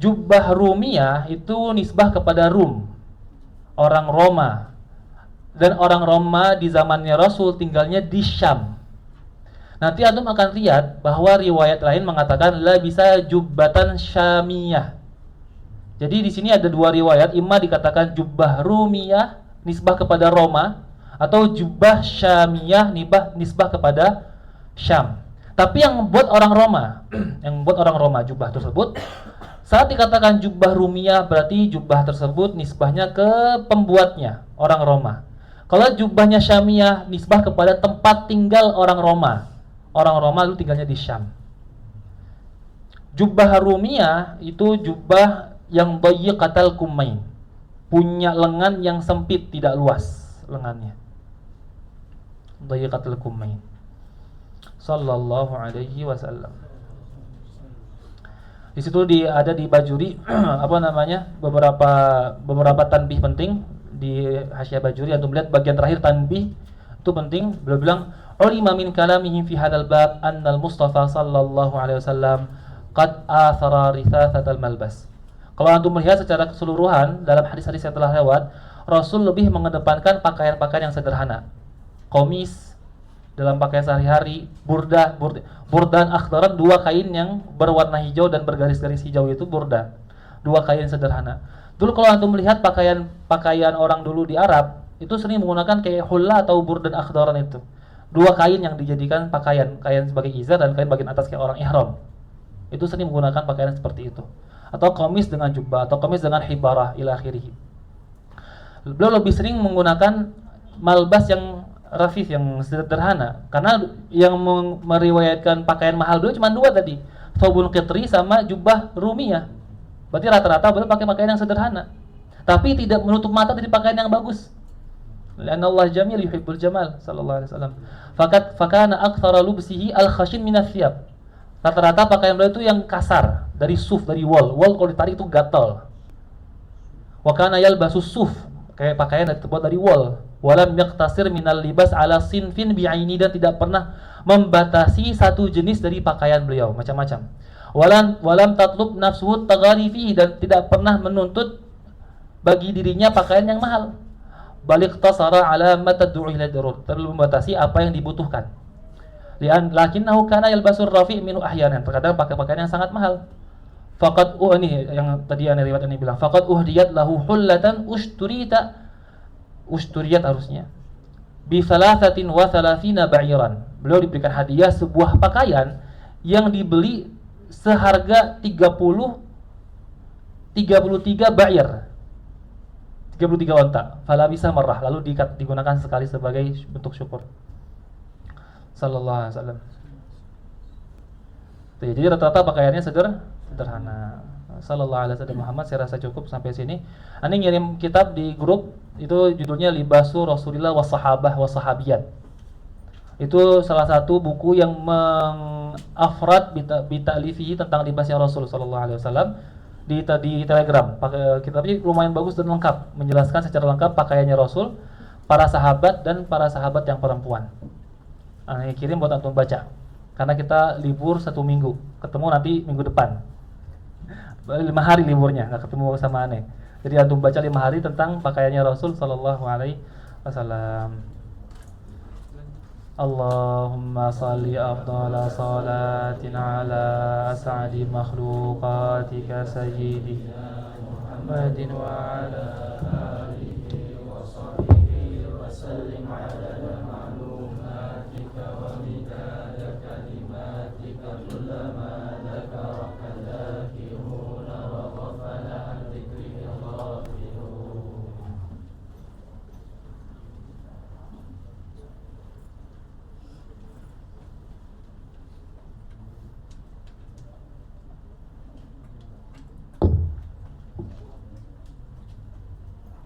Jubbah Rumiyah itu nisbah kepada Rum, orang Roma. Dan orang Roma di zamannya Rasul tinggalnya di Syam. Nanti antum akan lihat bahwa riwayat lain mengatakan la bisa jubbatan syamiyah. Jadi di sini ada dua riwayat, imma dikatakan jubbah Rumiyah nisbah kepada Roma, atau jubbah syamiyah nisbah kepada Syam. Tapi yang membuat orang Roma, jubbah tersebut, saat dikatakan jubbah Rumiyah berarti jubbah tersebut nisbahnya ke pembuatnya, orang Roma. Kalau jubbahnya syamiyah nisbah kepada tempat tinggal orang Roma. Orang Roma itu tinggalnya di Syam. Jubbah Rumiyah itu jubbah yang dayiqatal kummain, punya lengan yang sempit, tidak luas lengannya. Dayiqatul kummain sallallahu alaihi wasallam. Di situ ada di Bajuri beberapa tanbih penting di Hasyiah Bajuri. Antum lihat bagian terakhir tanbih itu penting. Beliau bilang ulima min kalamihim fi hadzal bab annal Mustafa sallallahu alaihi wasallam qad athara rithathatal malbas. Kalau antum melihat secara keseluruhan dalam hadis-hadis yang telah lewat, Rasul lebih mengedepankan pakaian-pakaian yang sederhana. Komis dalam pakaian sehari-hari, burdan akhdaran, dua kain yang berwarna hijau dan bergaris-garis hijau itu burda. Dua kain sederhana. Dulu kalau antum melihat pakaian orang dulu di Arab, itu sering menggunakan kayak hulla atau burdan akhdaran itu. Dua kain yang dijadikan kain sebagai izar dan kain bagian atas kayak orang ihram. Itu sering menggunakan pakaian seperti itu. Atau komis dengan jubbah, atau komis dengan hibarah ila akhirih. Beliau lebih sering menggunakan malbas yang rafif, yang sederhana, karena yang meriwayatkan pakaian mahal dulu cuma dua tadi, thawbun qitri sama jubbah rumiyah. Berarti rata-rata beliau pakai pakaian yang sederhana, tapi tidak menutup mata dari pakaian yang bagus. Karena Allah jamil yuhibbul jamal sallallahu alaihi wasallam. Fakana aktsara lubsihi al-khashin minas thiyab. Rata-rata pakaian beliau itu yang kasar, dari suf, dari wool. Wool kalau ditarik itu gatal. Wa kana yalbasu suf, kayak pakaian yang terbuat dari wool. Walam yaqtasir minal libas ala sinfin bi'aini, dan tidak pernah membatasi satu jenis dari pakaian beliau, macam-macam. Walam tatlub nafsuhu taghari fihi, dan tidak pernah menuntut bagi dirinya pakaian yang mahal. Balik tasara ala ma tad'u ila darur, terlalu membatasi apa yang dibutuhkan. Lakinnahu kana yalbasur rafi' minhu ahyanan, terkadang pakai pakaian yang sangat mahal. Faqad ini yang tadi ana riwayat ini bilang, faqad uhdiyat lahu hullatan usturiyat harusnya bi thalathatin wa thalathina ba'iran. Beliau diberikan hadiah sebuah pakaian yang dibeli seharga 33 ba'ir, 33 onta. Fala bisa marah, lalu digunakan sekali sebagai bentuk syukur. Sallallahu alaihi wasallam. Jadi rata-rata pakaiannya sederhana. Sallallahu alaihi wasallam Muhammad. Saya rasa cukup sampai sini. Ani ngirim kitab di grup, itu judulnya Libasu Rasulillah Wassahabah Wassahabiyat. Itu salah satu buku yang mengafrad bita'lifihi tentang libasnya Rasul sallallahu alaihi wasallam. di Telegram. Kitabnya lumayan bagus dan lengkap, menjelaskan secara lengkap pakaiannya Rasul, para sahabat dan para sahabat yang perempuan. Nah, ini kirim buat antum baca. Karena kita libur 1 minggu, ketemu nanti minggu depan. 5 hari liburnya, nggak ketemu sama aneh. Jadi antum baca 5 hari tentang pakaiannya Rasul Sallallahu Alaihi Wasallam. Allahumma salli afdala salatin ala as'adi makhluqatika sayyidina Muhammadin wa ala alihi wa sahbihi wa sallim adada ma'lumatika wa midada kalimatika kullama dhakaraka dhakiruna wa ghafala an dhikrika ghafilun.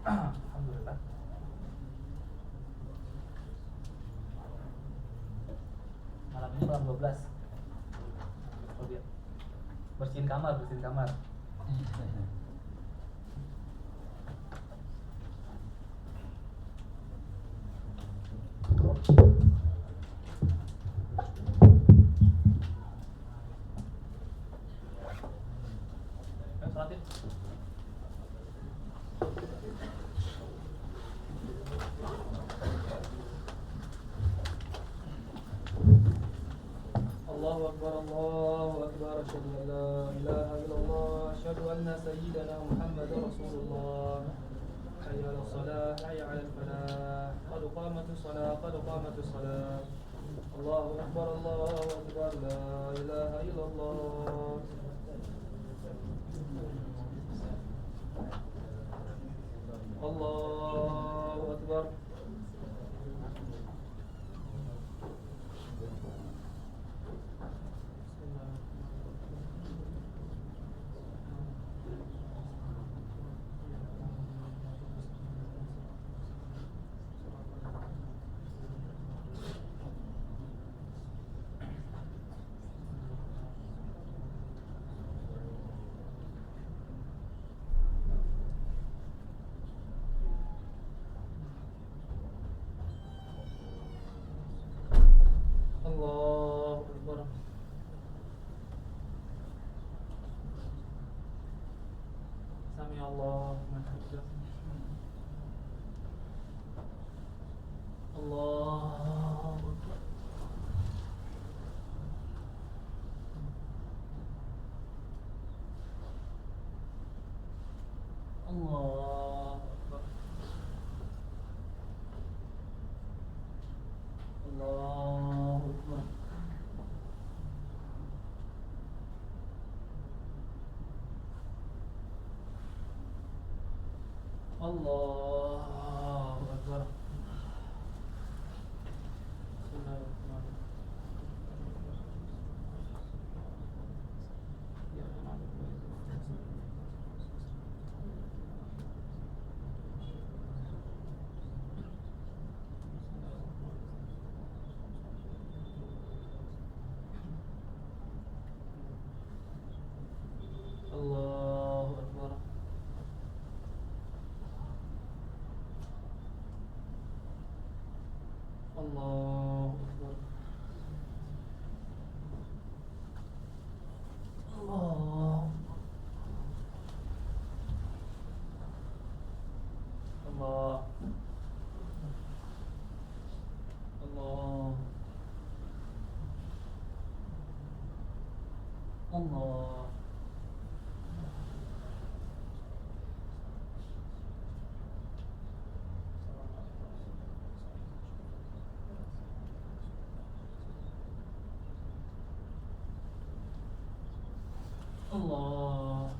Alhamdulillah. Malam ini malam 12. Oh, dia. Bersihin kamar. Salatin. Allahu Akbar, asyhadu an la ilaha illallah, asyhadu anna sayyidana Muhammadar Rasulullah. Hayya 'alas shalah, hayya 'alal falah, qad qamatus shalah. Allahu Akbar, la ilaha illallah. Allahu Akbar. Allahu Akbar. Sami Allah liman hamidah. Allahu Akbar. Allahu Akbar. Allahu Akbar. Allahu Akbar. Allahu Akbar. Allahu Akbar. Allah. Allah. Allah. Allah. Allah.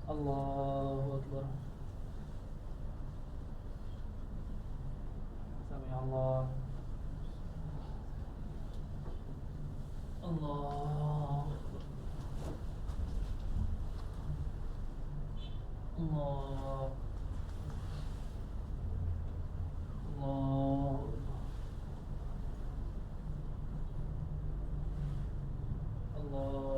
Allahu Akbar. Sami Allah. Allah. Allah, Allah, Allah.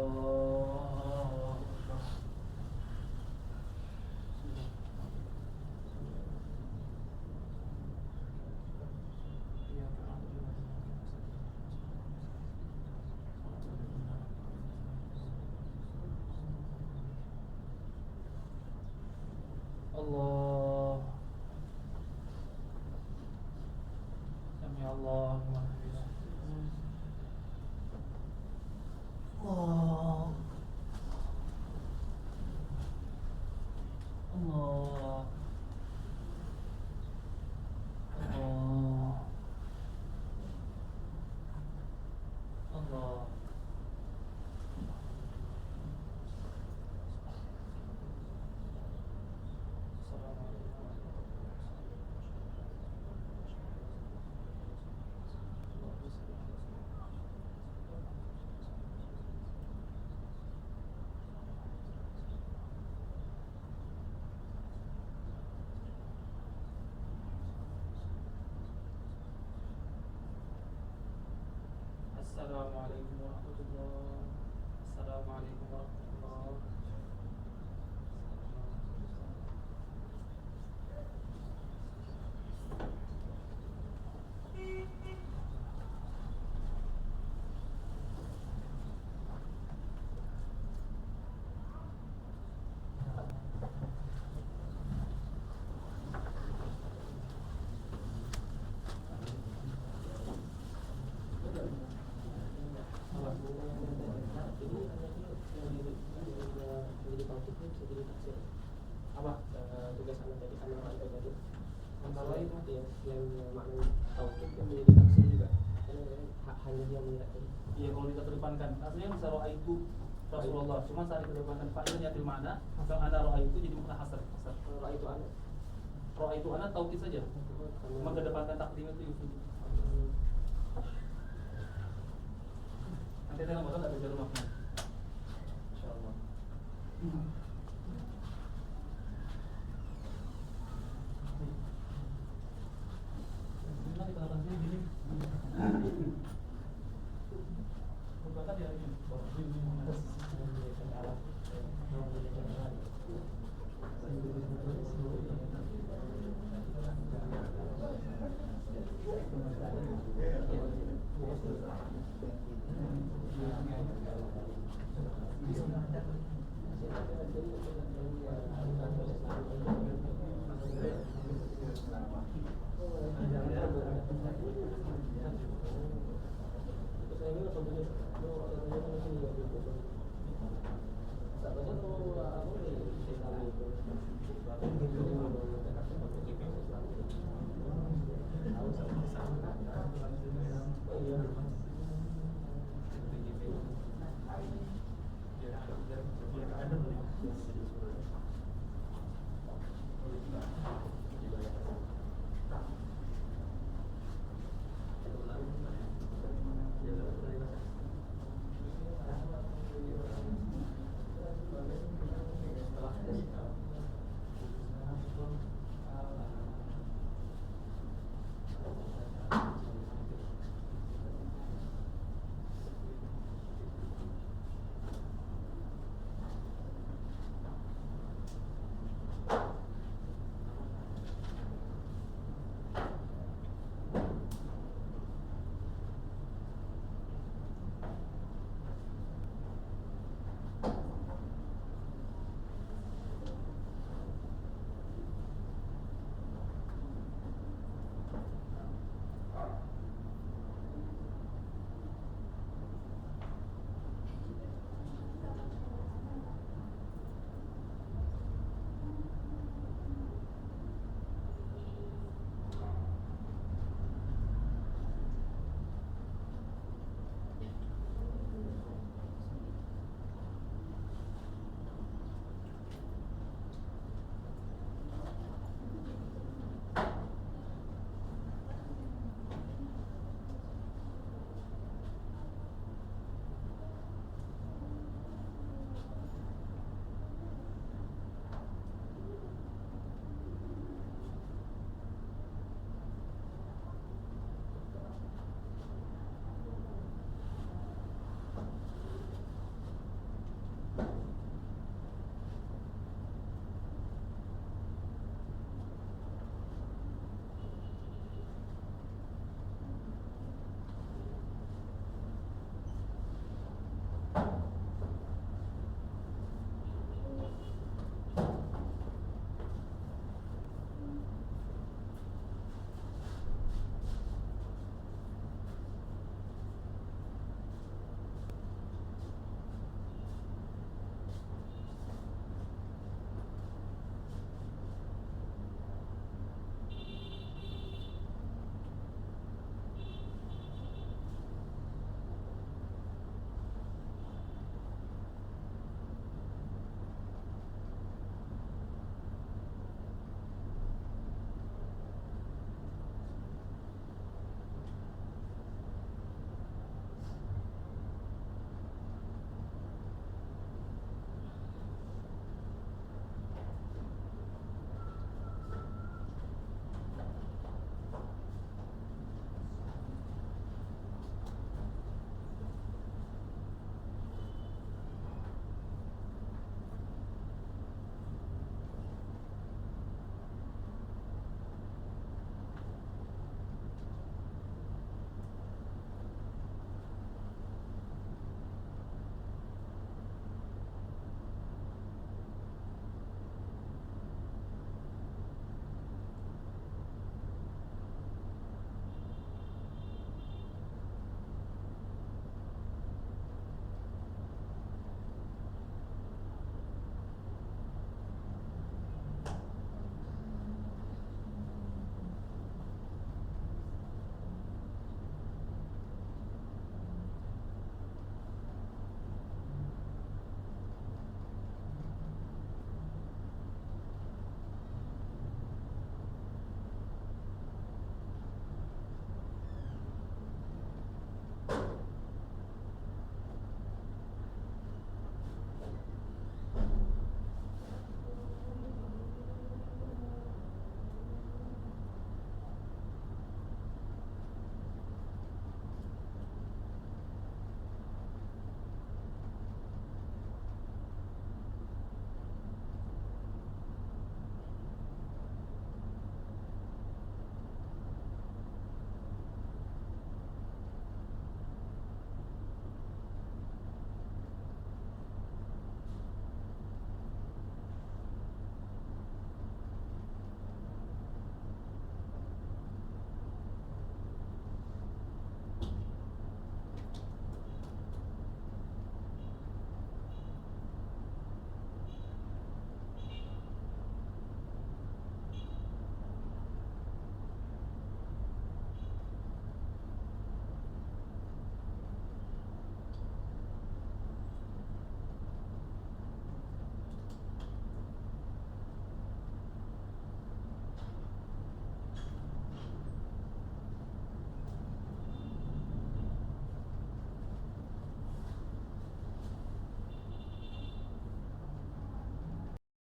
Allah, Sami Allah, Allah, Allah, Allah, Allah. Assalamualaikum warahmatullahi. Assalamualaikum warahmatullahi. Apa tugas anak tadi anak anak tadi antara lain ya yang makna tauhid yang menjadi tafsir juga hanya dia melihat tadi. Iya, kalau kita kedepankan aslinya bisa roa itu Rasulullah, cuma saat dikedepankan faedahnya di mana kalau ada roa itu jadi makna hasar. Roa itu anak, Roa itu anak tauhid saja, mengedepankan takdim itu yufid. Nanti dalam bosan ada jalur makna, insyaallah.